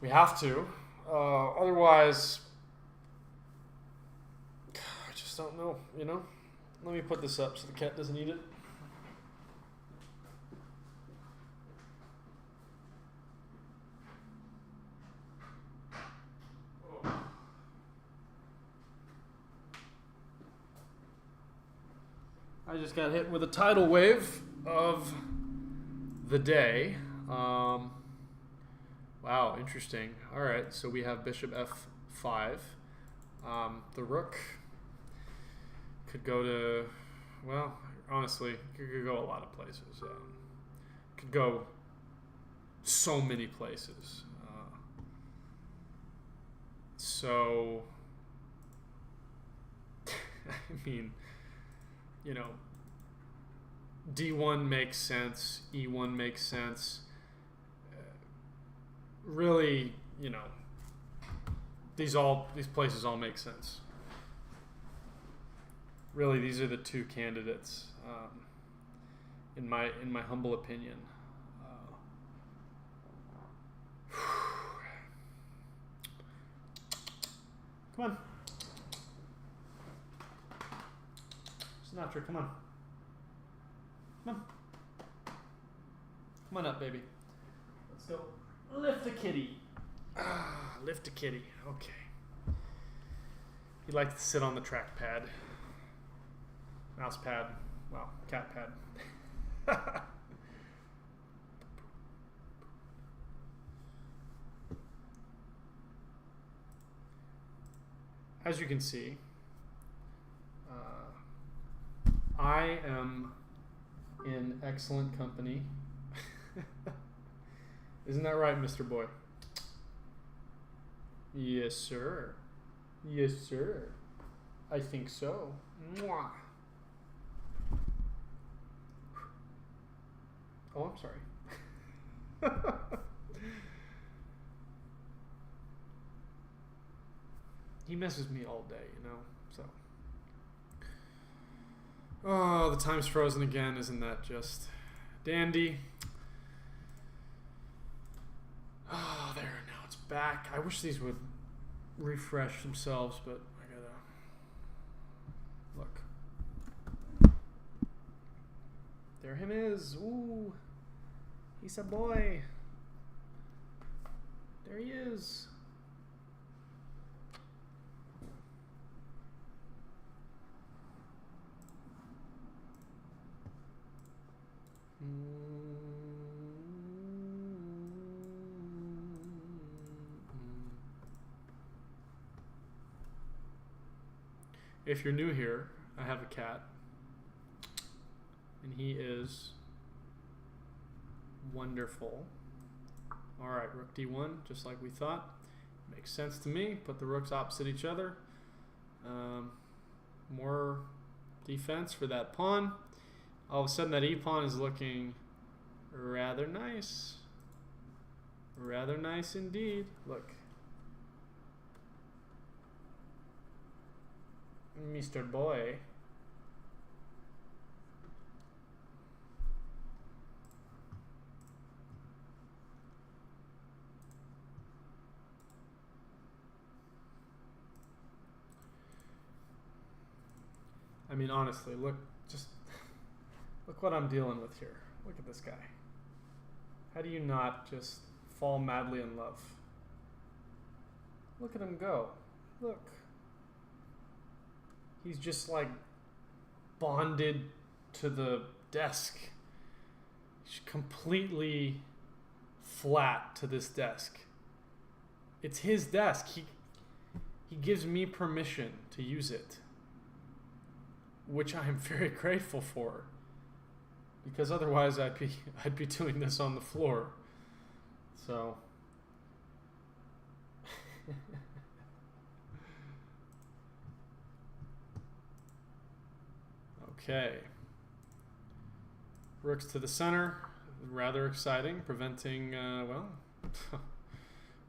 We have to. Otherwise, I just don't know, you know. Let me put this up so the cat doesn't eat it. I just got hit with a tidal wave of the day. Wow, interesting. All right, so we have bishop f5. The rook could go to, well, honestly, could go a lot of places. Could go so many places. So, I mean, you know, D1 makes sense, E1 makes sense. Really, you know, these places all make sense. Really, these are the two candidates. in my humble opinion. Come on. Sinatra, come on. Come on. Come on up, baby. Let's go. Lift the kitty. Lift the kitty. Okay. He likes to sit on the trackpad. Mouse pad. Well, cat pad. As you can see, I am in excellent company. Isn't that right, Mr. Boy? Yes, sir. Yes, sir. I think so. Mwah. Oh, I'm sorry. He misses me all day, you know, so. Oh, the time's frozen again. Isn't that just dandy? Oh, there. Now it's back. I wish these would refresh themselves, but I gotta look. There him is. Ooh, he's a boy. There he is. If you're new here, I have a cat, and he is wonderful. All right, rook d1, just like we thought. Makes sense to me. Put the rooks opposite each other. More defense for that pawn. All of a sudden, that e-pawn is looking rather nice. Rather nice indeed. Look. Mr. Boy. I mean, honestly, look what I'm dealing with here. Look at this guy. How do you not just fall madly in love? Look at him go. Look. He's just like bonded to the desk. He's completely flat to this desk. It's his desk. He gives me permission to use it, which I am very grateful for, because otherwise I'd be doing this on the floor. So okay. Rooks to the center, rather exciting, preventing well,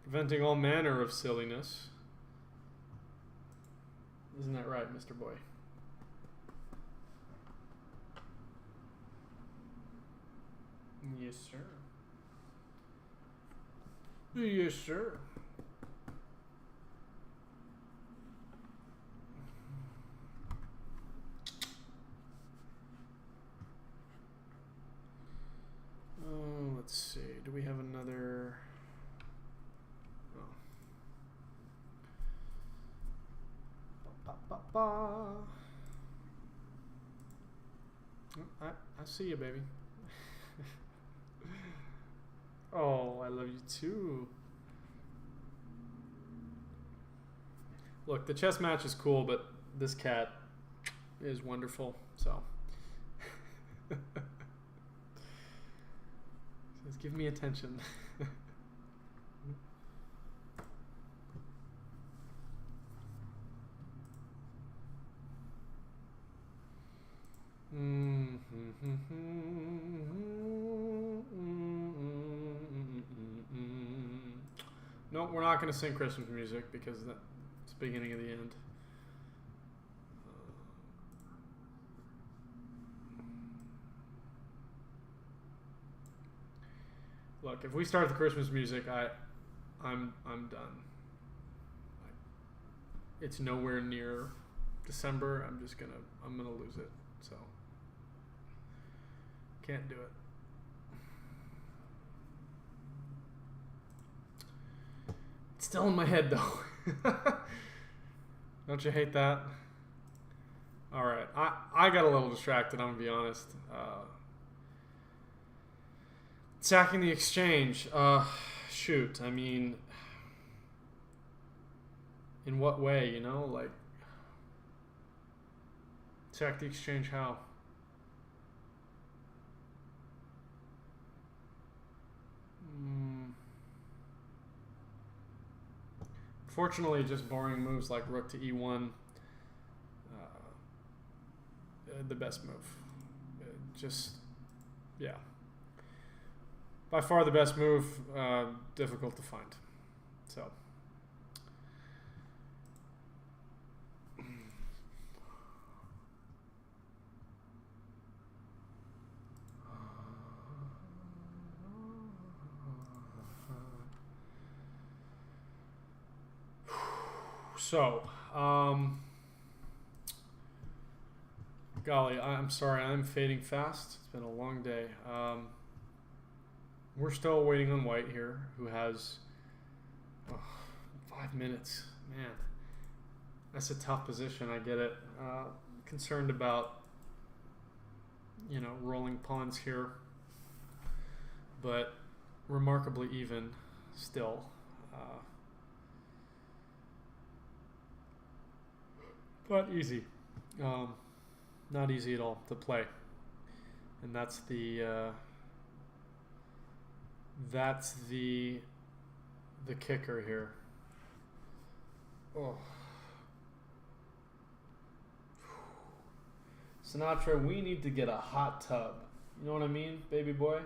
preventing all manner of silliness. Isn't that right, Mr. Boy? Yes, sir. Yes, sir. Oh, let's see. Do we have another? Oh. Ba, ba, ba, ba. Oh, I see you, baby. Oh, I love you too. Look, the chess match is cool, but this cat is wonderful, so. Says, give me attention. No, we're not going to sing Christmas music because it's the beginning of the end. Look, if we start the Christmas music, I'm done. It's nowhere near December. I'm gonna lose it. So can't do it. It's still in my head though. Don't you hate that? All right, I got a little distracted. I'm gonna be honest. Sacking the exchange. Shoot. I mean, in what way? You know, like sack the exchange how? Fortunately, just boring moves like rook to e1. The best move. Yeah. By far the best move. Difficult to find. So. Golly, I'm sorry, I'm fading fast. It's been a long day. We're still waiting on white here, who has 5 minutes. Man, that's a tough position, I get it. Concerned about, rolling pawns here, but remarkably even still. Not easy. Not easy at all to play. And that's the kicker here. Oh. Sinatra, we need to get a hot tub. You know what I mean, baby boy?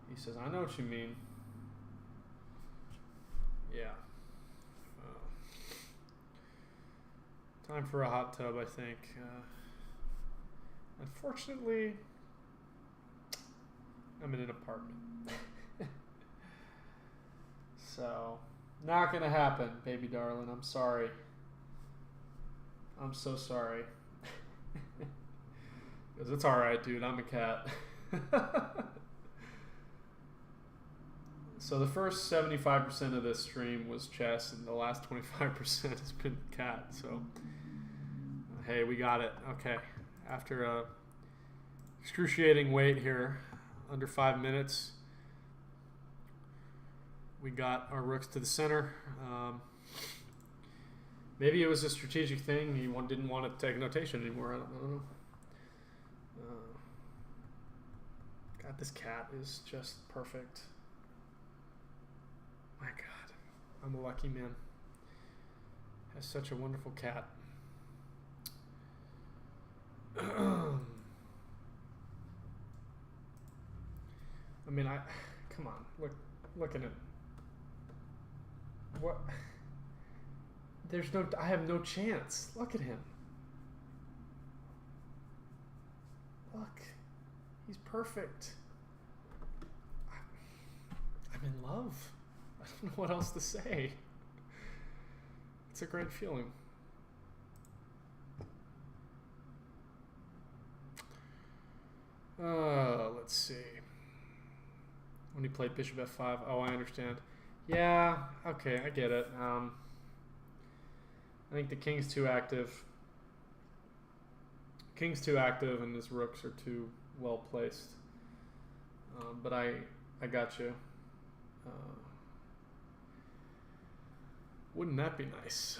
He says, I know what you mean. Yeah. Time for a hot tub, I think. Unfortunately, I'm in an apartment. So, not going to happen, baby darling. I'm sorry. I'm so sorry. Because it's alright, dude. I'm a cat. So the first 75% of this stream was chess, and the last 25% has been cat. So, hey, we got it. Okay. After a excruciating wait here, under 5 minutes, we got our rooks to the center. Maybe it was a strategic thing. He didn't want to take notation anymore. I don't know. God, this cat is just perfect. My God, I'm a lucky man. Has such a wonderful cat. I mean, come on, look at him. What? I have no chance. Look at him. Look, he's perfect. I'm in love. I don't know what else to say. It's a great feeling. Let's see. When he played bishop f5. Oh, I understand. Yeah, okay, I get it. I think the king's too active. King's too active and his rooks are too well placed. But I got you. Wouldn't that be nice?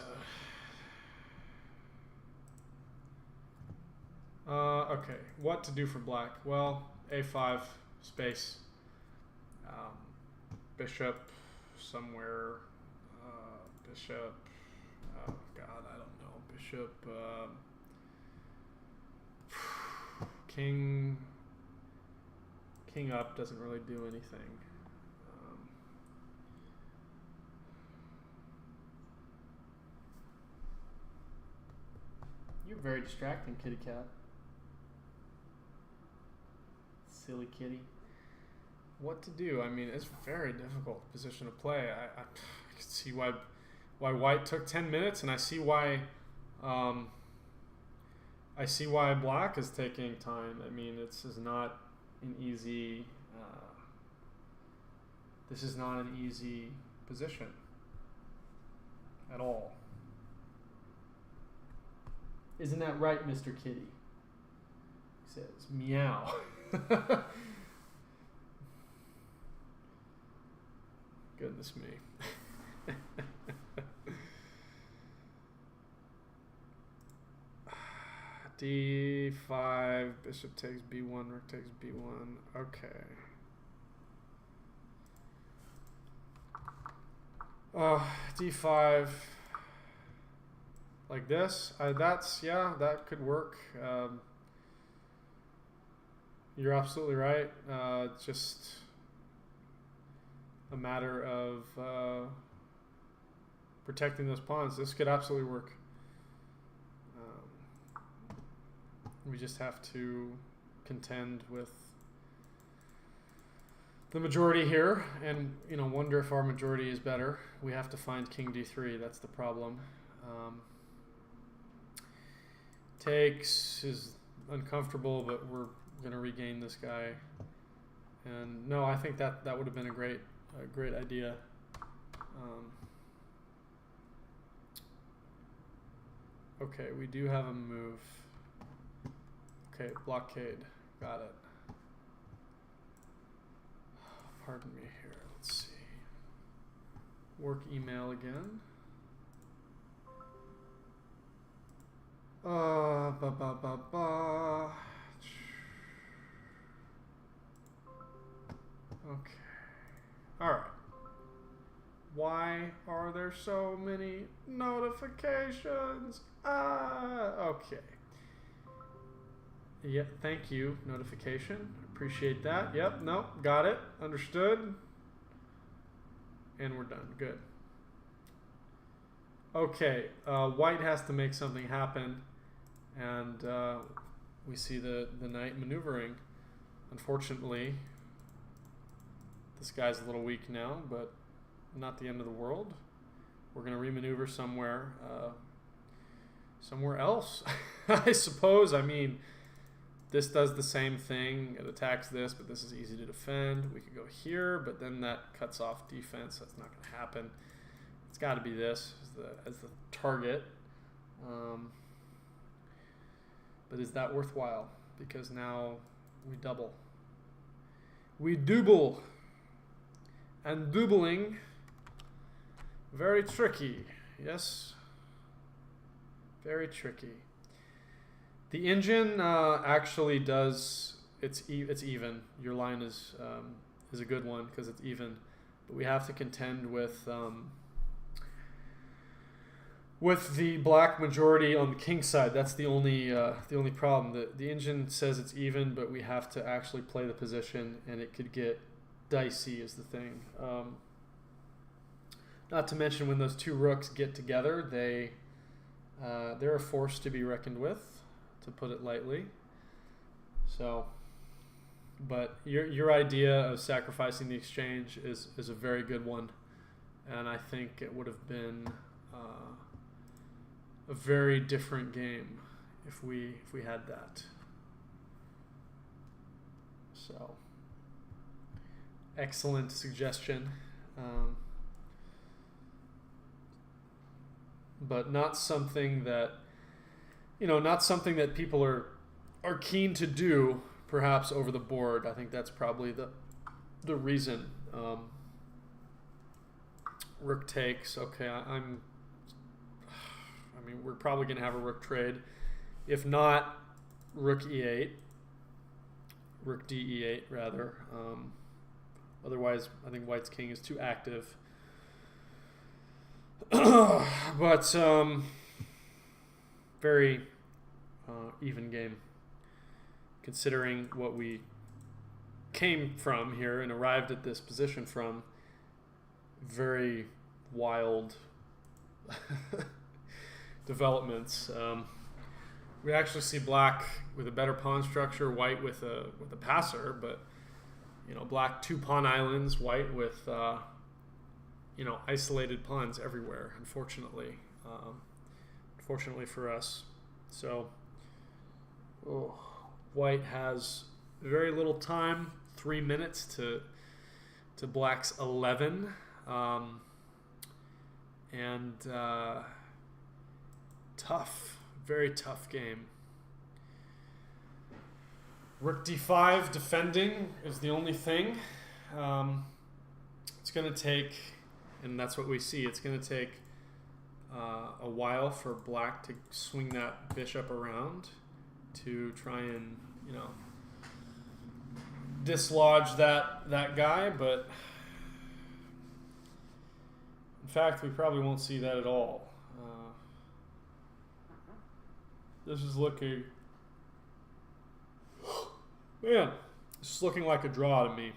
Okay, what to do for black? Well, a5 space. Bishop somewhere. Bishop. Oh God, I don't know. Bishop. King up doesn't really do anything. You're very distracting, kitty cat. Silly kitty. what to do. I mean, it's a very difficult position to play. I can see why white took 10 minutes, and I see why black is taking time. I mean, this is not an easy position at all. Isn't that right, Mr. Kitty? He says, meow. Goodness me. D5, bishop takes B1, rook takes B1. Okay. D5, like this. That could work. You're absolutely right. Just a matter of protecting those pawns. This could absolutely work. We just have to contend with the majority here, and wonder if our majority is better. We have to find king d3. That's the problem. Takes is uncomfortable, but we're going to regain this guy. And no, I think that would have been a great idea. Okay, we do have a move. Okay, blockade. Got it. Pardon me here. Let's see. Work email again. Okay. All right. Why are there so many notifications? Okay. Yeah, thank you, notification. Appreciate that. Yep, nope, got it. Understood. And we're done. Good. Okay, white has to make something happen. And we see the knight maneuvering. Unfortunately, this guy's a little weak now, but not the end of the world. We're going to remaneuver somewhere else, I suppose. I mean, this does the same thing. It attacks this, but this is easy to defend. We could go here, but then that cuts off defense. That's not going to happen. It's got to be this as the target. But is that worthwhile? Because now we double. We double. And doubling, very tricky. Yes, very tricky. The engine actually does. It's even. Your line is a good one because it's even, but we have to contend with the black majority on the king side. That's the only problem. The engine says it's even, but we have to actually play the position, and it could get dicey. Is the thing. Not to mention when those two rooks get together, they're a force to be reckoned with, to put it lightly. So, but your idea of sacrificing the exchange is a very good one, and I think it would have been a very different game if we had that. So, excellent suggestion, but not something that people are keen to do, perhaps over the board. I think that's probably the reason. Rook takes. Okay, I mean, we're probably going to have a rook trade. If not, rook e8, rook d e8 rather. Otherwise, I think white's king is too active. But very even game, considering what we came from here and arrived at this position from. Very wild developments. We actually see black with a better pawn structure, white with a passer, but you know, black 2 pawn islands, white with, you know, isolated pawns everywhere, unfortunately. Unfortunately for us. So, white has very little time, 3 minutes to black's 11. And tough, very tough game. Rook d5 defending is the only thing. It's going to take, and that's what we see, it's going to take a while for black to swing that bishop around to try and, you know, dislodge that guy, but in fact we probably won't see that at all. This is looking, man, this is looking like a draw to me.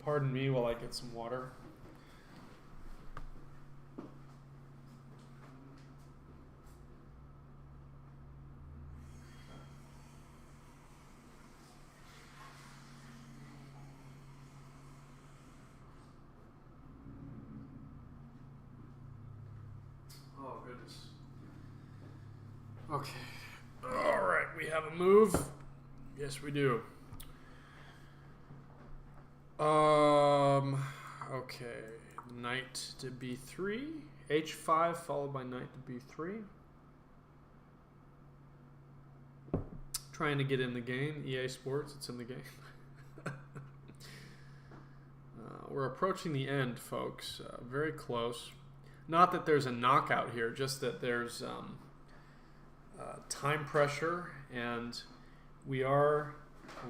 Pardon me while I get some water. Oh, goodness. Okay. All right, we have a move. Yes, we do. Okay. Knight to b3. h5 followed by knight to b3. Trying to get in the game. EA Sports, it's in the game. We're approaching the end, folks. Very close. Not that there's a knockout here, just that there's time pressure, and we are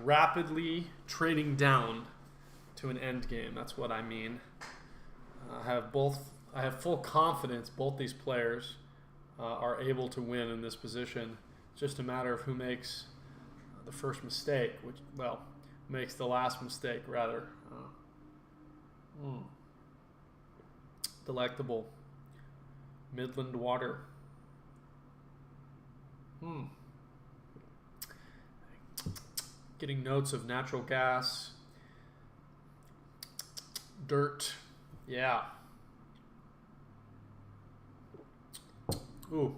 rapidly trading down to an end game. That's what I mean. I have full confidence both these players are able to win in this position. It's just a matter of who makes the first mistake, which, well, makes the last mistake, rather. Delectable. Midland water. Getting notes of natural gas. Dirt. Yeah. Ooh.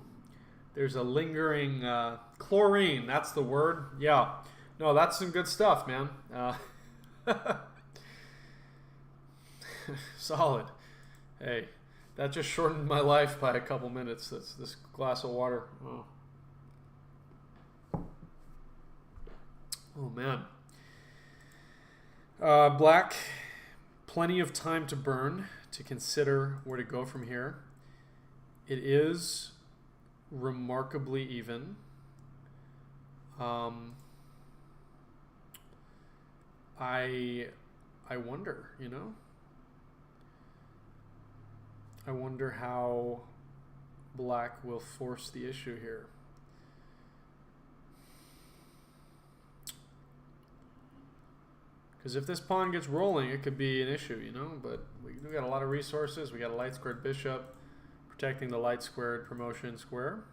There's a lingering chlorine. That's the word. Yeah. No, that's some good stuff, man. Solid. Hey, that just shortened my life by a couple minutes. That's this glass of water. Oh man. Black, plenty of time to burn to consider where to go from here. It is remarkably even. I wonder, you know? I wonder how black will force the issue here. Because if this pawn gets rolling, it could be an issue, you know? But we got a lot of resources. We got a light squared bishop protecting the light squared promotion square.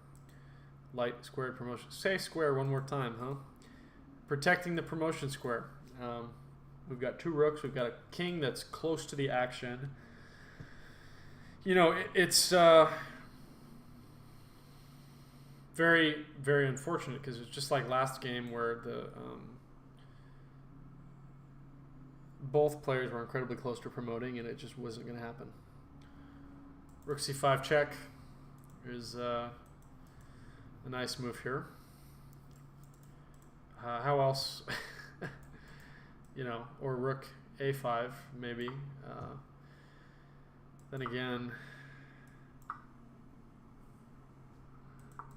Light squared promotion. Say square one more time, huh? Protecting the promotion square. We've got 2 rooks. We've got a king that's close to the action. You know, it's very, very unfortunate because it's just like last game where the both players were incredibly close to promoting and it just wasn't going to happen. Rook c5 check is a nice move here. How else? You know, or rook a5 maybe. Then again,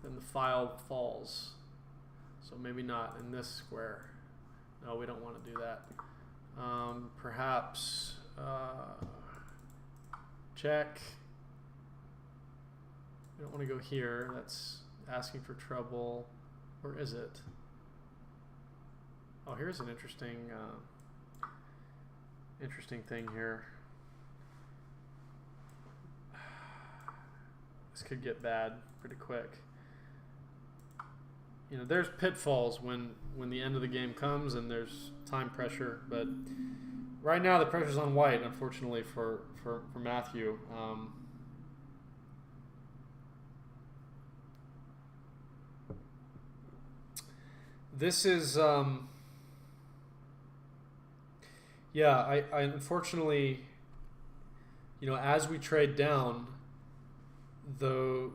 then the file falls. So maybe not in this square. No, we don't want to do that. Perhaps check. We don't want to go here. That's asking for trouble. Or is it? Oh, here's an interesting thing here. This could get bad pretty quick. there's pitfalls when the end of the game comes and there's time pressure. But right now the pressure's on white, unfortunately for Matthew. This is I unfortunately, as we trade down, the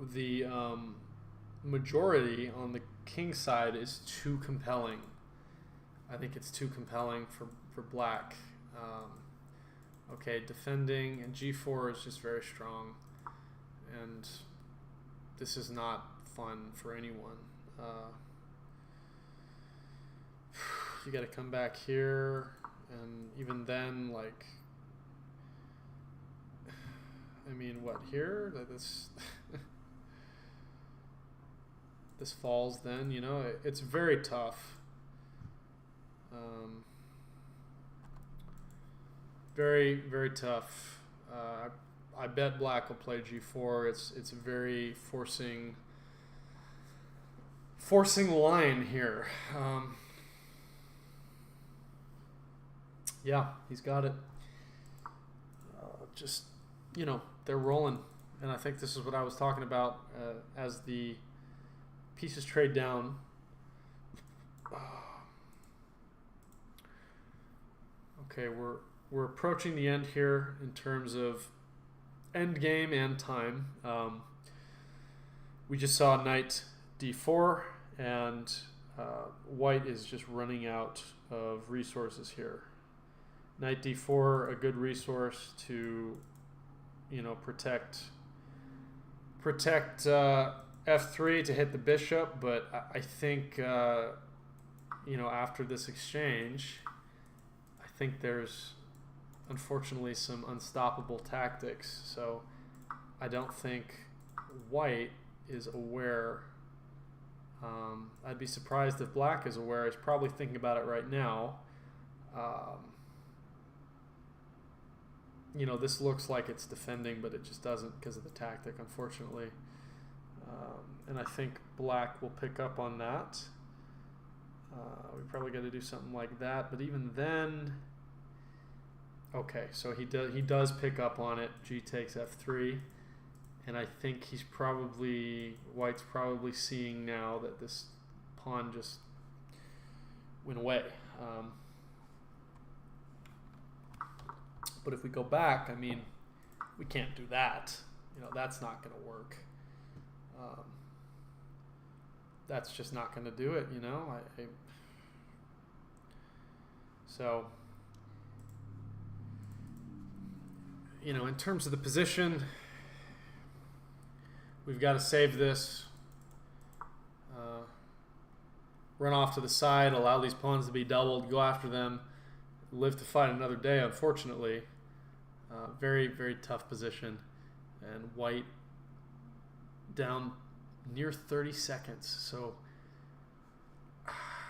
majority on the king side is too compelling. I think it's too compelling for black. Okay, defending, and g4 is just very strong, and this is not fun for anyone. You got to come back here, and even then, like, I mean, what here? This this falls. Then it's very tough. Very, very tough. I bet black will play g4. It's a very forcing line here. Yeah, he's got it. Just, they're rolling. And I think this is what I was talking about as the pieces trade down. Okay, we're approaching the end here in terms of end game and time. We just saw knight d4, and white is just running out of resources here. Knight d4, a good resource to, protect f3 to hit the bishop, but I think, after this exchange, I think there's unfortunately some unstoppable tactics. So I don't think white is aware. I'd be surprised if black is aware. He's probably thinking about it right now. This looks like it's defending, but it just doesn't because of the tactic, unfortunately. And I think black will pick up on that. We probably got to do something like that, but even then, okay, so he does pick up on it. G takes f3, and I think white's probably seeing now that this pawn just went away. But if we go back, I mean, we can't do that. That's not going to work. That's just not going to do it, So, in terms of the position, we've got to save this. Run off to the side, allow these pawns to be doubled, go after them, live to fight another day, unfortunately. Very, very tough position. And white down near 30 seconds. So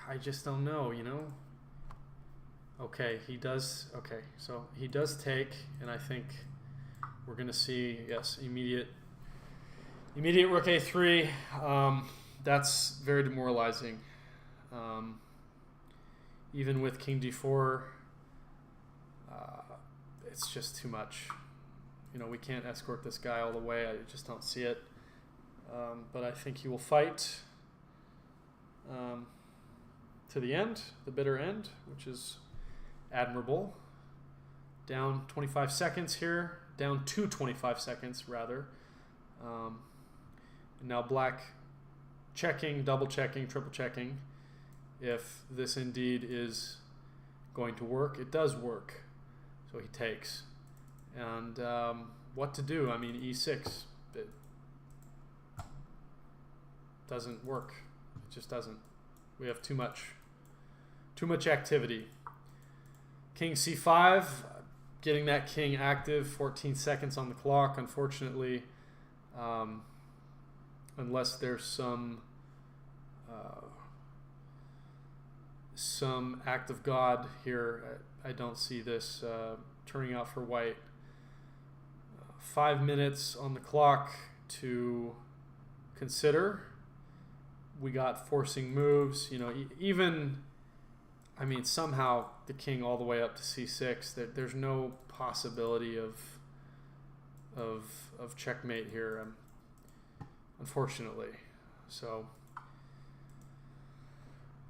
I just don't know, Okay, he does. Okay, so he does take, and I think we're going to see, yes, immediate rook a3. That's very demoralizing. Even with king d4, it's just too much. We can't escort this guy all the way. I just don't see it. But I think he will fight to the end, the bitter end, which is admirable. Down 25 seconds here. Down to 25 seconds, rather. And now black checking, double checking, triple checking. If this indeed is going to work, it does work. So he takes. And what to do? I mean, e6. It doesn't work. It just doesn't. We have too much activity. King c5, getting that king active. 14 seconds on the clock. Unfortunately, unless there's some act of God here, I don't see this turning out for white. 5 minutes on the clock to consider. we got forcing moves. You know, even, I mean, somehow the king all the way up to c6. There's no possibility of checkmate here, unfortunately. So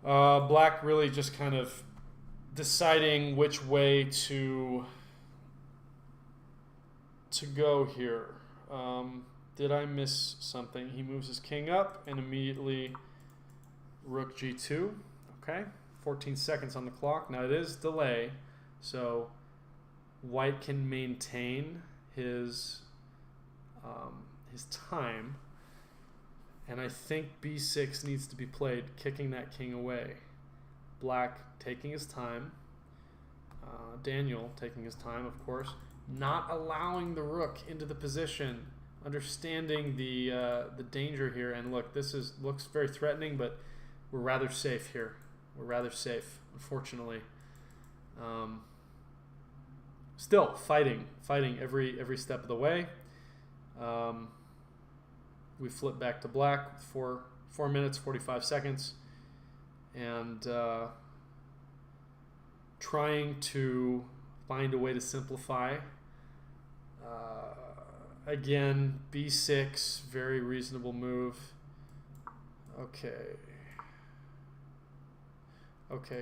black really just kind of deciding which way to go here. Did I miss something? He moves his king up and immediately rook g2. Okay, 14 seconds on the clock. Now it is delay, so white can maintain his time, and I think b6 needs to be played, kicking that king away. Black taking his time, Daniel taking his time, of course, not allowing the rook into the position, understanding the danger here. And look, this looks very threatening, but we're rather safe here. We're rather safe, unfortunately. Still fighting every step of the way. We flip back to black with 4 minutes 45 seconds, and trying to find a way to simplify. Again, b6, very reasonable move. Okay,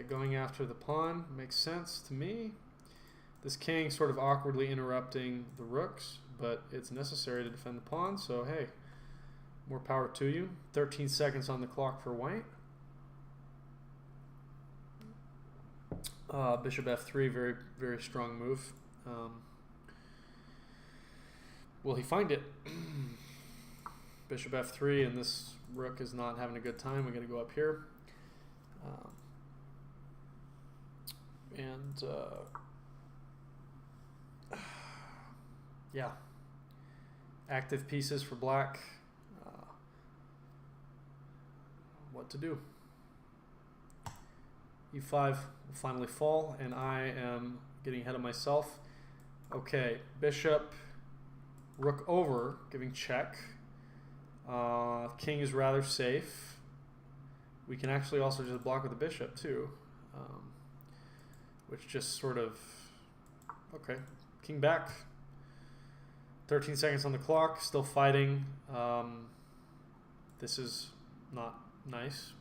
going after the pawn makes sense to me. This king sort of awkwardly interrupting the rooks, but it's necessary to defend the pawn, so hey, more power to you. 13 seconds on the clock for white. Bishop f3, very, very strong move. Will he find it? Bishop f3, and this rook is not having a good time. We got to go up here. Yeah, active pieces for black. What to do? e5 will finally fall, and I am getting ahead of myself. Okay, bishop, rook over, giving check. King is rather safe. We can actually also just block with the bishop too, which just sort of, okay, king back. 13 seconds on the clock, still fighting. This is not nice,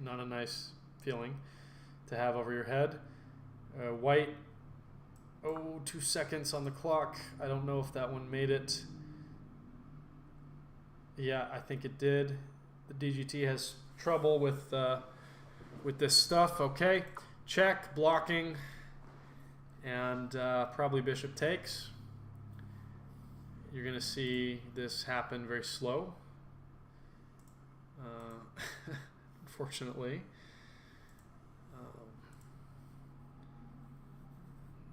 not a nice feeling to have over your head. White, 2 seconds on the clock. I don't know if that one made it. Yeah, I think it did. The DGT has trouble with this stuff. Okay, check, blocking, and probably bishop takes. You're going to see this happen very slow, unfortunately.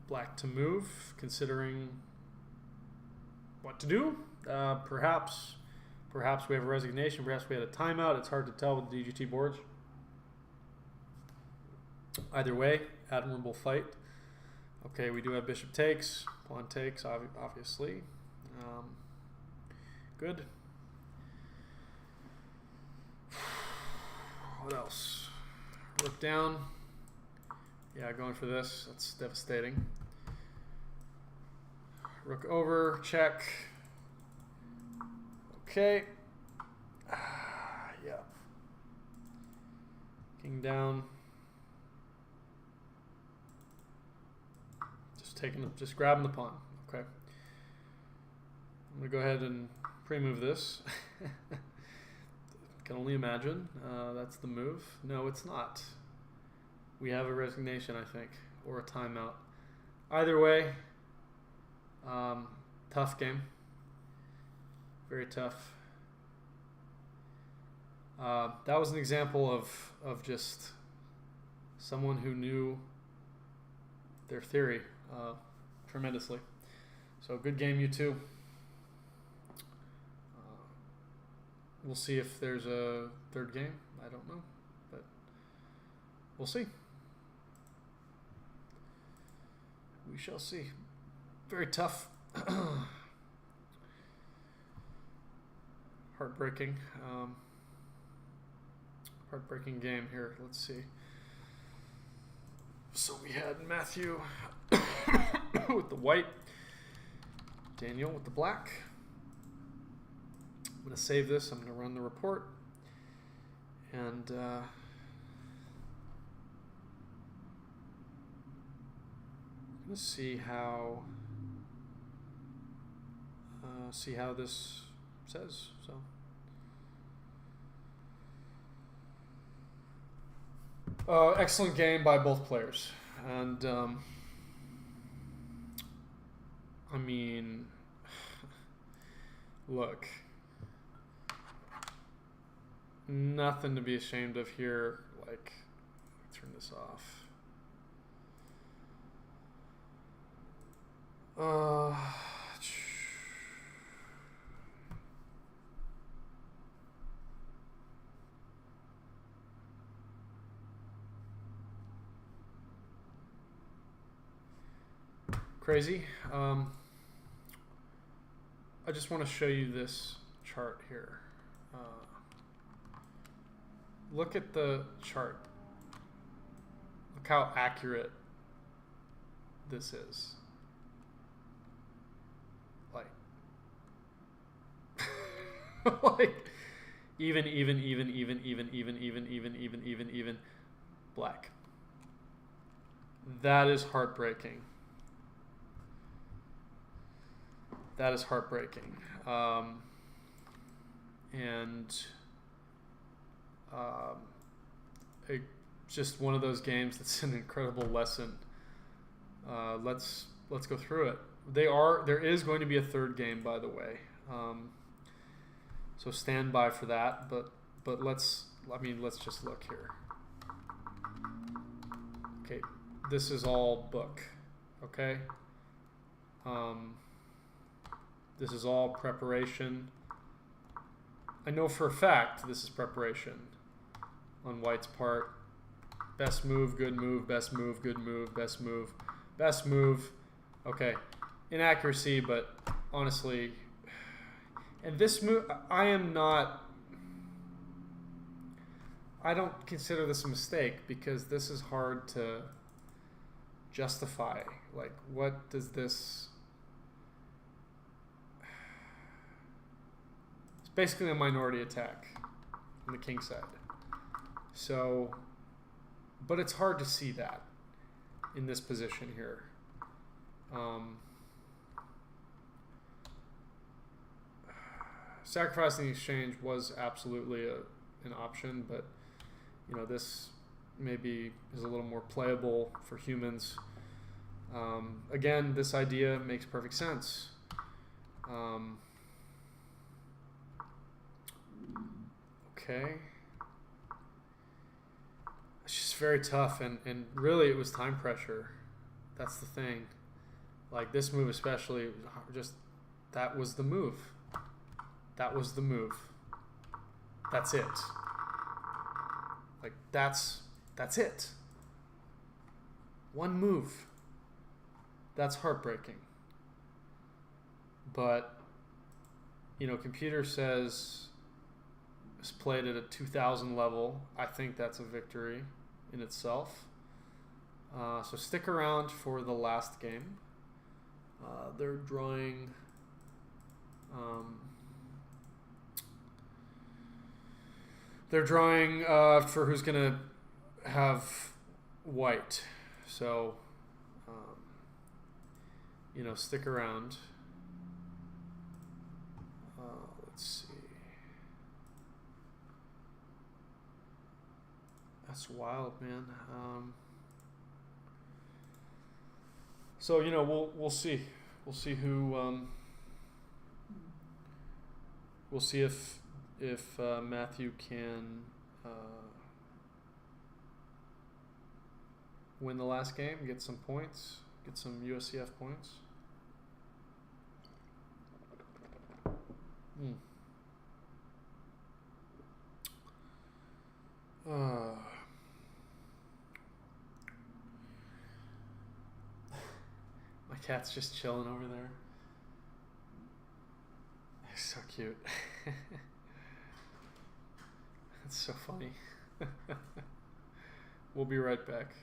Black to move, considering what to do. Perhaps we have a resignation, perhaps we had a timeout. It's hard to tell with the DGT boards. Either way, admirable fight. Okay, we do have bishop takes, pawn takes, obviously. Good. What else? Rook down. Yeah, going for this. That's devastating. Rook over, check. Okay. Yeah. King down. Just grabbing the pawn. Okay. I'm gonna go ahead and pre-move this. Can only imagine. That's the move. No, it's not. We have a resignation, I think, or a timeout. Either way, tough game. Very tough. That was an example of just someone who knew their theory tremendously. So good game, you two. We'll see if there's a third game. I don't know, but we'll see. We shall see. Very tough. Heartbreaking. Heartbreaking game here. Let's see. So we had Matthew with the white, Daniel with the black. I'm going to save this. I'm going to run the report. And I'm going to see how this says. So excellent game by both players. And I mean, look, nothing to be ashamed of here. Like, turn this off. Crazy. I just want to show you this chart here. Look at the chart. Look how accurate this is. Like, like even, black. That is heartbreaking. That is heartbreaking. Just one of those games that's an incredible lesson. Let's go through it. There is going to be a third game, by the way. So stand by for that. But let's just look here. Okay, this is all book. Okay. This is all preparation. I know for a fact this is preparation on White's part. Best move, good move, best move, good move, best move, best move. Okay, inaccuracy, but honestly, and this move, I don't consider this a mistake because this is hard to justify. Like, what does this... Basically a minority attack on the king side. So, but it's hard to see that in this position here. Sacrificing the exchange was absolutely an option, but you know, this maybe is a little more playable for humans. Again, this idea makes perfect sense. Okay. It's just very tough, and really it was time pressure. That's the thing. Like, this move especially, just, that was the move. That was the move. That's it. Like, that's it. One move. That's heartbreaking. But, you know, computer says... played at a 2000 level. I think that's a victory in itself. So stick around for the last game. They're drawing for who's gonna have white. So you know, stick around. Let's see. That's wild, man. So you know, we'll see. We'll see who. We'll see if Matthew can win the last game, get some points, get some USCF points. My cat's just chilling over there. He's so cute. It's so funny. We'll be right back.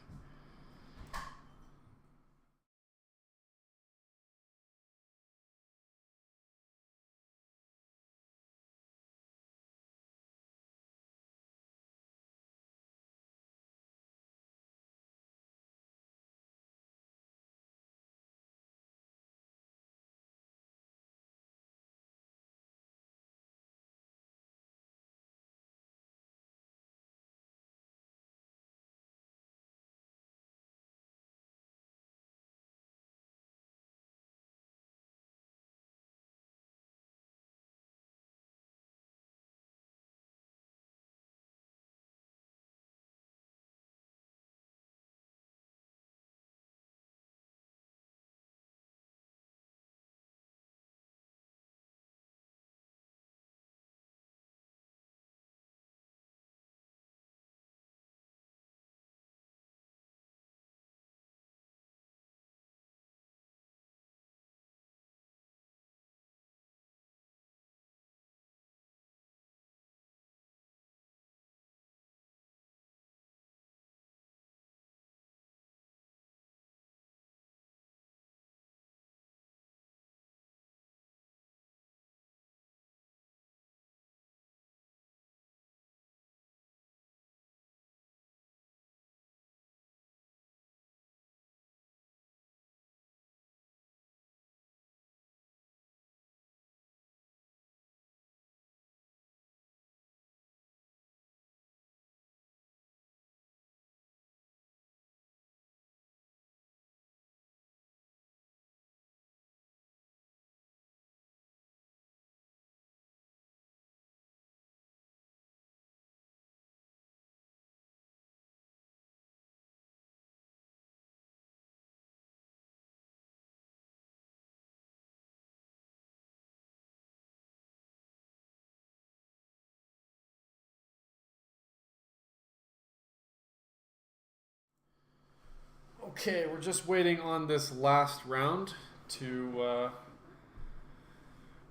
Okay, we're just waiting on this last round to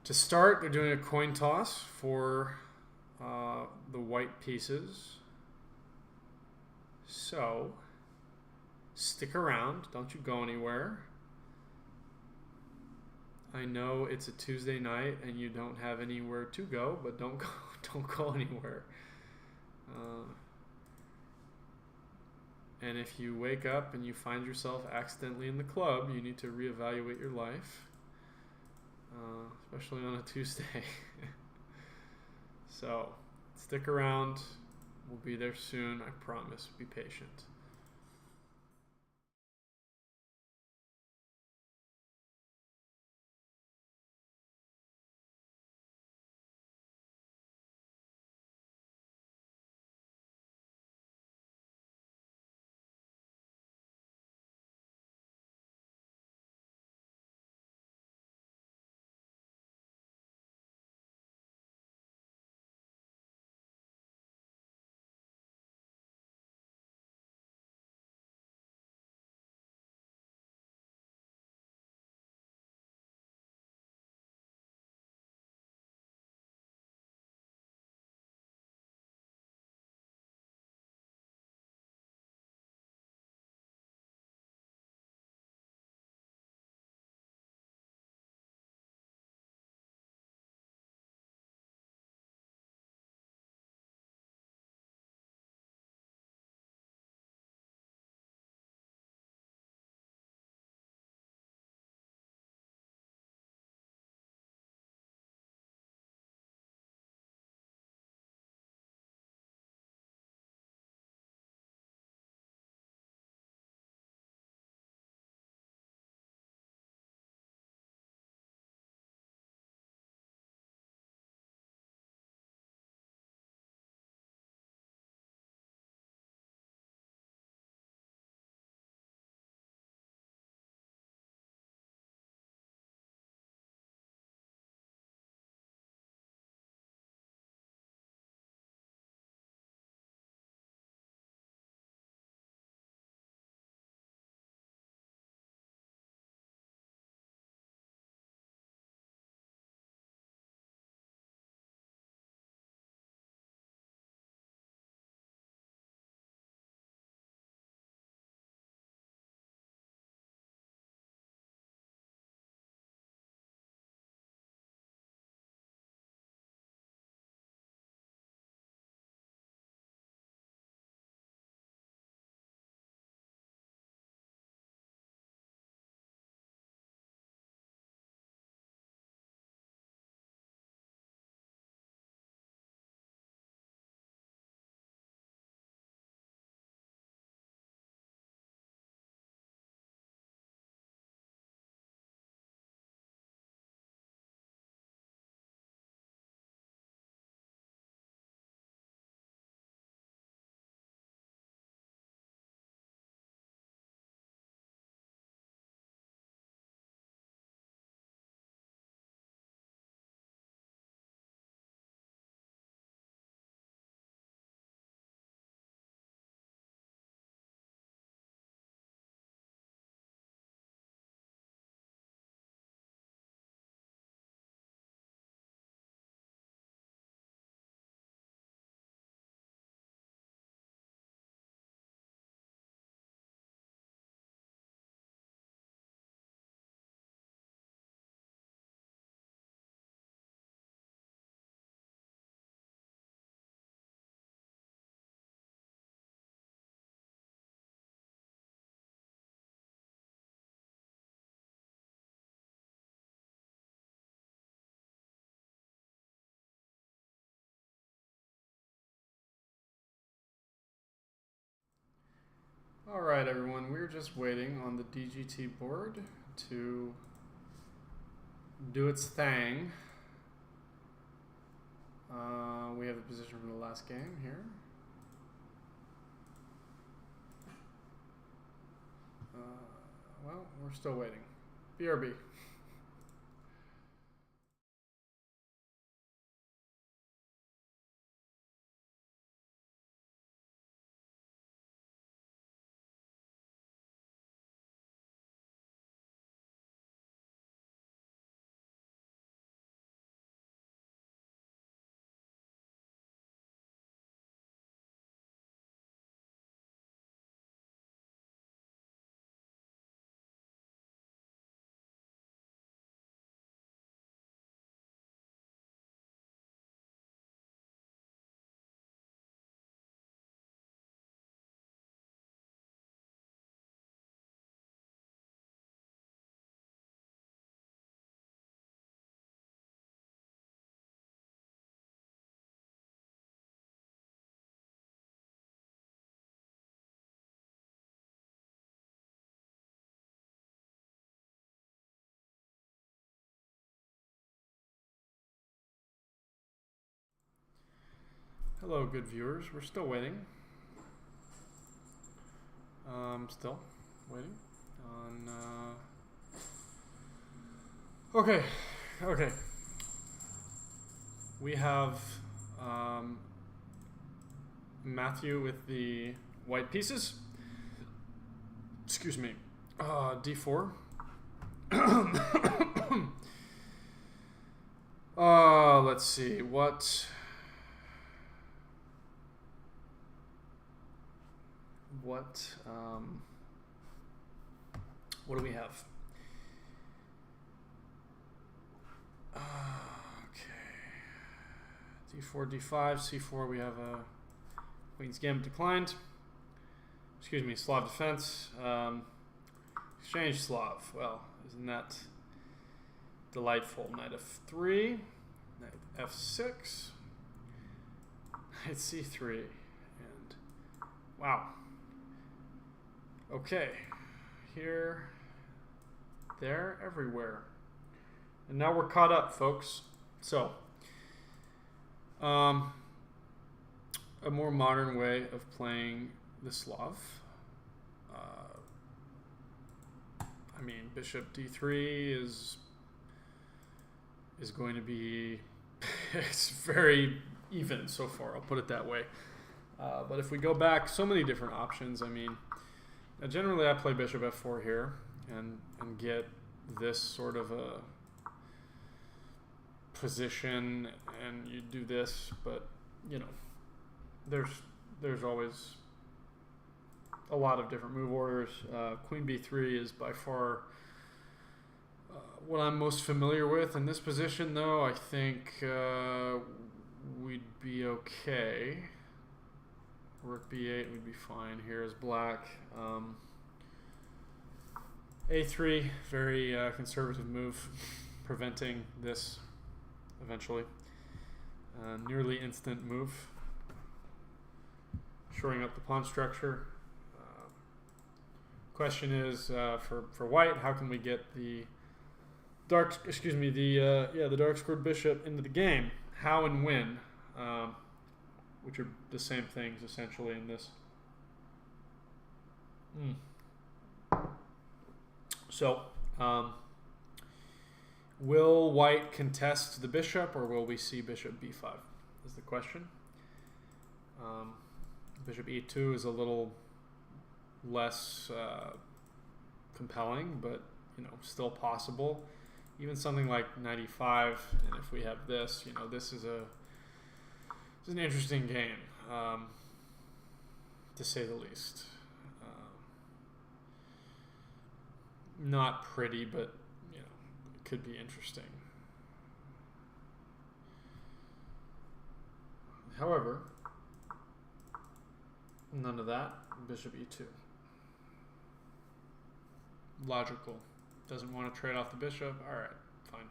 start. They're doing a coin toss for the white pieces. So stick around. Don't you go anywhere. I know it's a Tuesday night and you don't have anywhere to go, but don't go. Don't go anywhere. And if you wake up and you find yourself accidentally in the club, you need to reevaluate your life, especially on a Tuesday. So stick around. We'll be there soon. I promise. Be patient. Alright everyone, we're just waiting on the DGT board to do its thing. We have the position from the last game here. Well, we're still waiting. BRB. Hello, good viewers. We're still waiting. Still waiting on. Okay. We have Matthew with the white pieces. Excuse me. D4. Let's see what do we have? Okay. D4, D5, C4. We have a Queen's Gambit declined. Excuse me, Slav defense. Exchange Slav. Well, isn't that delightful? Knight F3, Knight F6, Knight C3, and wow. Okay, here, there, everywhere. And now we're caught up, folks. So, a more modern way of playing the Slav. I mean, Bishop D3 is going to be, it's very even so far, I'll put it that way. But if we go back, so many different options. I mean, generally I play Bishop F4 here and get this sort of a position, and you do this, but you know, there's always a lot of different move orders. Queen B3 is by far what I'm most familiar with. In this position, though, I think we'd be okay. Rook B8 would be fine here as black. A3, very conservative move, preventing this eventually. Nearly instant move. Shoring up the pawn structure. Question is for white, how can we get the dark? Excuse me, the dark squared bishop into the game? How and when? Which are the same things essentially in this. So, will white contest the bishop, or will we see bishop b5? Is the question. Bishop e2 is a little less compelling, but you know, still possible. Even something like knight e5, and if we have this, you know, this is an interesting game, to say the least. Not pretty, but you know, it could be interesting. However, none of that. Bishop e2. Logical. Doesn't want to trade off the bishop. Alright, fine.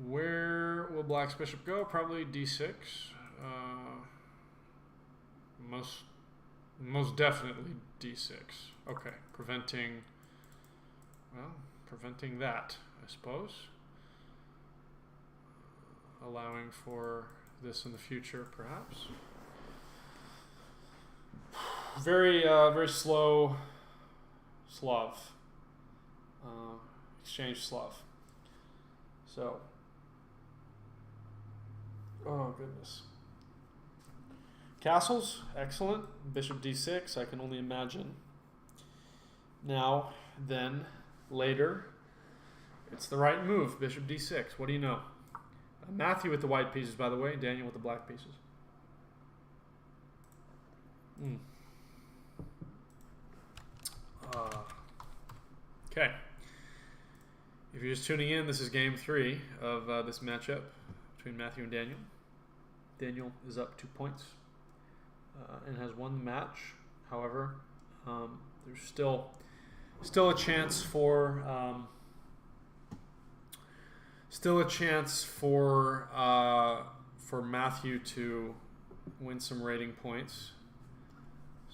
Where will black's bishop go? Probably d6. Most definitely d6. Okay, preventing that, I suppose. Allowing for this in the future, perhaps. Very slow Slav. Exchange Slav. So, oh goodness. Castles, excellent. Bishop d6, I can only imagine. Now, then, later, it's the right move, bishop d6. What do you know? Matthew with the white pieces, by the way. Daniel with the black pieces. Okay. If you're just tuning in, this is game 3 of this matchup between Matthew and Daniel. Daniel is up 2 points and has won the match. However, there's still a chance for Matthew to win some rating points.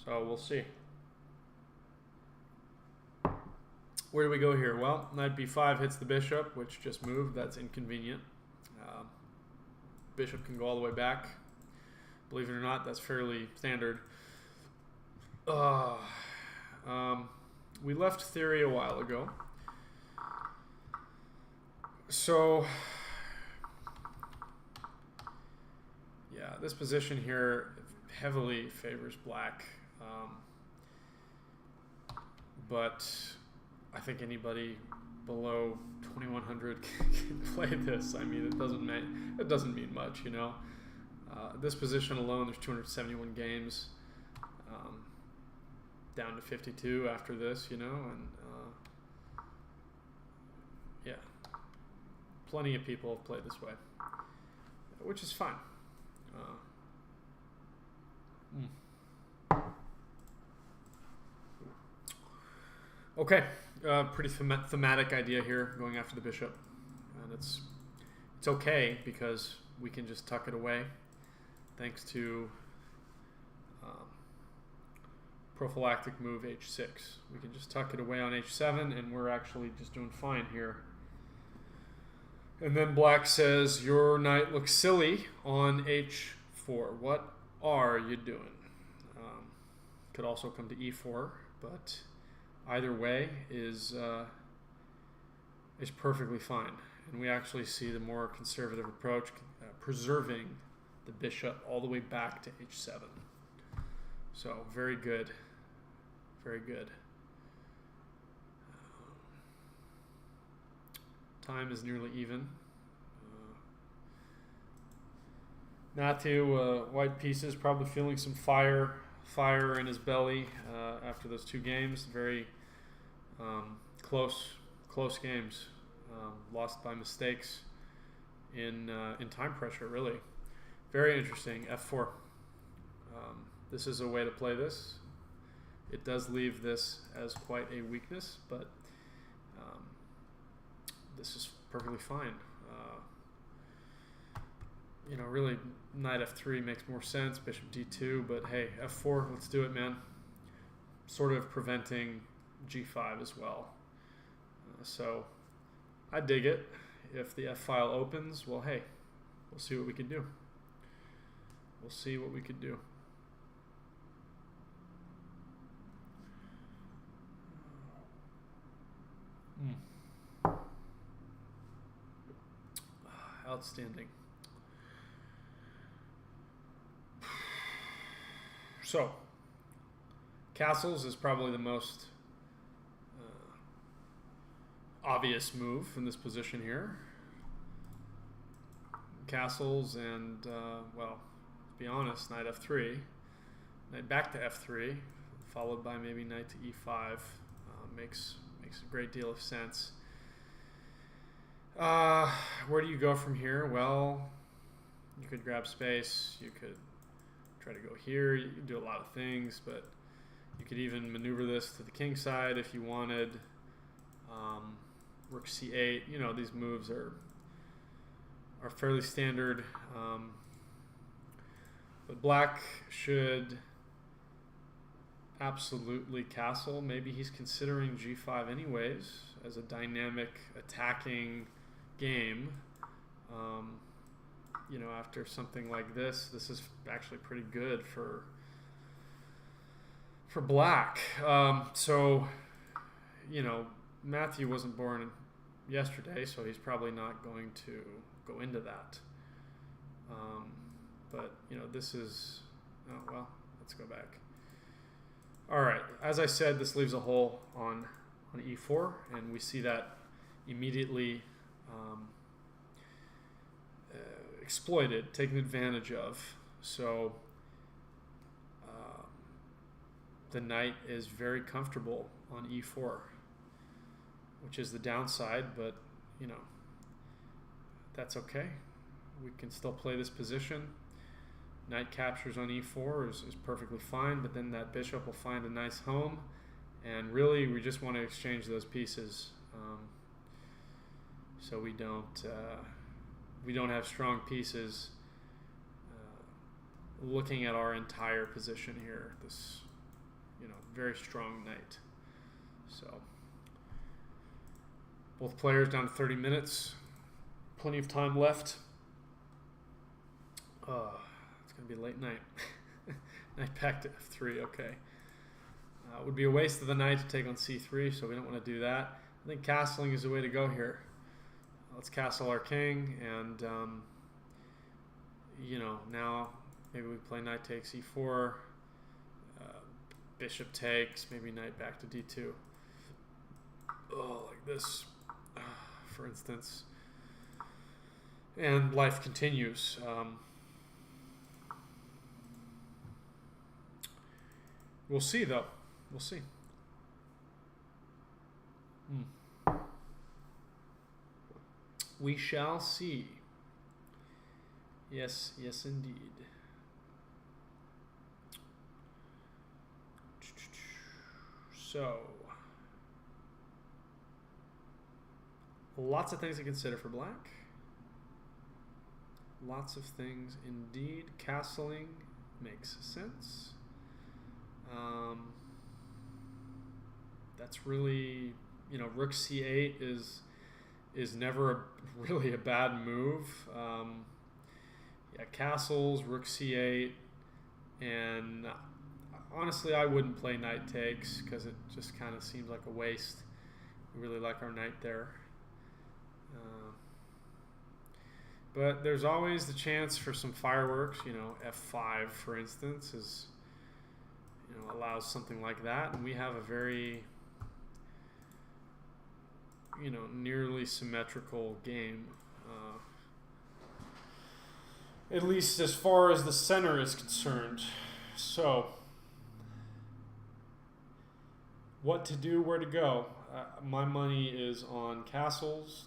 So we'll see. Where do we go here? Well, knight b5 hits the bishop, which just moved. That's inconvenient. Bishop can go all the way back. Believe it or not, that's fairly standard. We left theory a while ago. So, yeah, this position here heavily favors black. But I think anybody below 2100 can play this. I mean, it doesn't mean much, you know. This position alone, there's 271 games, down to 52 after this, you know, and yeah, plenty of people have played this way, which is fine. Okay, pretty thematic idea here, going after the bishop, and it's okay because we can just tuck it away thanks to prophylactic move h6. We can just tuck it away on h7 and we're actually just doing fine here. And then black says, your knight looks silly on h4. What are you doing? Could also come to e4, but either way is perfectly fine. And we actually see the more conservative approach, preserving the bishop all the way back to h7. So very good. Very good. Time is nearly even. Matthew, white pieces, probably feeling some fire in his belly after those 2 games. Very close games, lost by mistakes in time pressure. Really, very interesting. F4. This is a way to play this. It does leave this as quite a weakness, but this is perfectly fine. You know, really, knight f3 makes more sense. Bishop d2, but hey, f4, let's do it, man. Sort of preventing g5 as well. So I dig it. If the f file opens, well, hey, we'll see what we can do. We'll see what we could do. Outstanding. So, castles is probably the most obvious move in this position here. Castles and, well, to be honest, knight f3, knight back to f3, followed by maybe knight to e5, makes a great deal of sense. Where do you go from here? Well, you could grab space, you could try to go here, you can do a lot of things, but you could even maneuver this to the king side if you wanted. Rook c8, you know, these moves are fairly standard, but black should absolutely castle. Maybe he's considering g5 anyways as a dynamic attacking game. You know, after something like this is actually pretty good for black. So, you know, Matthew wasn't born yesterday, so he's probably not going to go into that. But, you know, this is... Oh, well, let's go back. All right, as I said, this leaves a hole on e4, and we see that immediately exploited, taken advantage of. So the knight is very comfortable on e4, which is the downside, but, you know, that's okay. We can still play this position. Knight captures on e4 is perfectly fine, but then that bishop will find a nice home, and really we just want to exchange those pieces so we don't have strong pieces looking at our entire position here. This, you know, very strong knight. So both players down to 30 minutes, plenty of time left. It's going to be a late night. Knight back to f3, okay. It would be a waste of the knight to take on c3, so we don't want to do that. I think castling is the way to go here. Let's castle our king, and, you know, now maybe we play knight takes e4, bishop takes, maybe knight back to d2. Oh, like this, for instance. And life continues. We'll see, though. We'll see. We shall see. Yes, yes, indeed. So, lots of things to consider for black. Lots of things indeed. Castling makes sense. That's really, you know, rook c8 is never really a bad move. Yeah, castles, rook c8, and honestly, I wouldn't play knight takes because it just kind of seems like a waste. We really like our knight there. But there's always the chance for some fireworks. You know, f5, for instance, is, you know, allows something like that, and we have a very, you know, nearly symmetrical game, at least as far as the center is concerned. So, what to do, where to go? My money is on castles,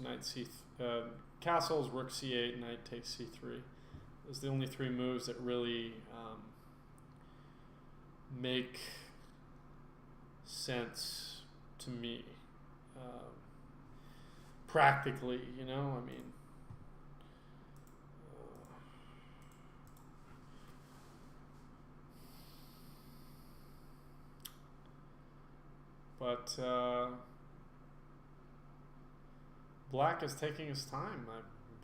castles, rook c8, knight takes c3. Those are the only three moves that really make sense to me. Practically, you know, I mean, but black is taking his time,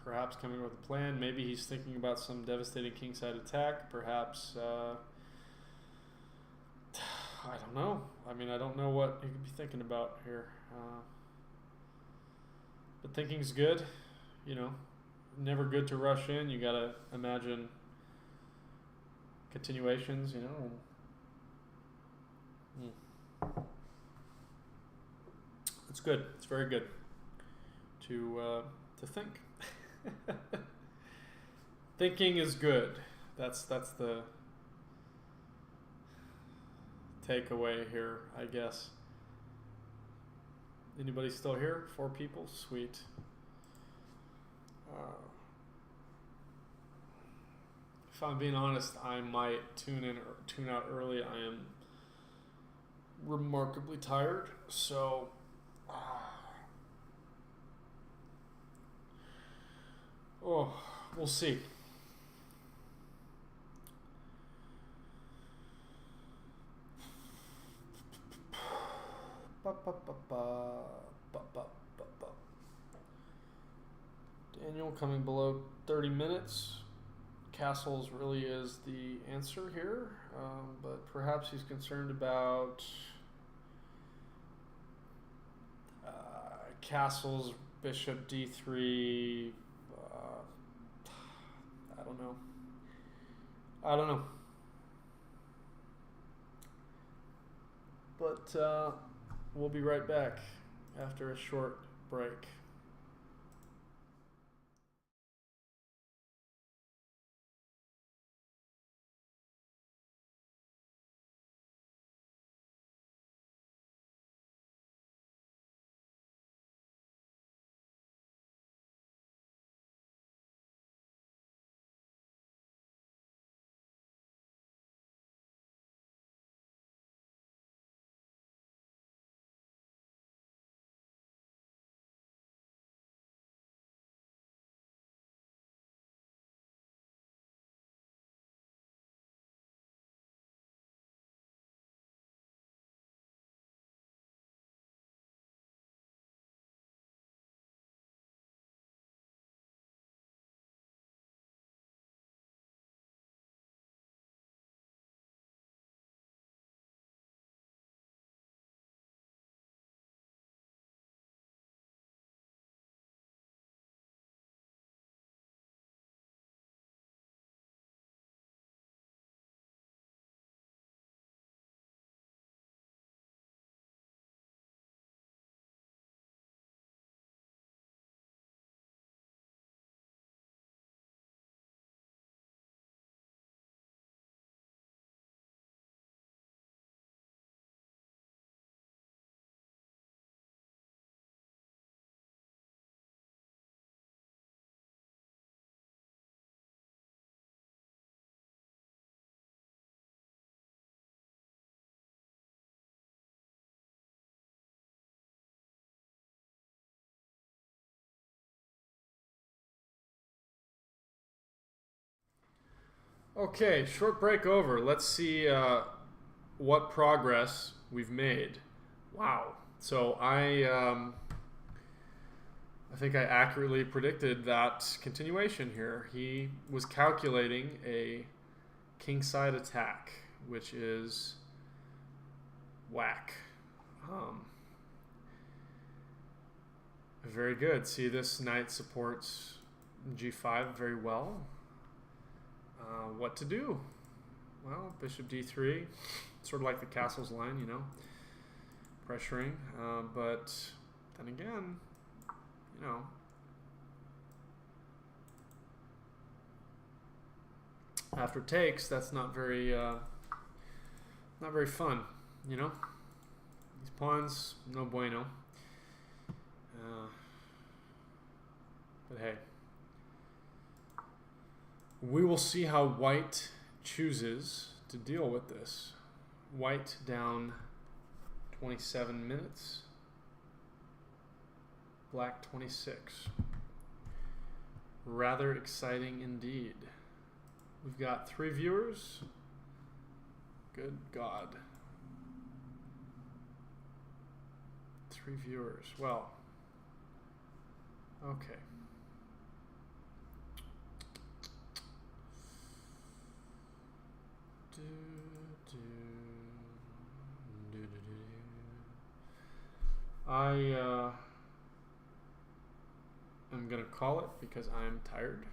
perhaps coming with a plan. Maybe he's thinking about some devastating kingside attack, perhaps, I don't know. I mean, I don't know what he could be thinking about here. But thinking's good, you know. Never good to rush in. You gotta imagine continuations, you know. It's good. It's very good to think. Thinking is good. That's the takeaway here, I guess. Anybody still here? 4 people? Sweet. If I'm being honest, I might tune in or tune out early. I am remarkably tired, so we'll see. Daniel coming below 30 minutes. Castles really is the answer here, but perhaps he's concerned about castles, bishop d3. I don't know. But we'll be right back after a short break. Okay, short break over. Let's see what progress we've made. Wow. So I think I accurately predicted that continuation here. He was calculating a kingside attack, which is whack. Very good. See, this knight supports g5 very well. What to do? Well, bishop d3, sort of like the castle's line, you know, pressuring. But then again, you know, after takes, that's not very fun, you know. These pawns, no bueno. But hey. We will see how white chooses to deal with this. White down 27 minutes. Black 26. Rather exciting indeed. We've got 3 viewers. Good God. 3 viewers. Well, okay. I am going to call it because I'm tired.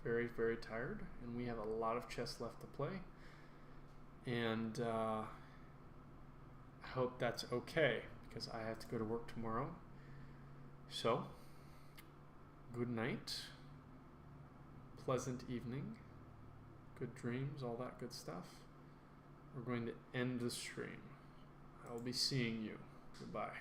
Very, very tired. And we have a lot of chess left to play. And I hope that's okay because I have to go to work tomorrow. So, good night. Pleasant evening. Good dreams, all that good stuff. We're going to end the stream. I will be seeing you. Goodbye.